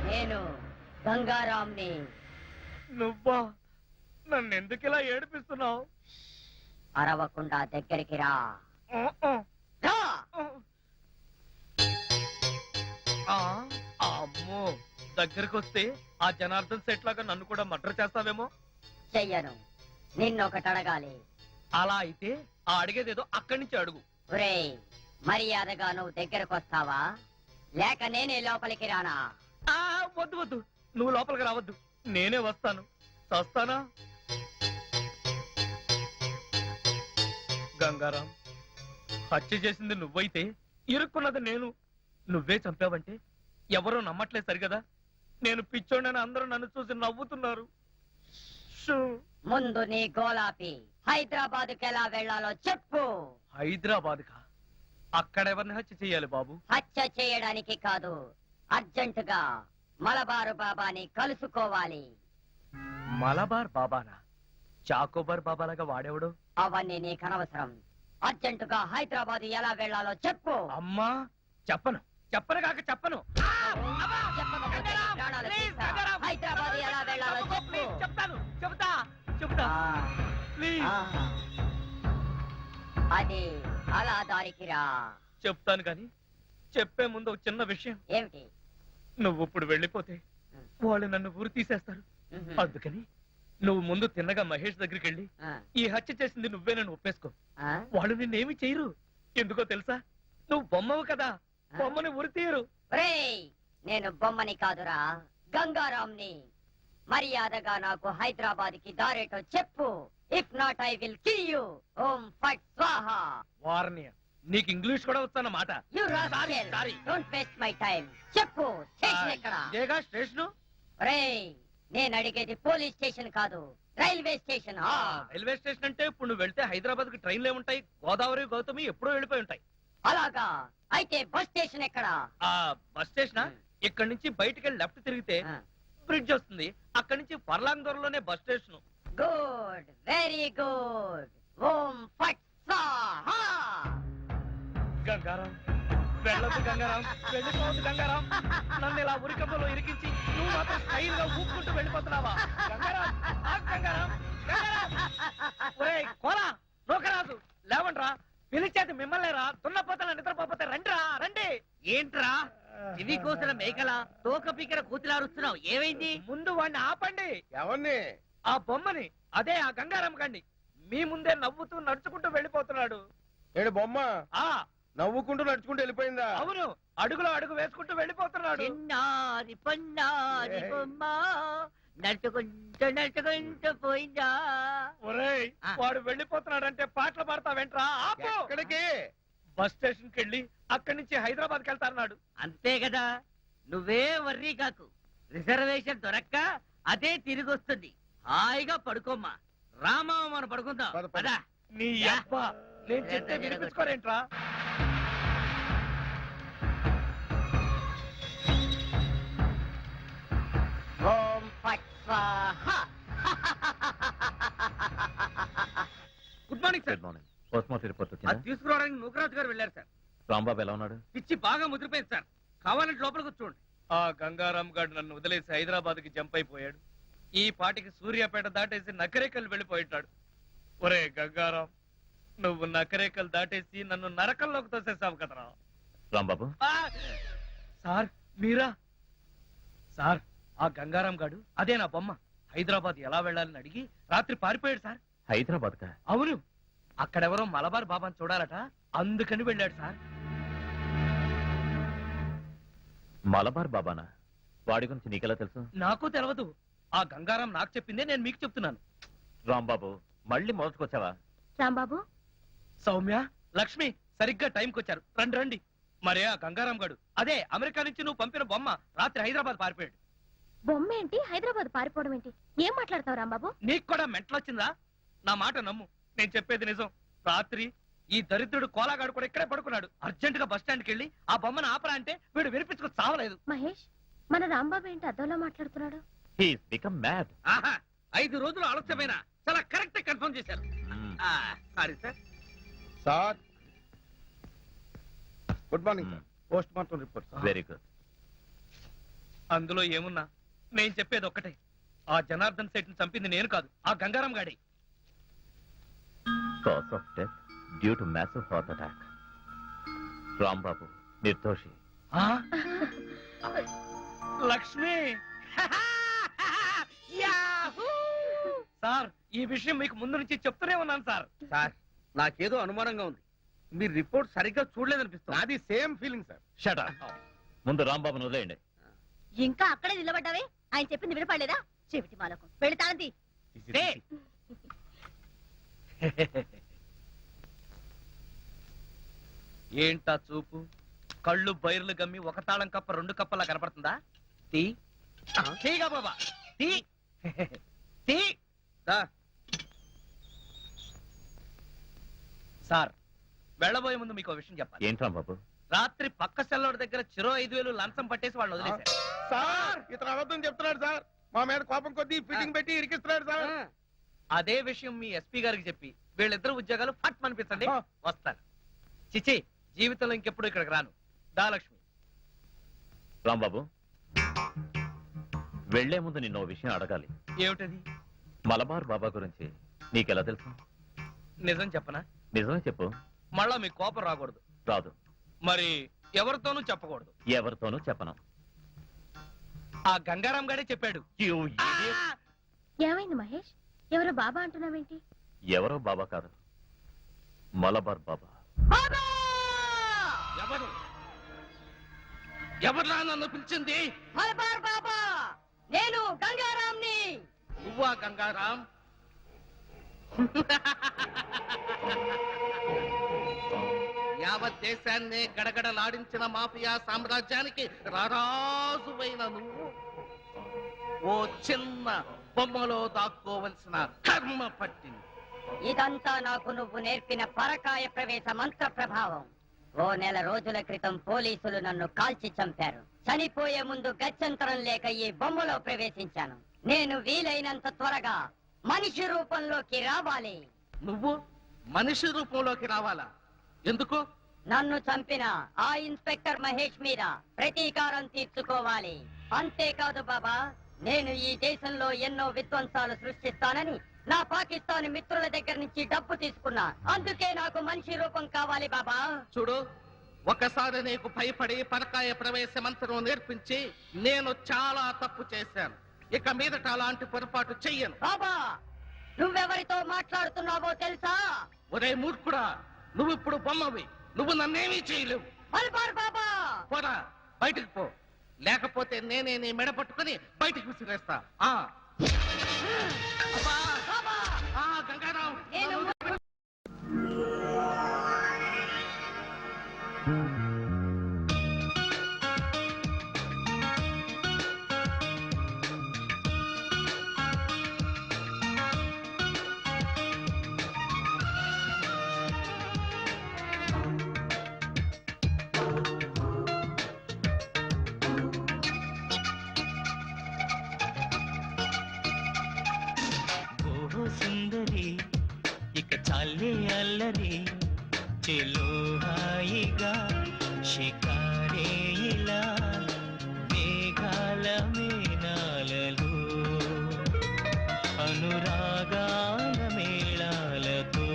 నేను గంగారాంని. నువ్వా? నన్ను ఎందుకు ఇలా ఏడిపిస్తున్నావు? అరవకుండా దగ్గరికి రా. రా. అమ్మో, దగ్గరకు వస్తే ఆ జనార్దన్ సెట్ లాగా నన్ను కూడా మర్డర్ చేస్తావేమో. చెయ్యను. నిన్నొకటి అడగాలి. అలా అయితే ఆ అడిగేదేదో అక్కడి నుంచి అడుగు. ఒరేయ్, మర్యాదగా నువ్వు దగ్గరకు వస్తావా లేక నేనే లోపలికి రానా? వద్దు వద్దు, నువ్వు లోపలికి రావద్దు, నేనే వస్తాను. చస్తానా? గంగారాం, హత్య చేసింది నువ్వైతే ఇరుక్కున్నది నేను. నువ్వే చంపావంటే ఎవరో నమ్మట్లేదు సరిగదా? నేను పిచ్చోడని అందరూ నన్ను చూసి నవ్వుతున్నారు. ముందు నీ గోలాపి హైదరాబాద్కి ఎలా వెళ్ళాలో చెప్పు. హైదరాబాద్ కా? అక్కడ ఎవరిని హత్య చేయాలి బాబు? హత్య చేయడానికి కాదు, అర్జెంటుగా మలబారు బాబాని కలుసుకోవాలి. మలబార్ బాబానా? చాకోబార్ బాబాలాగా వాడేవాడు? అవన్నీ నీకు అనవసరం. అర్జెంటుగా హైదరాబాద్ ఎలా వెళ్ళాలో చెప్పు. అమ్మా చెప్పను. చెప్పను కాక చెప్పను. చెప్పకపోతే నీ ప్రాణాలు తీస్తా. హైదరాబాద్ ఎలా వెళ్ళాలో చెప్పు. చెప్తా ప్లీజ్. అది అలా దారికి రా. చెప్తాను కానీ చెప్పే ముందు ఒక చిన్న విషయం. ఏమిటి? నువ్వు ఇప్పుడు వెళ్ళిపోతే వాళ్ళు నన్ను ఊరు తీసేస్తారు. అందుకని నువ్వు ముందు తిన్నగా మహేష్ దగ్గరికి వెళ్ళి ఈ హత్య చేసింది నువ్వేనని ఒప్పేసుకో. వాళ్ళు నిన్నేమి చేయరు. ఎందుకో తెలుసా? నువ్వు బొమ్మవు కదా, బొమ్మని ఉరి తీయరు. నేను బొమ్మని కాదురా, గంగారాంని. మర్యాదగా నాకు హైదరాబాద్ కి దారేటో చెప్పు. If not I will kill you. ఓం ఫట్ స్వాహా. వార్నియ, నీకు ఇంగ్లీష్ కూడా వస్తానమాట. You rascal, don't waste my time. చెప్పు, స్టేషన్ ఎక్కడ? ఇదేగా స్టేషను. నేను అడిగేది పోలీస్ స్టేషన్ కాదు, రైల్వే స్టేషన్. రైల్వే స్టేషన్ అంటే ఇప్పుడు నువ్వు వెళ్తే హైదరాబాద్ కి ట్రైన్లు ఏముంటాయి? గోదావరి, గౌతమి ఎప్పుడో వెళ్ళిపోయి ఉంటాయి. అలాగా? అయితే బస్ స్టేషన్ ఎక్కడ? బస్ స్టేషన్ ఇక్కడి నుంచి బయటికి వెళ్ళి లెఫ్ట్ తిరిగితే బ్రిడ్జ్ వస్తుంది. అక్కడి నుంచి పర్లాంగ్ దూరంలోనే bus station. Good, very good. ఓం ఫట్ స్వాహా. గంగారాం, వెళ్ళొద్దు గంగారాం, వెళ్ళిపోవద్దు గంగారాం. నన్ను ఇలా ఉరికంపలో ఇరికించి నువ్వు మాత్రం స్టైల్ గా ఊపుకుంటూ వెళ్ళిపోతున్నావా? గంగారాం, ఆగు గంగారాం, గంగారాం. ఒరేయ్ కోలా, నూకరాజు, లేవండ్రా. పిలిచేది మిమ్మల్నేరా, దున్నపోతల నిద్రపోతే రండిరా, రండి. ఏంట్రా ఇవి కోసిన మేకల తోక పీకర కూతులారుస్తున్నావు? ఏమైంది? ముందు వాడిని ఆపండి. ఎవరిని? ఆ బొమ్మని, అదే ఆ గంగారాం గండి. మీ ముందే నవ్వుతూ నడుచుకుంటూ వెళ్ళిపోతున్నాడు. ఏడు బొమ్మ ఆ నవ్వుకుంటూ నడుచుకుంటూ వెళ్ళిపోయిందా? అవును, అడుగులో అడుగు వేసుకుంటూ వెళ్ళిపోతున్నాడు. చిన్నారి పొన్నారి బొమ్మ నడుచుకుంటూ పోయిందా? ఒరేయ్, వాడు వెళ్ళిపోతున్నాడంటే పాటలు పాడతా వెంట్రా. ఆపు. ఎక్కడికి? బస్ స్టేషన్ కి వెళ్ళి అక్కడి నుంచి హైదరాబాద్ కి వెళ్తాన్నాడు. అంతే కదా, నువ్వే వర్రీ కాకు. రిజర్వేషన్ దొరక్క అదే తిరిగి వస్తుంది. హాయిగా పడుకోమ్మా. రామా, మనం పడుకుందాం. పద. నీ అబ్బా, నేను చెప్తే వినిపించుకోరేంట్రా? ఓం ఫట్ స్వాహా. Good morning sir. Good morning. Postmortem report అది వచ్చిందా? తీసుకురావడానికి నూకరాజు గారు వెళ్ళారు సార్. రాంబాబు ఎలా ఉన్నాడు? పిచ్చి బాగా ముదిరిపోయింది సార్. కావాలంటే లోపలికి చూడండి. ఆ గంగారాం గారు నన్ను వదిలేసి హైదరాబాద్ కి జంప్ అయిపోయాడు. ఈ పాటికి సూర్యాపేట దాటేసి నకరేకల్ వెళ్ళిపోయింటాడు. ఒరే గంగారాం, నువ్వు నకరేకల్ దాటేసి నన్ను నరకంలోకి తోసేసావు కదరా. రాంబాబు, సార్ మీరా? సార్, ఆ గంగారాం గాడు, అదే నా బొమ్మ, హైదరాబాద్ ఎలా వెళ్ళాలని అడిగి రాత్రి పారిపోయాడు సార్. హైదరాబాద్ కా? అవును, అక్కడెవరో మలబార్ బాబాని చూడాలట, అందుకని వెళ్ళాడు సార్. మలబార్ బాబానా? వాడి గురించి నీకెలా తెలుసు? నాకు తెలియదు. ఆ గంగారాం నాకు చెప్పిందే నేను మీకు చెప్తున్నాను. రాంబాబు, మళ్ళీ మొదటికొచ్చావా? రాంబాబు, సౌమ్య, లక్ష్మి సరిగ్గా టైంకి వచ్చారు. రండి రండి. మరే ఆ గంగారాం గాడు, అదే అమెరికా నుంచి నువ్వు పంపిన బొమ్మ, రాత్రి హైదరాబాద్ పారిపోయాడు. బొమ్మ ఏంటి, హైదరాబాద్ పారిపోవడం ఏంటి? ఏం మాట్లాడతావు రాంబాబు? నీకు కూడా మెంటలొచ్చిందా? నా మాట నమ్ము, నేను చెప్పేది నిజం. రాత్రి ఈ దరిద్రుడు కోలాగాడు కూడా ఇక్కడే పడుకున్నాడు. అర్జెంట్ గా బస్ స్టాండ్కి వెళ్ళి ఆ బొమ్మను ఆపరా అంటే వీడు వినిపించుకు చావలేదు. మహేష్, మన రాంబాబు ఏంటి అద్దంలో మాట్లాడుతున్నాడు? He's become mad. ఆహా, 5 రోజులు ఆలస్యమైన చాలా కరెక్ట్ కన్ఫర్మ్ చేశారు. Sorry sir. Sir, good morning sir. Post mortem report. Very good. అందులో ఏమున్నా నేను చెప్పేది ఒక్కటే, ఆ జనార్దన్ సెట్ ని చంపింది నేను కాదు, ఆ గంగారాం గాడి. Cause of death due to massive heart attack. Rambabu నిర్దోషి. లక్ష్మి, సార్, ఈ విషయం మీకు ముందు నుంచి చెప్తూనే ఉన్నాను సార్. సార్, నాకేదో అనుమానంగా ఉంది. మీరు రిపోర్ట్ సరిగ్గా చూడలేదనిపిస్తుంది. అది same feeling sir. Shut up. ముందు రాంబాబును వదిలేయండి. ఇంకా అక్కడే నిలబడ్డావే? ఆయన చెప్పింది వినపడలేదా? చెవిటి మాలకు వెళతాంది. ఏంటా చూపు? కళ్ళు బైర్లు గమ్మి ఒక తాళం కప్ప 2 కప్పలా కనపడుతుందా? తీ తీగా బాబా, తీ తీ. సార్, వెళ్ళబోయే ముందు మీకు విషయం చెప్పాలి. ఏంటి రాంబాబు? రాత్రి పక్క సెల్లోడి దగ్గర చెరో 5,000 లంచం పట్టేసి వాళ్ళని వదిలేశారు. సార్, ఇతను అబద్ధం చెప్తున్నాడు సార్. మా మీద కోపం కొద్దీ ఫిట్టింగ్ పెట్టి ఇరికిస్తున్నాడు సార్. అదే విషయం మీ ఎస్పీ గారికి చెప్పి వీళ్ళిద్దరు ఉద్యోగాలు ఫట్ అనిపించండి. వస్తాను. చిచి, జీవితంలో ఇంకెప్పుడు ఇక్కడికి రాను. దా లక్ష్మి. రాంబాబు, వెళ్లే ముందు నిన్న విషయం అడగాలి. ఏమిటది? మలబార్ బాబా గురించి నీకెలా తెలుసు? నిజం చెప్పనా? నిజమే చెప్పు. మళ్ళా మీ కోపం రాకూడదు. రాదు. మరి ఎవరితోనూ చెప్పకూడదు. ఎవరితోనూ చెప్పను. ఆ గంగారాం గారే చెప్పాడు. ఏమైంది మహేష్? ఎవరో బాబా అంటున్నావేంటి? ఎవరో బాబా కాదు, మలబార్ బాబా. ఎవరు ఎవరు నన్ను పిలిచింది? మలబార్ బాబా, నేను గంగారాంని. నువ్వా గంగారాం? యావత్ దేశాన్ని గడగడలాడించిన మాఫియా సామ్రాజ్యానికి రారాజువైన నువ్వు ఓ చిన్న బొమ్మలో దాక్కోవలసిన కర్మ పట్టింది. ఇదంతా నాకు నువ్వు నేర్పిన పరకాయ ప్రవేశ మంత్ర ప్రభావం. ఓ నెల రోజుల క్రితం పోలీసులు నన్ను కాల్చి చంపారు. చనిపోయే ముందు గత్యంతరం లేక ఈ బొమ్మలో ప్రవేశించాను. నేను వీలైనంత త్వరగా మనిషి రూపంలోకి రావాలి. నువ్వు మనిషి రూపంలోకి రావాలా? ఎందుకు? నన్ను చంపిన ఆ ఇన్స్పెక్టర్ మహేష్ మీద ప్రతీకారం తీర్చుకోవాలి. అంతేకాదు బాబా, నేను ఈ దేశంలో ఎన్నో విధ్వంసాలు సృష్టిస్తానని నా పాకిస్తాన్ మిత్రుల దగ్గర నుంచి డబ్బు తీసుకున్నా. అందుకే నాకు మనిషి రూపం కావాలి బాబా. చూడు, ఒకసారి నీకు భయపడి పరకాయ ప్రవేశ మంత్రం నేర్పించి నేను చాలా తప్పు చేశాను. ఇక మీదట అలాంటి పొరపాటు చెయ్యను. బాబా, నువ్వెవరితో మాట్లాడుతున్నావో తెలుసా? ఒరే మూర్ఖుడా, నువ్వు ఇప్పుడు బొమ్మవి. నువ్వు నన్నేమీ చేయలేవు. మల్బార్ బాబా, పోరా, బయటికి పో. లేకపోతే నేనే నీ మెడ పట్టుకుని బయటికి విసిరేస్తా. గంగారాం, సుందరి ఇక చాలే అల్లరి చెలో హాయిగా షికారే ఇలా మేఘాల మేనాలలో అనురాగాల మేళాలతో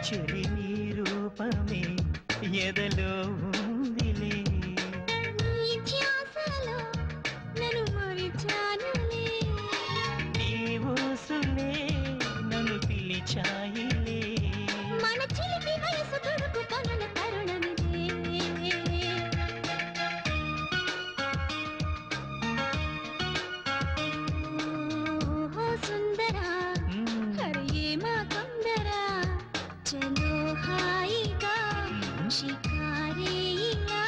చెరి నీ రూపమే ఎదలో ఉందిలే. నీ ఊసులే నన్ను పిలిచాయిలే. మన చిలిపి వయసు తొడుకు కనుల తరుణమిదే. ఓహో సుందరా, హరియే మా కొందరా, చలో హాయిగా షికారే ఇలా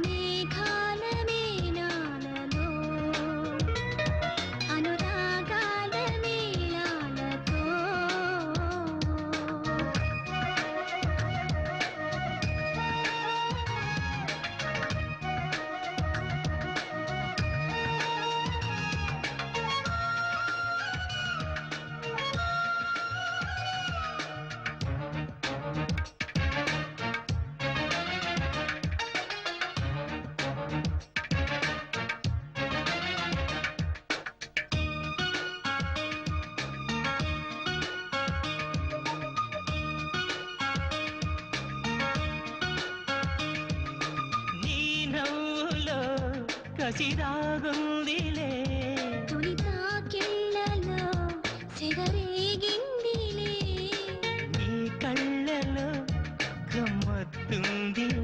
మేఘాల మేనాలలో అనురాగాల మేళాలతో. నీ నవ్వులో కసిదాగుందిలే. తొలి తాకిళ్లలో సెగరేగిందిలే. నీ కళ్ళలో గమ్మత్తుందిలే.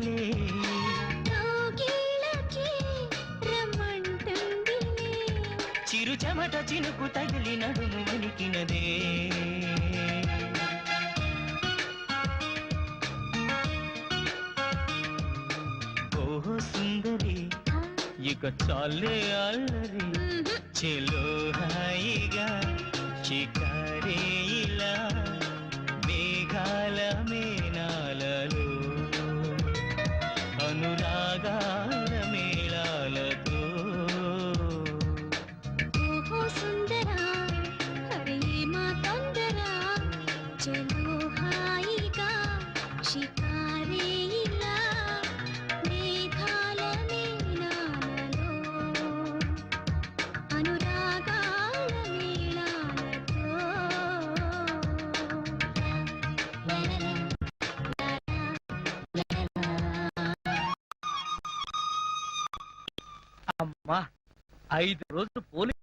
చిరు చెమట చినుకు తగిలి నడుము వణికినదే ఓహో సుందరి ఇక చాలే అల్లరి చెలో హాయిగా చికారే ఇలా మేఘాల మేనాలలో అనురాగాల మేళాలతో ఓహో సుందరా హరే మా తొందరా చలో హాయిగా షికారే ఇలా మేఘాల మేళాలలో అనురాగాల మేళాలతో అమ్మా 5 రోజులు పోలీసు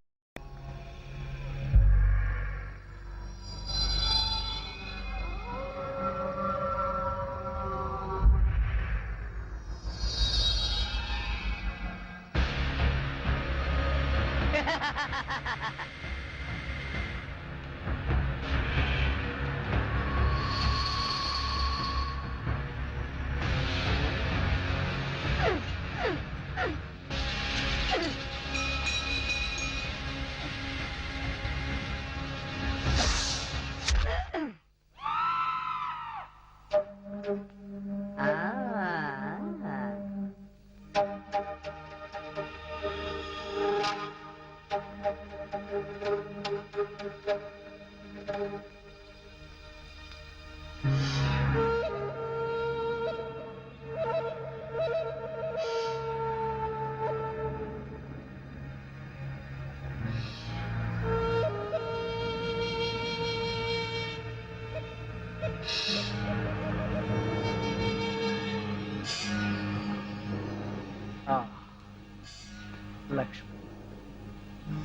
లక్ష్మి,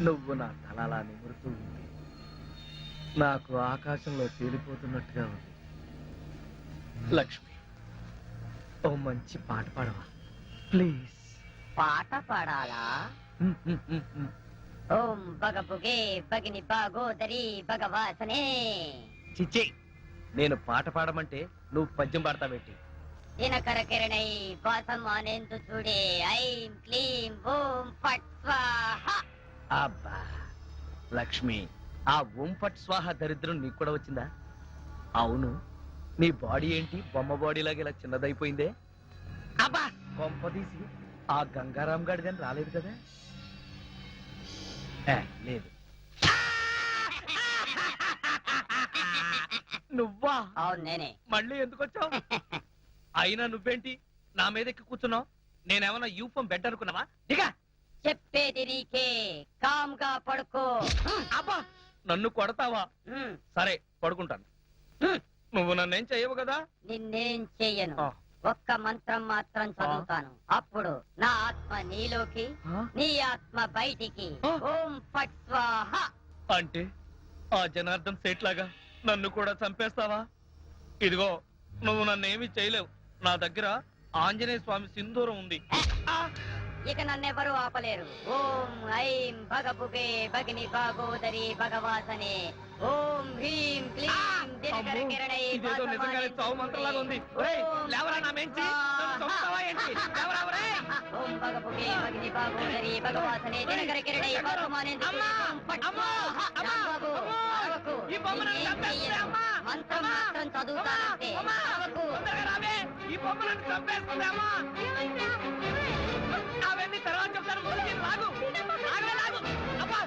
నువ్వు నా తలలా నిమురుతూ ఉంది. నాకు ఆకాశంలో తేలిపోతున్నట్టుగా ఉంది. లక్ష్మి, ఓ మంచి పాట పాడవా ప్లీజ్? పాట పాడాలా? ఓం బగబుగే బగిని బాగోదరి భగవాసనే. చిచ్చి, నేను పాట పాడమంటే నువ్వు పద్యం పాడతావేంటి? దినకర కిరణై వాసం అనేందు చూడే ఐం క్లీం ఓం ఫట్ స్వాహ. అబ్బా లక్ష్మి, ఆ ఓం ఫట్ స్వాహ దరిద్రం నీకు కూడా వచ్చిందా? అవును, నీ బాడీ ఏంటి బొమ్మ బాడీ లాగా ఇలా చిన్నదైపోయిందే? అబ్బా కొంపదీసి ఆ గంగారాం గాడిదని రాలేదు కదా? లేదు. నువ్వా? అవును నేనే. మళ్ళీ ఎందుకు వచ్చావు? అయినా నువ్వేంటి నా మీద ఎక్కి కూర్చున్నావు? నేనేమన్నా యూఫం బెడ్ అనుకున్నావా? దిగా. చెప్పేది నీకే, కామ్గా పడుకో. అబ్బా నన్ను కొడతావా? సరే పడుకుంటాను. నువ్వు నన్నేం చెయ్యవు కదా? నిన్నేం చెయ్యను. ఆ. ఒక్క మంత్రం మాత్రం చదువుతాను. అప్పుడు నా ఆత్మ నీలోకి, నీ ఆత్మ బయటికి. ఓం ఫట్ స్వాహ. అంటే ఆ జనార్దన్ సేట్ లాగా నన్ను కూడా చంపేస్తావా? ఇదిగో, నువ్వు నన్నేమీ చేయలేవు. నా దగ్గర ఆంజనేయ స్వామి సింధూరం ఉంది. ఇక నన్నెవరూ ఆపలేరు. ఓం ఐం భగబుగే భగిని భాగోదరి భగవాసనే. ఓం హ్రీం క్లీం దినకర కిరణై ఇదేదో నిజంగానే చావు మంత్రంలాగా ఉంది. ఒరేయ్, లేవరా నా మెంచి, నన్ను చంపుతావా ఏంటి? లేవరా ఒరేయ్. ఓం భగబుగే భగిని భాగోదరి భగవాసనే దినకర కిరణై భాగమానేందు ఈ బొమ్మను చంపేస్తుంది అమ్మా. మంత్రం మాత్రం చదువుతానంటే ఈ బొమ్మలను చంపేస్తుంది అమ్మా. అవన్నీ తర్వాత చెప్తాను. లాగు లాగు లాగు. అబ్బా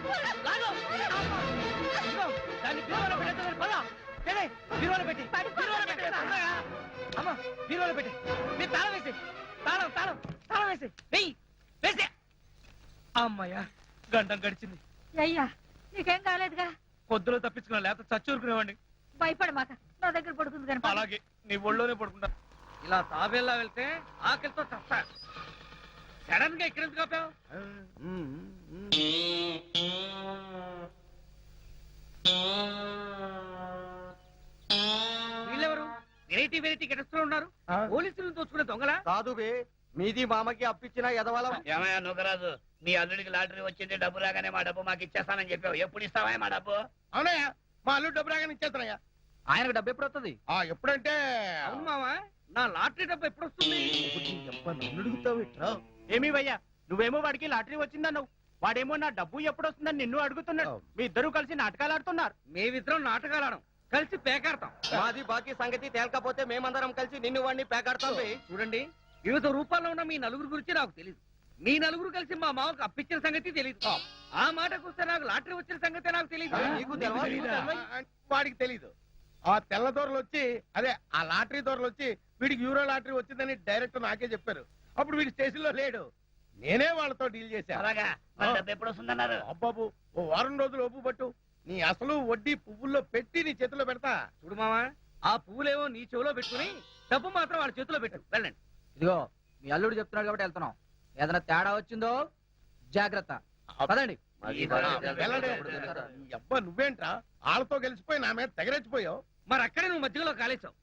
లాగు. దాన్ని బీరువాలో పెట్టేస్తాను. పద బీరువాలో పెట్టి అమ్మా, బీరువాలో పెట్టి మీరు తాళం వేసి తాళం తాళం తాళం వేసి వెయ్యి వేసే. అమ్మయ్యా, గంటం గడిచింది. అయ్యా నీకేం కాలేదుగా? పొద్దులో తప్పించుకున్నా, లేకపోతే చచ్చూరుకునేవాడిని. భయపడమాక, నా దగ్గర పడుకుంది కానీ. అలాగే నీ ఒళ్ళోనే పడుకుంటా. ఇలా తాబేలా వెళ్తే ఆకలితో చస్తా. సడన్ గా ఇక్కడ ఎందుకు ఆపావు? వీళ్ళెవరు? వెరైటీ వెరైటీ గెటస్లో ఉన్నారు. పోలీసులను దోచుకునే దొంగలా? కాదు బే, మీది మామకి అప్పిచ్చిన ఎదవలం. ఏమయ్యా నువ్వురాజు, మీ అల్లుడికి లాటరీ వచ్చింది, డబ్బు రాగానే మా డబ్బు మాకు ఇచ్చేస్తానని చెప్పావు. ఎప్పుడు ఇస్తావా మా డబ్బు? అవునయ్యా, మా అల్లుడు డబ్బు రాగానే ఇచ్చేస్తానయ్యా. ఆయనకు డబ్బు ఎప్పుడు వస్తుంది? ఎప్పుడంటే అవును మావా, నా లాటరీ డబ్బు ఎప్పుడు వస్తుంది? నన్ను అడుగుతావు. ఏమి భయ్యా, నువ్వేమో వాడికి లాటరీ వచ్చిందన్నావు, వాడేమో నా డబ్బు ఎప్పుడు వస్తుందని నిన్ను అడుగుతున్నాడు. మీ ఇద్దరు కలిసి నాటకాలు ఆడుతున్నారు. మేమిద్దరం నాటకాలు ఆడం, కలిసి పేకాడతాం. మాది బాకీ సంగతి తేలకపోతే మేమందరం కలిసి నిన్ను వాడిని పేకాడతాం. చూడండి, వివిధ రూపాల్లో ఉన్న మీ నలుగురు గురించి నాకు తెలియదు. మీ నలుగురు కలిసి మా మామకు అప్పించిన సంగతి తెలియదు. ఆ మాటకు వస్తే నాకు లాటరీ వచ్చిన సంగతి నాకు తెలియదు. వాడికి తెలీదు. ఆ తెల్ల దొరలు వచ్చి, అదే ఆ లాటరీ దొరలు వచ్చి వీడికి యూరో లాటరీ వచ్చిందని డైరెక్ట్ నాకే చెప్పారు. అప్పుడు వీడి స్టేషన్ లో లేడు, నేనే వాళ్ళతో డీల్ చేశాను. అలాగా, డబ్బు ఎప్పుడు వస్తుందన్నారు? అబ్బాబు, ఓ వారం రోజులు ఒప్పు పట్టు, నీ అసలు వడ్డీ పువ్వుల్లో పెట్టి నీ చేతిలో పెడతా. చూడు మామా, ఆ పువ్వులేమో నీ చెవిలో పెట్టుకుని డబ్బు మాత్రం వాళ్ళ చేతిలో పెట్టు. వెళ్ళండి. ఇదిగో మీ అల్లుడు చెప్తున్నాడు కాబట్టి వెళ్తున్నాం. ఏదైనా తేడా వచ్చిందో జాగ్రత్త. పదండి. అబ్బా, నువ్వేంట్రా వాళ్ళతో గెలిచిపోయి నా మీద తెగరెచ్చిపోయావు. మరి అక్కడే నువ్వు మధ్యలో కాలేసావు.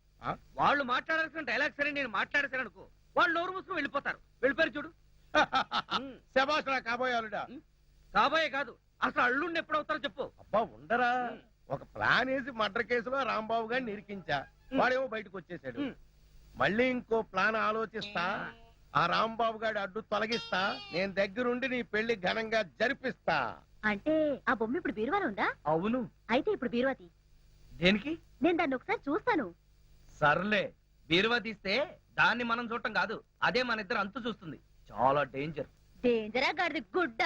వాళ్ళు మాట్లాడాల్సిన డైలాగ్ సరే నేను మాట్లాడేసాను అనుకో, వాళ్ళు నోరు మూసుకుని వెళ్ళిపోతారు. వెళ్ళిపోయారు చూడు. శభాష్ రా కాబోయే అల్లుడా. కాబోయే కాదు, అసలు అల్లుడిని ఎప్పుడవుతారో చెప్పు. అబ్బా ఉండరా, ఒక ప్లాన్ వేసి మర్డర్ కేసులో రాంబాబు గారిని నిరికించా, వాడేమో బయటకు వచ్చేసాడు. మళ్ళీ ఇంకో ప్లాన్ ఆలోచిస్తా, ఆ రాంబాబు గారి అడ్డు తొలగిస్తా, నేను దగ్గరుండి నీ పెళ్లి ఘనంగా జరిపిస్తా. అంటే ఆ బొమ్మ ఇప్పుడు బీరువాలో ఉందా? అవును. అయితే ఇప్పుడు బీరువాతి. దేనికి? నేను దాన్ని ఒకసారి చూస్తాను. సర్లే, బీరువా తీస్తే దాన్ని మనం చూడటం కాదు, అదే మన ఇద్దరు అంతు చూస్తుంది. చాలా డేంజర్. డేంజరా గాడిది గుడ్డ.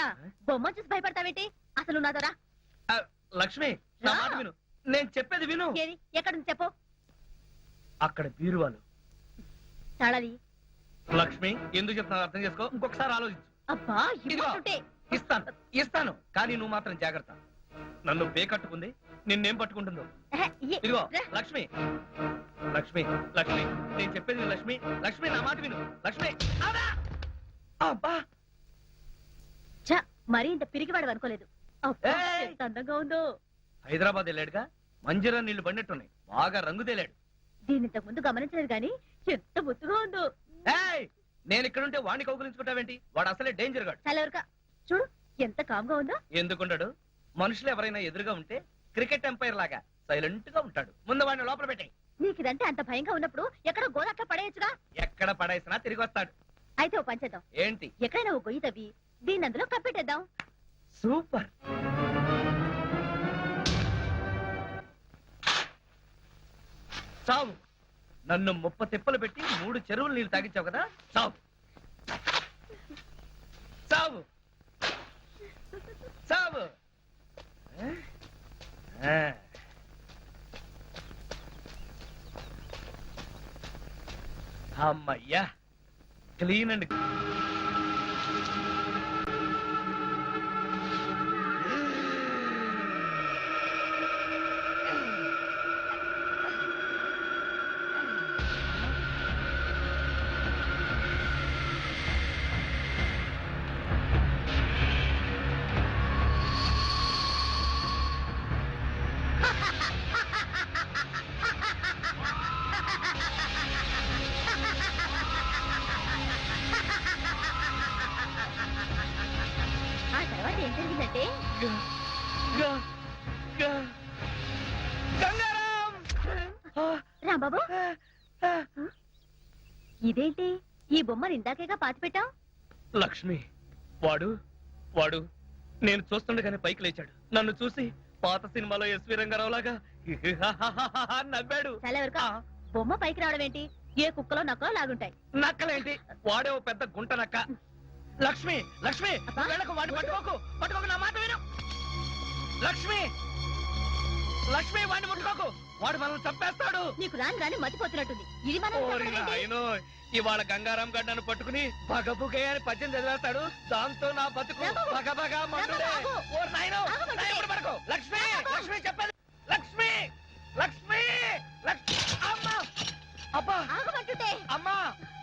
బొమ్మ చూసి భయపడతావేంటి? అసలు నాదరా. లక్ష్మి, నా మాట విను, నేను చెప్పేది విను. ఏది? ఎక్కడుంది చెప్పు. అక్కడ బీరువాలు. తాళాలి. లక్ష్మి, ఎందుకు చెప్తున్నా అర్థం చేసుకో, ఇంకొకసారి ఆలోచించు. అబ్బా, ఇవ్వకుంటే ఇస్తాను కానీ నువ్వు మాత్రం జాగ్రత్త. నన్ను కట్టుకుంది, నిన్నేం పట్టుకుంటుందో. ఇదిగో లక్ష్మి, లక్ష్మి, లక్ష్మి, నేను చెప్పేది విను. లక్ష్మి, లక్ష్మి, నా మాట విను. లక్ష్మి, అబ్బా, మరీ ఇంత పిరిగివాడు అనుకోలేదు. ఎంత అందంగా ఉందో. హైదరాబాద్ వెళ్ళాడుగా, మంజీరా నీళ్లు పడినట్టున్నాయి, బాగా రంగు తేలాడు. దీని ఇంతకు ముందు గమనించలేదు గాని ఎంత ముద్దుగా ఉందో. నేను ఇక్కడుంటే వాడిని కౌగులించుకుంటావేంటి? వాడు అసలే డేంజర్ గాడు. చలవరక చూడు, ఎంత కామ్గా ఉందో. ఎందుకుంటాడు? మనుషులు ఎవరైనా ఎదురుగా ఉంటే క్రికెట్ ఎంపైర్ లాగా సైలెంట్ గా ఉంటాడు. ముందు వాడిని లోపల పెట్టాయి. నీకు ఇదంటే అంత భయంగా ఉన్నప్పుడు ఎక్కడో గోదట్లా పడేయచ్చుగా. ఎక్కడ పడేసినా తిరిగి వస్తాడు. అయితే ఓ పని చేద్దాం. ఏంటి? ఎక్కడైనా ఓ గొయ్యి తవ్వి దీన్ని అందులో కప్పెట్టేద్దాం. సూపర్. చావు. నన్ను 30 తిప్పలు పెట్టి 3 చెరువులు నీళ్ళు తాగించావు కదా, చావు. చావు. చావు. అమ్మయ్యా, క్లీన్ అండ్ ఆ తర్వాత ఏం జరిగిందంటే రాంబాబు, ఇదేంటి ఈ బొమ్మను ఇందాకేగా పాతి పెట్టావు? లక్ష్మి, వాడు వాడు నేను చూస్తుండగానే పైకి లేచాడు. నన్ను చూసి పాత సినిమాలో ఎస్వి రంగారావు లాగా నవ్వాడు. బొమ్మ పైకి రావడం ఏంటి? ఏ కుక్కలో నక్కలో లాగుంటాయి. నక్కలేంటి, వాడే ఓ పెద్ద గుంట నక్క. లక్ష్మి, లక్ష్మి, వెళ్ళకు, వాడిని పట్టుకోకు, పట్టుకోకు, నా మాట విను. లక్ష్మి, లక్ష్మి, వాడిని ముట్టుకోకు, వాడు మనల్ని చంపేస్తాడు. నీకు రాని రాని మతిపోతున్నట్టుంది. ఇది మన ఇవాళ గంగారాం గడ్డ నన్ను పట్టుకుని బగబుగే అని పద్యం చదివేస్తాడు. దాంతో నా బతుకు బగబగా మండుడే. ఓ నాయనో, నాయనో పడుకో. లక్ష్మి, లక్ష్మి, చెప్పండి. లక్ష్మి, లక్ష్మి, లక్ష్మి, అమ్మా, అబ్బా, అమ్మా,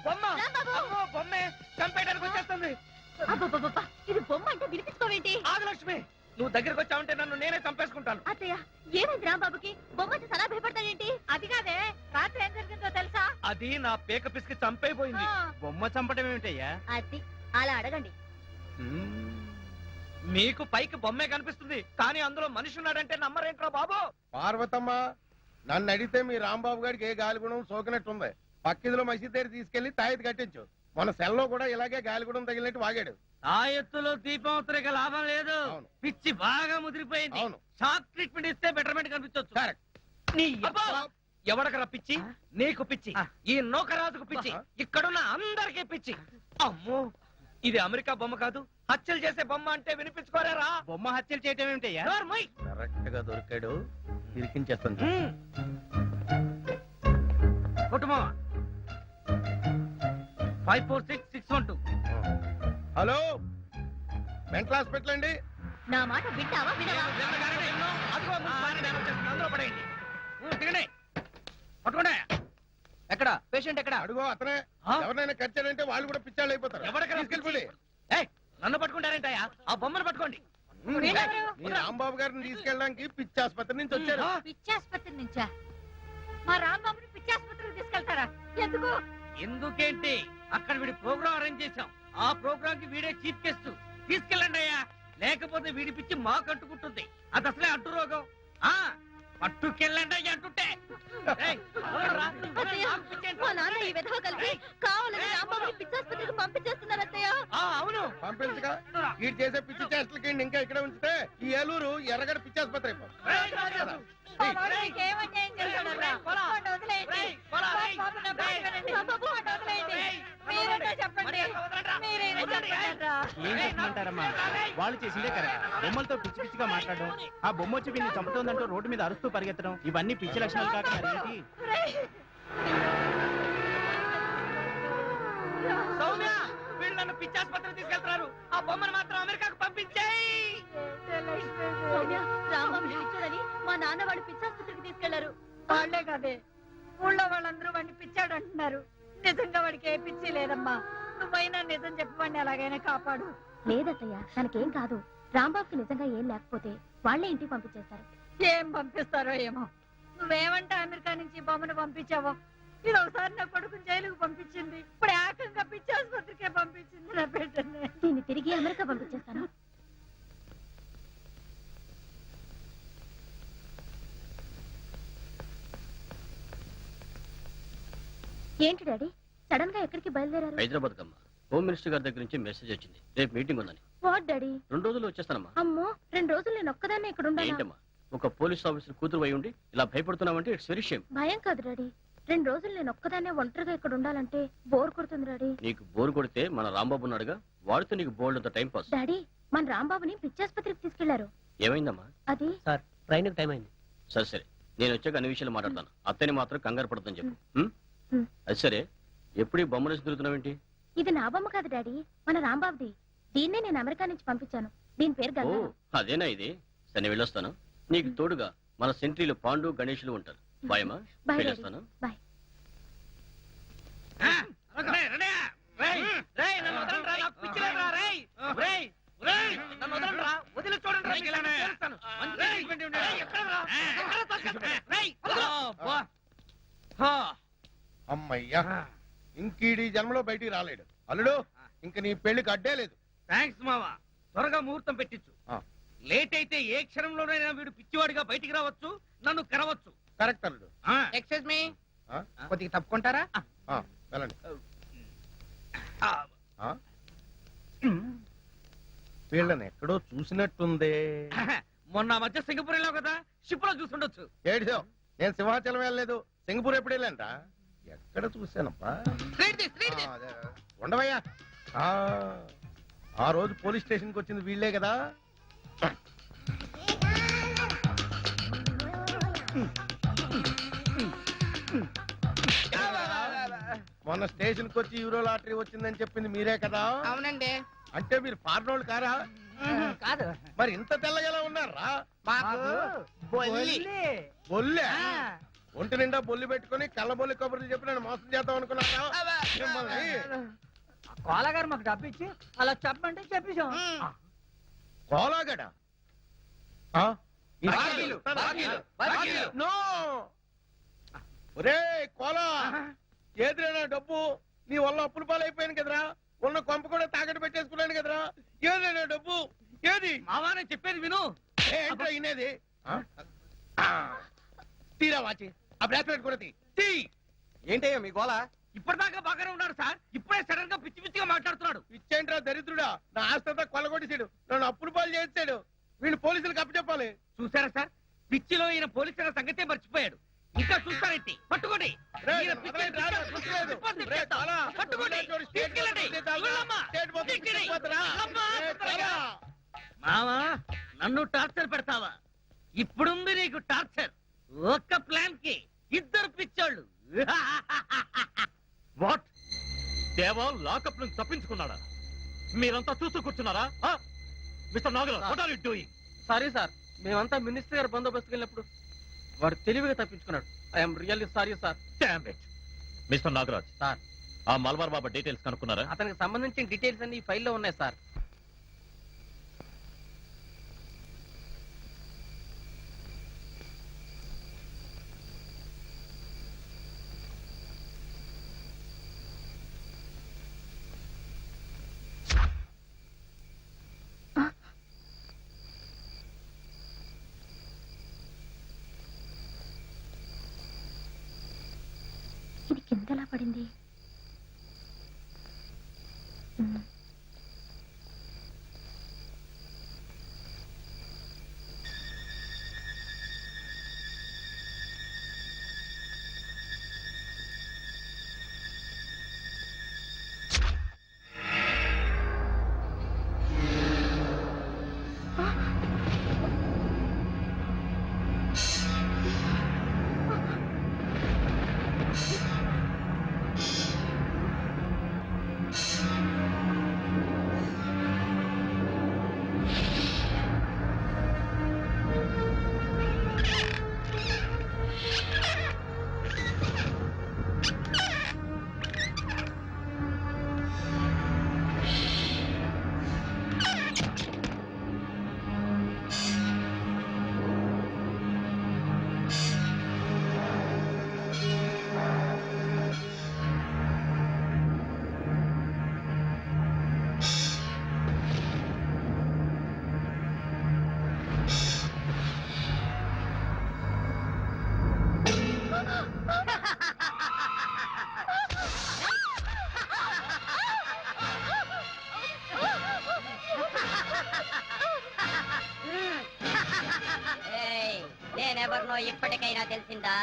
బొమ్మ, అమ్మో, బొమ్మే చంపేయడానికి వచ్చేస్తుంది. ఇది బొమ్మ అంటే వినిపించుకోవేంటి? ఆగు లక్ష్మి, నువ్వు దగ్గరికి వచ్చావంటే నన్ను నేనే చంపేసుకుంటాను. అత్తయ్య ఏమైంది రాంబాబుకి? బొమ్మకి సలా భయపడతాడేంటి? అది కాదే రాత్రి ఏం జరిగిందో తెలుసా? అది నా పేక పిసికి చంపైపోయింది. బొమ్మ చంపడం ఏమిటయ్యా? అది అలా అడగండి. మీకు పైకి బొమ్మే కనిపిస్తుంది కానీ అందులో మనిషి ఉన్నాడంటే నమ్మరేంట్రా బాబు? పార్వతమ్మ, నన్ను అడిగితే మీ రాంబాబు గారికి ఏ గాలిగుణం సోకినట్టుంది. పక్కిదిలో మసీద్ దగ్గర తీసుకెళ్లి తాయిది కట్టించు. మన సెల్లో కూడా ఇలాగే గాలిగుణం తగిలినట్టు వాగాడు. ఆ ఎత్తులో దీపం ఉత్తరిక లాభం లేదు. పిచ్చి బాగా ముదిరిపోయింది. షాక్ ట్రీట్మెంట్ ఇస్తే బెటర్మెంట్ కనిపించవచ్చు. ఎవడకరా పిచ్చి? నీకు పిచ్చి, ఈ నౌకరాజుకు పిచ్చి, ఇక్కడున్న అందరికీ పిచ్చి. అమ్మో, ఇది అమెరికా బొమ్మ కాదు, హత్యలు చేసే బొమ్మ అంటే వినిపించుకోరేరా? బొమ్మ హత్యలు చేయటం ఏమిటయ్యా? కరెక్ట్ గా దొరికాడు, ఇరికించేస్తాను. కుటుంబం 546612. హలో, మెంటల్ హాస్పిటల్ అండి. నా మాట వింటావా వినవా? అందులో పడేయండి. దిగండి, పట్టుకోండి. ఎక్కడ పేషెంట్ ఎక్కడ? అడుగో అతనే. ఎవరినైనా కట్టాడంటే వాళ్ళు కూడా పిచ్చాళ్ళు అయిపోతారు. తీసుకెళ్ళిపోయి. నన్ను పట్టుకుంటారేంటయ్యా? ఆ బొమ్మను పట్టుకోండి. మీ రాంబాబు గారిని తీసుకెళ్ళడానికి పిచ్చి ఆసుపత్రి నుంచి వచ్చారు. పిచ్చాసుపత్రి నుంచా? మా రాంబాబుని పిచ్చాసుపత్రికి తీసుకెళ్తారా? ఎందుకు? ఎందుకేంటి, అక్కడ వీడి ప్రోగ్రామ్ అరేంజ్ చేశాం. ఆ ప్రోగ్రామ్ కి వీడే చీఫ్ గెస్ట్. తీసుకెళ్ళండి అయ్యా, లేకపోతే వీడి పిచ్చి మాకు అంటుకుంటుంది. అది అసలే అంటు రోగం. పట్టుకెళ్ళండి అయ్యా అంటుంటే. మా నాన్న ఈ విధవ కలిసి కావాలని రాంబాబుని పిచ్చాసుపత్రికి పంపించేస్తున్నారు అత్తయ్య. అవును, పంపించగా వీడు చేసే పిచ్చి చేష్టలకి ఇంకా ఇక్కడ ఉంచితే ఈ ఏలూరు ఎర్రగడ పిచ్చి ఆసుపత్రి అయిపోతుంది. ఏం చెప్పమంటారమ్మా? వాళ్ళు చేసిందే కరెక్ట్. బొమ్మలతో పిచ్చి పిచ్చిగా మాట్లాడడం, ఆ బొమ్మ వచ్చి వీళ్ళని చంపుతోందంటూ రోడ్డు మీద అరుస్తూ పరిగెత్తడం, ఇవన్నీ పిచ్చి లక్షణాలు కాక మరేంటి? సౌమ్య, వీళ్ళు నన్ను పిచ్చాసుపత్రికి తీసుకెళ్తున్నారు. ఆ బొమ్మను మాత్రం అమెరికాకు పంపించేయి. సౌమ్య, రాంబాబుని పిచ్చాడని మా నాన్న వాడు పిచ్చాసుపత్రికి తీసుకెళ్లారు. వాళ్లే కదే, ఊళ్ళో వాళ్ళందరూ వాడిని పిచ్చాడు అంటున్నారు. నిజంగా వాడికి ఏ పిచ్చి లేదమ్మా. నువ్వైనా నిజం చెప్పి వాడిని ఎలాగైనా కాపాడు. లేదత్తయ్య, తనకేం కాదు. రాంబాబుకి నిజంగా ఏం లేకపోతే వాళ్లే ఇంటికి పంపించేస్తారు. ఏం పంపిస్తారో ఏమో. నువ్వేమంటే అమెరికా నుంచి బొమ్మను పంపించావో. ఇది ఒకసారి నా కొడుకుని జైలుకు పంపించింది, ఇప్పుడు ఏకంగా పిచ్చి ఆసుపత్రికే పంపించింది నా బిడ్డని. దీన్ని తిరిగి అమెరికా పంపించేస్తాను. ఏంటి డాడీ సడన్ గా ఎక్కడికి బయలుదేరారు? హైదరాబాద్ కమ్మా. హోమ్ మినిస్టర్ గారి దగ్గర నుంచి మెసేజ్ వచ్చింది, రేపు మీటింగ్ ఉందని. What daddy? 2 రోజుల్లో వచ్చేస్తానమ్మా. అమ్మో, 2 రోజులు నేను ఒక్కదాన్ని ఇక్కడ ఉండాలా? ఏంటమ్మా, ఒక పోలీస్ ఆఫీసర్ కూతురు అయి ఉండి ఇలా భయపడుతున్నావంటే ఇట్స్ వెరీ షేమ్. భయం కాదు డాడీ, 2 రోజులు నేను ఒక్కదాన్నే ఒంటరిగా ఇక్కడ ఉండాలంటే బోర్ కొడుతుంది డాడీ. నీకు బోర్ కొడితే మన రాంబాబు ఉన్నాడుగా, వాడితో నీకు బోల్డ్ అంత టైం పాస్. డాడీ, మన రాంబాబుని పిచ్చాసుపత్రికి తీసుకెళ్లారు. ఏమైందమ్మా? అది సార్, ట్రైన్ టైం అయింది. సరే సరే, నేను వచ్చాక అన్ని విషయాలు మాట్లాడతాను. అత్తని మాత్రం కంగారు పడుతుందని చెప్పు. అది సరే, ఎప్పుడు ఈ బొమ్మలు తిరుగుతున్నావేంటి? ఇది నా బొమ్మ కాదు డాడీ, మన రాంబాబుది. దీన్నే నేను అమెరికా నుంచి పంపించాను. దీని పేరు ఓ, గంగా. అదేనా ఇది? సరే, వెళ్ళొస్తాను. నీకు తోడుగా మన సెంట్రీలు పాండు గణేషులు ఉంటారు. బాయమ్మా, బాయ్ డాడీ. వెళ్ళొస్తాను. బాయ్. వదిలి చూడండి. అమ్మయ్యా, ఇంకీడి జన్మలో బయటికి రాలేడు. అల్లుడు, ఇంక నీ పెళ్లికి అడ్డే లేదు. థ్యాంక్స్ మావా, త్వరగా ముహూర్తం పెట్టించు. లేట్ అయితే ఏ క్షణంలోనైనా వీడు పిచ్చివాడిగా బయటికి రావచ్చు, నన్ను కరవచ్చు. కరెక్ట్ అల్లుడు. ఎక్స్క్యూజ్ మీ, కొద్దిగా తప్పుకుంటారా? వెళ్ళండి. వీళ్ళని ఎక్కడో చూసినట్టుందే. మొన్న మధ్య సింగపూర్ వెళ్ళావు కదా, షిప్ లో చూసుండొచ్చు. ఏడిసో, నేను సింహాచలం వెళ్ళలేదు, సింగపూర్ ఎప్పుడు వెళ్ళానురా? ఎక్కడ చూశానప్పా? అదే, ఉండవయ్యా. ఆ రోజు పోలీస్ స్టేషన్ కి వచ్చింది వీళ్ళే కదా. మొన్న స్టేషన్ కి వచ్చి యూరో లాటరీ వచ్చిందని చెప్పింది మీరే కదా? అవునండి. అంటే మీరు ఫారినోళ్ళు కారా? కాదు. మరి ఇంత తెల్లగలా ఉన్నారా? బొల్లే? ఒంటి నిండా బొల్లి పెట్టుకుని కళ్ళబొల్లి కబుర్లు చెప్పి నేను మోసం చేద్దాం అనుకున్నారా? కోలాగారు మాకు డబ్బు ఇచ్చి అలా చెప్పంటే చెప్పేశాం. కోలాగడ? నో ఒరే కోలా ఏదిరా డబ్బు నీ వల్ల అప్పుల పాలైపోయాను కదరా ఉన్న కొంప కూడా తాకట్టు పెట్టేసుకున్నాను కదరా ఏదైనా డబ్బు ఏది మావానే చెప్పేది విను. ఏంట్రా ఇనేది తీరా వాచి ఆ బ్రాస్లెట్ కూడా తీ ఏంటయ్యా మీ గోళ ఇప్పటిదాకా బాగానే ఉన్నాడు సార్, ఇప్పుడే సడన్ గా పిచ్చి పిచ్చిగా మాట్లాడుతున్నాడు. ఇచ్చేంట్రా దరిద్రుడా నా ఆస్తంతా కొల్లగొట్టేసాడు నన్ను అప్పుల పాలు చేసాడు వీళ్ళు పోలీసులకు అప్పచెప్పాలి చూసారా సార్, పిచ్చిలో ఈయన పోలీసుల సంగతే మర్చిపోయాడు. ఇంకా చూస్తారేంటి? పట్టుకోండి. ఈయన పిచ్చి రిపోర్ట్ ఇచ్చేస్తాం. పట్టుకోండి. తీసుకెళ్ళండి. వెళ్ళమ్మా. తీసుకెళ్ళి. వెళ్ళమ్మా. మావా నన్ను టార్చర్ పెడతావా? ఇప్పుడుంది నీకు టార్చర్. ఒక్క ప్లాన్ కి ఇద్దరు పిచ్చోళ్ళు. వాట్ దేవా లాకప్ నుంచి తప్పించుకున్నాడా? మీరంతా చూస్తూ కూర్చున్నారా? Mister Nagaraj, what are you doing? Sorry sir, మేమంతా మినిస్టర్ గారు బందోబస్తుకు వెళ్ళినప్పుడు వాడు తెలివిగా తప్పించుకున్నాడు. I'm really sorry sir. Damn it. Mister Nagaraj sir, ఆ మల్బార్ బాబా డీటెయిల్స్ కనుక్కున్నారా? అతనికి సంబంధించిన డీటెయిల్స్ అన్ని ఈ ఫైల్లో ఉన్నాయి సార్. ఇది కిందలా పడింది. నేనెవరినో ఇప్పటికైనా తెలిసిందా?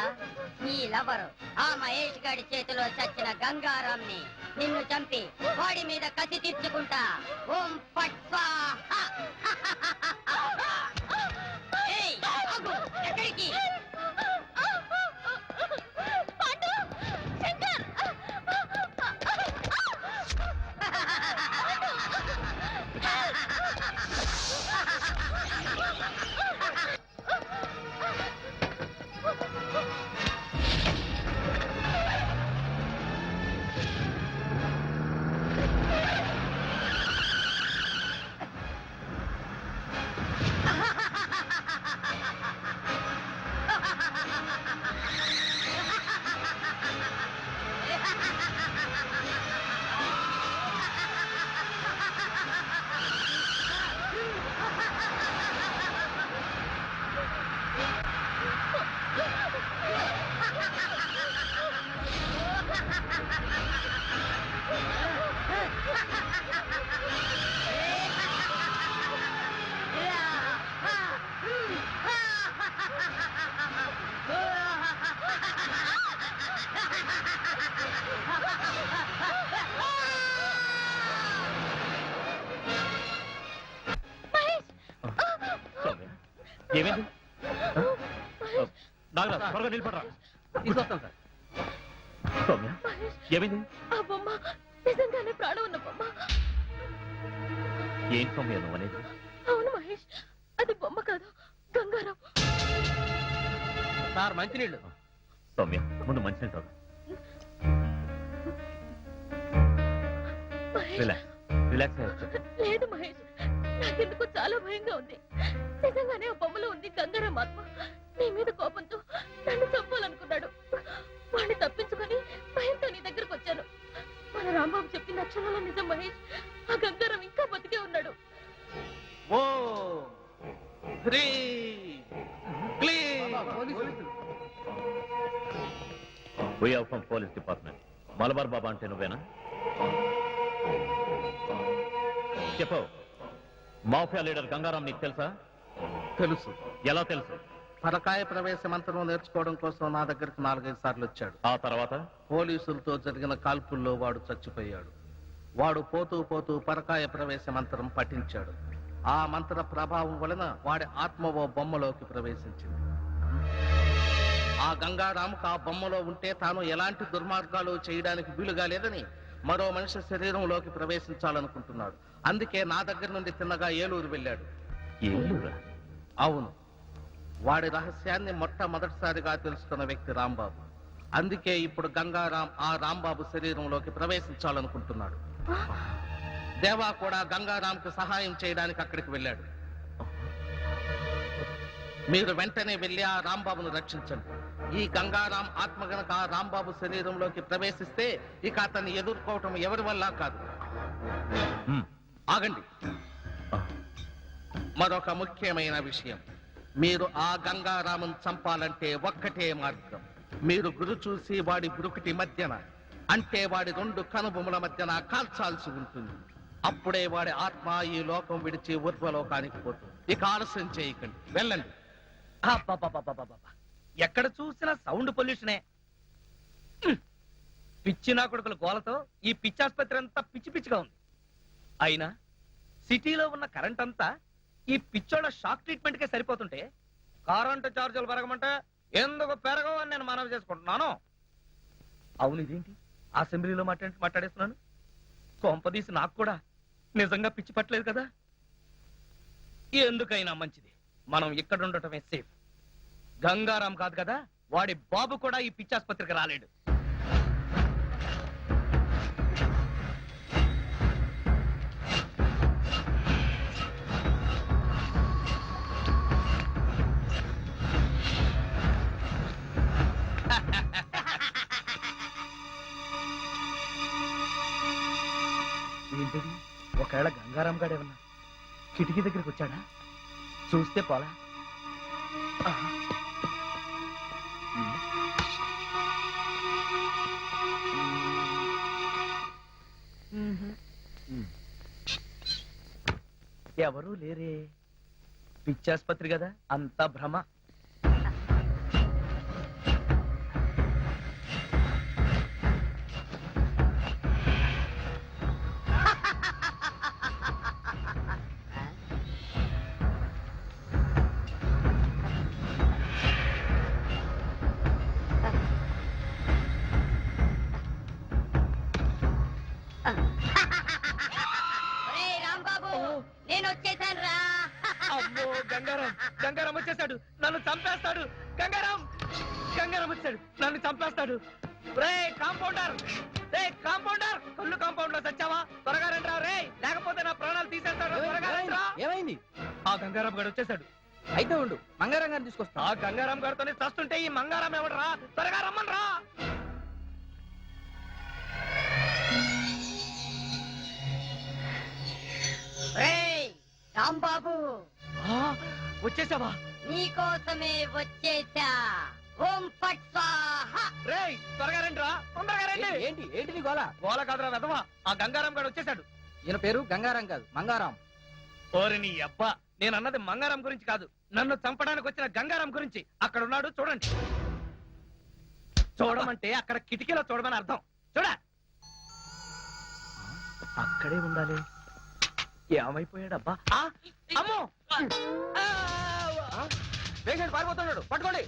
ఈ లవరు ఆ మహేష్ గాడి చేతిలో చచ్చిన గంగారాంని నిన్ను చంపి వాడి మీద కసి తీర్చుకుంటా. ఓం ఫట్ స్వాహా. ఏయ్, ఆగు. ఎక్కడికి? ఏమైంది? నాగరాజ్, త్వరగా నిలబడరా. తీసుకొస్తాం సార్. సౌమ్య, ఏమైంది? ఆ బొమ్మ నిజంగానే ప్రాణం ఉన్న బొమ్మ. ఏం సౌమ్య నువ్వు అనేది? అవును మహేష్, అది బొమ్మ కాదు, గంగారాం. సార్ మంచినీళ్ళు. సౌమ్య, ముందు మంచినీళ్ళు తాగు. Relax relax. లేదు మహేష్, నాకెందుకు చాలా భయంగా ఉంది. నిజంగానే ఆ బొమ్మలో ఉంది గంగారాం ఆత్మ. నీ మీద కోపంతో నన్ను చంపాలనుకున్నాడు. వాడిని తప్పించుకొని భయంతో నీ దగ్గరకు వచ్చాను. మన రాంబాబు చెప్పిన అక్షరాల నిజం మహేష్. ఆ గంగారాం ఇంకా బతికే ఉన్నాడు. Police department. మలబార్ బాబా అంటే నువ్వేనా? చెప్పు. మాఫియా లీడర్ గంగారాం నీకు తెలుసా? తెలుసు. ఎలా తెలుసు? పరకాయ ప్రవేశ మంత్రం నేర్చుకోవడం కోసం నా దగ్గరకు 4-5 సార్లు వచ్చాడు. ఆ తర్వాత పోలీసులతో జరిగిన కాల్పుల్లో వాడు చచ్చిపోయాడు. వాడు పోతూ పోతూ పరకాయ ప్రవేశ మంత్రం పఠించాడు. ఆ మంత్ర ప్రభావం వలన వాడి ఆత్మ ఓ బొమ్మలోకి ప్రవేశించింది. ఆ గంగారాముకు ఆ బొమ్మలో ఉంటే తాను ఎలాంటి దుర్మార్గాలు చేయడానికి వీలుగా లేదని మరో మనిషి శరీరంలోకి ప్రవేశించాలనుకుంటున్నాడు. అందుకే నా దగ్గర నుండి తిన్నగా ఏలూరు వెళ్ళాడు. అవును, వాడి రహస్యాన్ని మొట్టమొదటిసారిగా తెలుసుకున్న వ్యక్తి రాంబాబు. అందుకే ఇప్పుడు గంగారాం ఆ రాంబాబు శరీరంలోకి ప్రవేశించాలనుకుంటున్నాడు. దేవా కూడా గంగారాంకు సహాయం చేయడానికి అక్కడికి వెళ్ళాడు. మీరు వెంటనే వెళ్ళి ఆ రాంబాబును రక్షించండి. ఈ గంగారాం ఆత్మ గనక ఆ రాంబాబు శరీరంలోకి ప్రవేశిస్తే ఇక అతన్ని ఎదుర్కోవటం ఎవరి వల్ల కాదు. ఆగండి, మరొక ముఖ్యమైన విషయం. మీరు ఆ గంగారామును చంపాలంటే ఒక్కటే మార్గం. మీరు గురి చూసి వాడి బురుకుటి మధ్యన, అంటే వాడి 2 కనుబొమ్మల మధ్యన కాల్చాల్సి ఉంటుంది. అప్పుడే వాడి ఆత్మ ఈ లోకం విడిచి ఊర్ధ్వలోకానికి పోతుంది. ఇక ఆలస్యం చేయకండి, వెళ్ళండి. ఎక్కడ చూసినా సౌండ్ పొల్యూషనే. పిచ్చి నా కొడుకుల గోలతో ఈ పిచ్చి ఆసుపత్రి అంతా పిచ్చి పిచ్చిగా ఉంది. అయినా సిటీలో ఉన్న కరెంట్ అంతా ఈ పిచ్చోళ్ళ షాక్ ట్రీట్మెంట్ కే సరిపోతుంటే కరెంటు ఛార్జీలు పెరగమంటే ఎందుకు పెరగవు అని నేను మనవి చేసుకుంటున్నాను. అవును, ఇదేంటి అసెంబ్లీలో మాట్లాడేస్తున్నాను? కొంపదీసి నాకు కూడా నిజంగా పిచ్చి పట్టలేదు కదా. ఎందుకైనా మంచిది మనం ఇక్కడ ఉండటమే సేఫ్. గంగారాం కాదు కదా, వాడి బాబు కూడా ఈ పిచ్చి ఆసుపత్రికి రాలేడు. ఏంటది? ఒకవేళ గంగారాం గాడేమన్నా కిటికీ దగ్గరికి వచ్చాడా? చూస్తే పోలా. ఎవరూ లేరే. పిచ్చాసుపత్రి కదా, అంతా భ్రమ. గంగారాం వచ్చేసాడు, నన్ను చంపేస్తాడు. గంగారాం వచ్చాడు, నన్ను చంపేస్తాడు. రే కాంపౌండర్, కళ్ళు కాంపౌండ్ లో చచ్చావా? త్వరగా రండి రే, లేకపోతే నా ప్రాణాలు తీసేస్తాడు. ఏమైంది? ఆ గంగారాం గారు వచ్చేసాడు. అయితే ఉండు, మంగారాం గారిని తీసుకొస్తా. ఆ గంగారాం గారితోనే చస్తుంటే ఈ మంగారాం ఎవడరా? త్వరగా రమ్మని రా. రాంబాబు, వచ్చేసావా? నీకోసమే వచ్చేసా. ఓం ఫట్ స్వాహా. రేయ్ త్వరగా రండి రా, తొందరగా రండి. ఏంటి గోల కాదురా వెధవా, ఆ గంగారాం గారు వచ్చేసాడు. ఈయన పేరు గంగారాం కాదు, మంగారాం. ఓరి నీ అబ్బా, నేను అన్నది మంగారాం గురించి కాదు, నన్ను చంపడానికి వచ్చిన గంగారాం గురించి. అక్కడ ఉన్నాడు, చూడండి. చూడమంటే అక్కడ కిటికీలో చూడమని అర్థం. చూడ, అక్కడే ఉండాలి. ఏమైపోయాడబ్బా? అమ్మో, పేషెంట్ పారిపోతున్నాడు, పట్టుకోండి.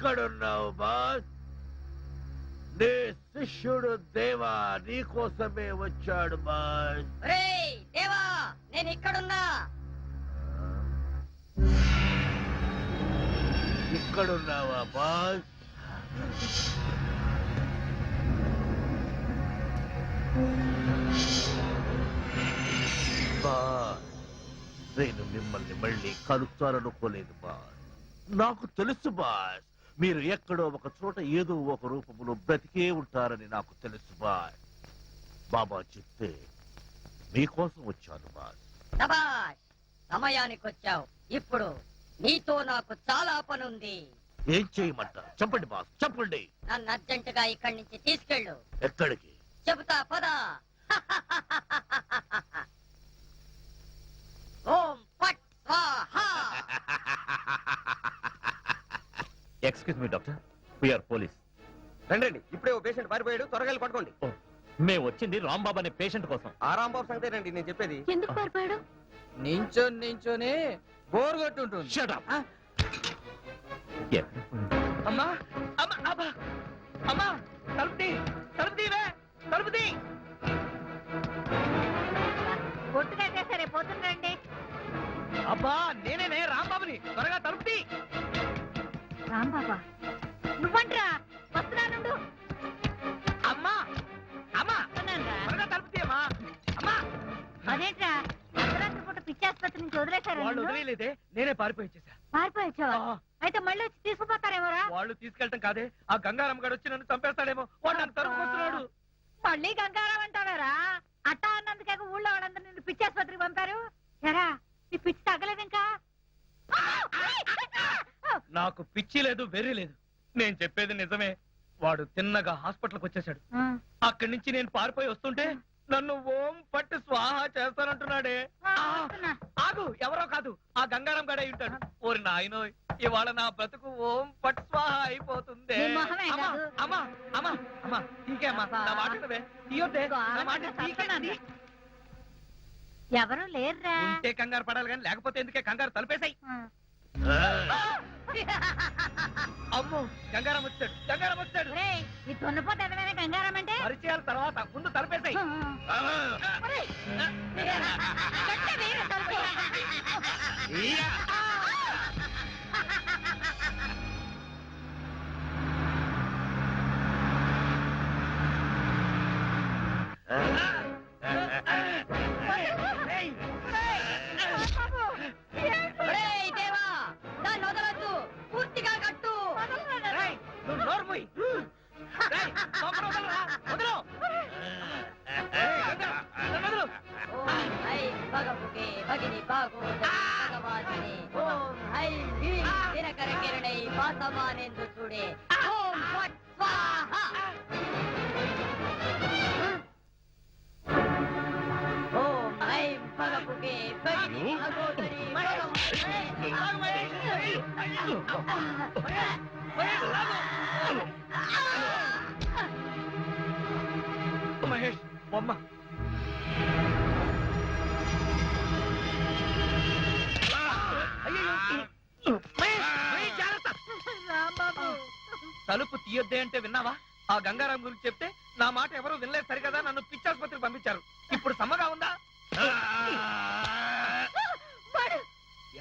ఎక్కడున్నావు బాస్? నీ శిష్యుడు దేవా నీ కోసమే వచ్చాడు బాస్. ఒరేయ్ దేవా, నేను ఇక్కడున్నా. ఇక్కడున్నావా బాస్? బాస్, నేను మిమ్మల్ని మళ్ళీ కలుస్తాననుకోలేదు బాస్. నాకు తెలుసు బాస్, మీరు ఎక్కడో ఒక చోట ఏదో ఒక రూపంలో బ్రతికే ఉంటారని నాకు తెలుసు బాస్. బాబా చెప్తే మీకోసం వచ్చాను బాస్. శభాష్, సమయానికి వచ్చావు. ఇప్పుడు నీతో నాకు చాలా పనుంది. ఏం చేయమంటారు? చెప్పండి బాస్, చెప్పండి. నన్ను అర్జెంటుగా ఇక్కడి నుంచి తీసుకెళ్ళు. ఎక్కడికి? చెబుతా పదా. ఓం పట్ స్వాహా. Excuse me doctor, we're police. రండి, ఇప్పుడే ఓ పేషెంట్ పారిపోయాడు, త్వరగా వెళ్ళి పట్టుకోండి. మేము వచ్చింది రాంబాబు అనే పేషెంట్ కోసం. ఆ రాంబాబు సంగతే రండి నేను చెప్పేది. ఎందుకు పారిపోయాడు? నించొని బోర్ కొట్టుంటుంది. Shut up. అమ్మా అమ్మా అమ్మా అమ్మా, తలుపుతీ తలుపుతీవే తలుపుతీ. పొట్టుగా చేశారే, పోతుండండి. అబ్బా నేనే రాంబాబుని, త్వరగా తలుపుతీ. రాంబాబా నువ్వంట్రా, వస్తున్నానుండు. అమ్మా అమ్మా త్వరగా తలుపుతీ అమ్మా. అమ్మా అదేంట్రా, అర్ధరాత్రి పూట పిచ్చాసుపత్రి నుంచి వదిలేశారు. వాళ్ళు వదిలేదే, నేనే పారిపోయి వచ్చేసా. పారిపోయొచ్చావా? అయితే మళ్ళీ వచ్చి తీసుకుపోతారేమోరా? వాళ్ళు తీసుకెళ్ళటం కాదే, ఆ గంగారాం గారు వచ్చి నన్ను చంపేస్తాడేమో, వాడు నన్ను తరుముకొస్తున్నాడు. మళ్ళీ గంగారాం అంటాడారా? అట్టా అన్నందుకే ఊళ్ళో వాళ్ళందరూ నిన్ను పిచ్చాసుపత్రికి పంపారు. ఎరా, నీ పిచ్చి తగ్గలేదు ఇంకా? నాకు పిచ్చి లేదు, వెర్రి లేదు, నేను చెప్పేది నిజమే. వాడు తిన్నగా హాస్పిటల్కి వచ్చేసాడు. అక్కడి నుంచి నేను పారిపోయి వస్తుంటే నన్ను ఓం పట్టు స్వాహా చేస్తానంటున్నాడే. ఆగు, ఎవరో కాదు, ఆ గంగారాం గడే ఉంటాడు. ఓరి నాయనో, ఇవాళ నా బ్రతుకు ఓం పట్టు స్వాహా అయిపోతుంది. అమ్మా అమ్మా అమ్మా అమ్మా, ఠీకే అమ్మా, నా మాట వినవే, తీయొద్దే, నా మాట ఠీకే. ఎవరు లేరురా. ఉంటే కంగారు పడాలి కానీ, లేకపోతే ఎందుకే కంగారు, తలుపేశాయి. అమ్మో, గంగారాం వచ్చాడు, గంగారాం వచ్చాడు. ఈ తొన్నపోతే ఎదవైనా గంగారాం అంటే పరిచయాల తర్వాత ముందు తలుపేశాయి. ఒరేయ్ దేవా, దాన్ని వదలొద్దు, పూర్తిగా కట్టు. నువ్వు నోరు మూయి. రేయ్, లోపల వదలరా, వదలు. నన్ను వదలు. ఓం ఐం భగముఖే భగిని భాగోదరి భగవాసిని. ఓం ఐం హ్రీం దినకర కిరణై వాసమానేందు చూడే. ఓం ఫట్ స్వాహా. ఓం ఐం భగముఖే భగిని భాగోదరి మహేష్ బొమ్మ. తలుపు తీయొద్దే అంటే విన్నావా? ఆ గంగారాం గురించి చెప్తే నా మాట ఎవరు వినలేదు సరికదా, నన్ను పిచ్చాసుపత్రికి పంపించారు. ఇప్పుడు సమ్మగా ఉందా?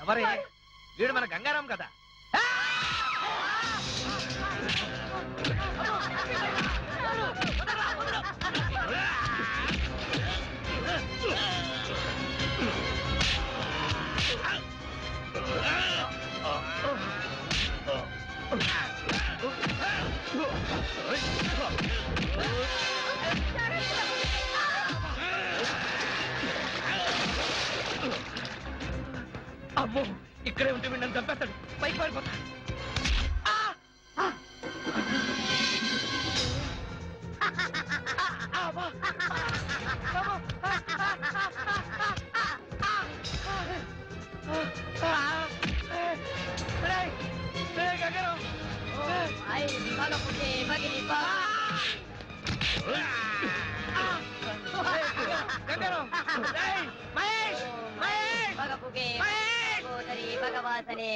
ఎవరే వీడు? మన గంగారాం కదా. అమ్మో, ఇక్కడే ఉంటే వీడు నన్ను చంపేస్తాడు. పైకి పారిపోతా. ఐం భగముఖే భగిని భగముఖే భగోదరి భగవాసనే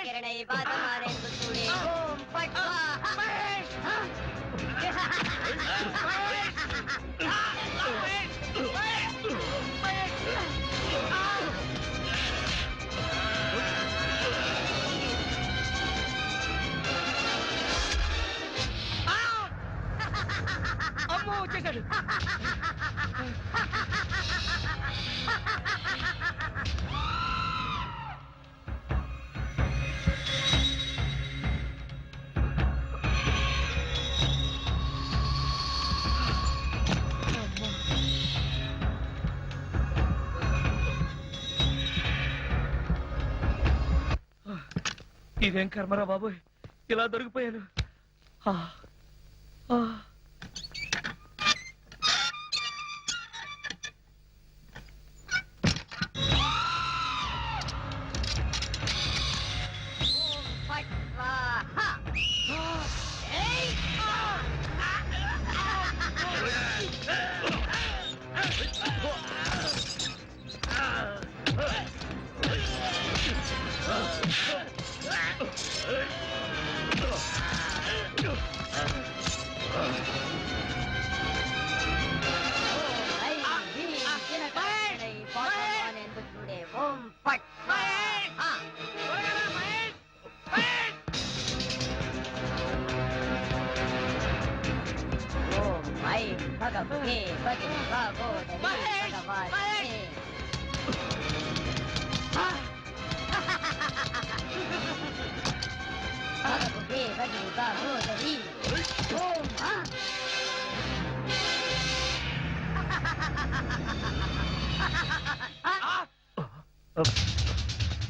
కిరణై వాసమానేందు చూడే. ఓం ఫట్ చంపేశాడు. ఇదేం కర్మరా బాబు, ఇలా దొరికిపోయాను.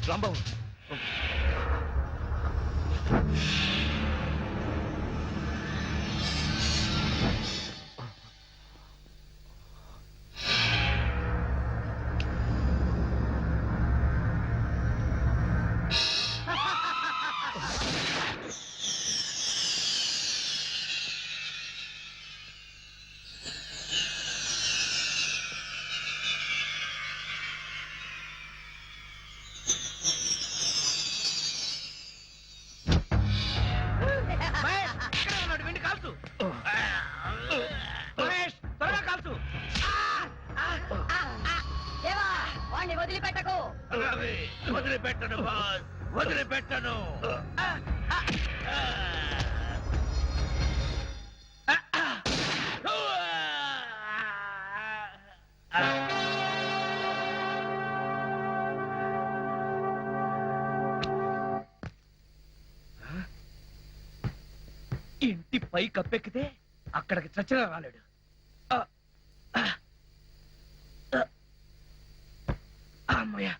రాంబాబు, వదిలిపెట్టకు. వదిలిపెట్టను బాస్, వదిలిపెట్టను. ఇంటి పై కప్పెక్కితే అక్కడికి చచ్చినా రాలేడు. అమ్మయ్యా,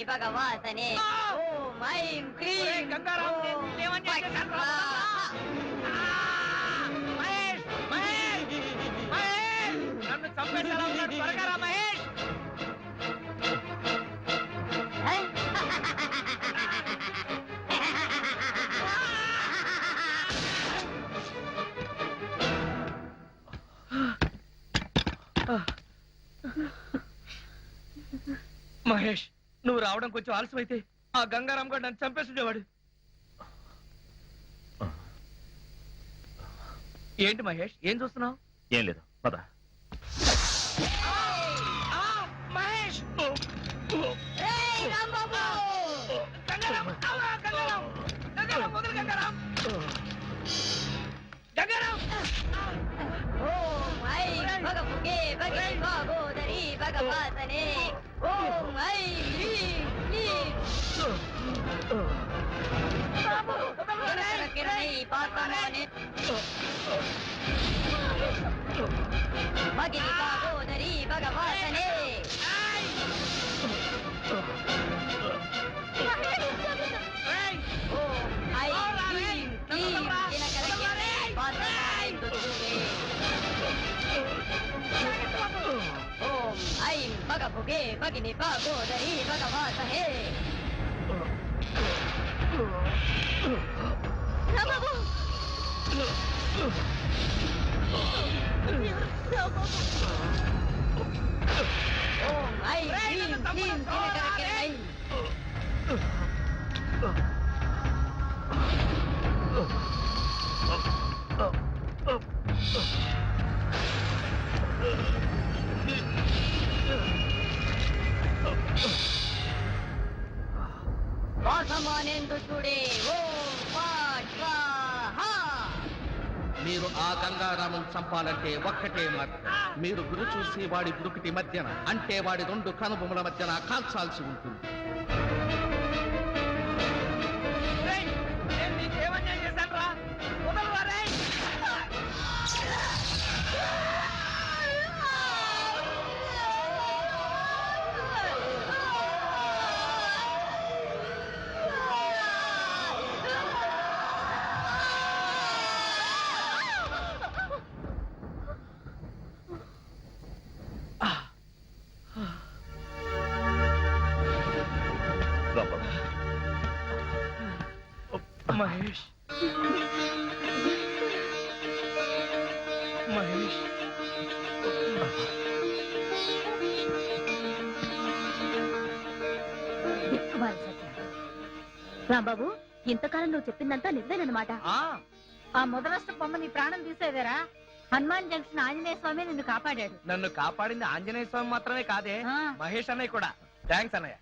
భగవాసనే ఓం ఐం క్లీం గంగారాం, నన్ను చంపేసేలా ఉన్నాడు. త్వరగా రా మహేష్. మహేష్, నువ్వు రావడం కొంచెం ఆలస్యమైతే ఆ గంగారాం గారు నన్ను చంపేస్తుండేవాడు. ఏంటి మహేష్, ఏం చూస్తున్నావు? ఏం లేదు, పద. మహేష్, ఓం ఐం భగభుగే భగే భాగోదరి భగవాసనే ఓం ఐం హ్రీం క్లీం కిరణై పాతమానే భగిని భాగోదరి భగవాసనే. ఓం ఐం హ్రీం క్లీం దినకర కిరణై పాతమానే దుర్గే. ఓం ఐం భగభుగే భగిని భాగోదరి భగవాసనే. ఓం ఐం హ్రీం క్లీం దినకర కిరణై సింహమానేందు చూడే ఓం ఫాట్ స్వాహా. మీరు ఆ గంగారామం చంపాలంటే ఒక్కటే మార్గం. మీరు గురి చూసి వాడి గురుకుటి మధ్యన అంటే వాడి 2 కనుబొమ్మల మధ్యన కాల్చాల్సి ఉంటుంది. నేను నీకేమన్యాయం చేశాను రా? వదలరా రేయ్. మహేష్ మహేష్ రాంబాబు, ఇంతకాలం నువ్వు చెప్పిందంతా నిజమేనమాట. ఆ మొదలష్ట బొమ్మ నీ ప్రాణం తీసేదేరా? హనుమాన్ జంక్షన్ ఆంజనేయ స్వామి నిన్ను కాపాడాడు. నన్ను కాపాడింది ఆంజనేయ స్వామి మాత్రమే కాదే, ఆ. మహేష్ అన్నయ్య కూడా. థ్యాంక్స్ అన్నయ్య.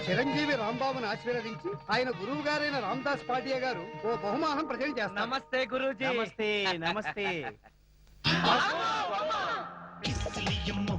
చిరంజీవి రాంబాబుని ఆశీర్వదించి ఆయన గురువు గారైన రామదాస్ పాటియా గారు ఓ బహుమానం ప్రజెంట్ చేస్తారు. నమస్తే గురూజీ. నమస్తే నమస్తే. పిసిలియమ్ము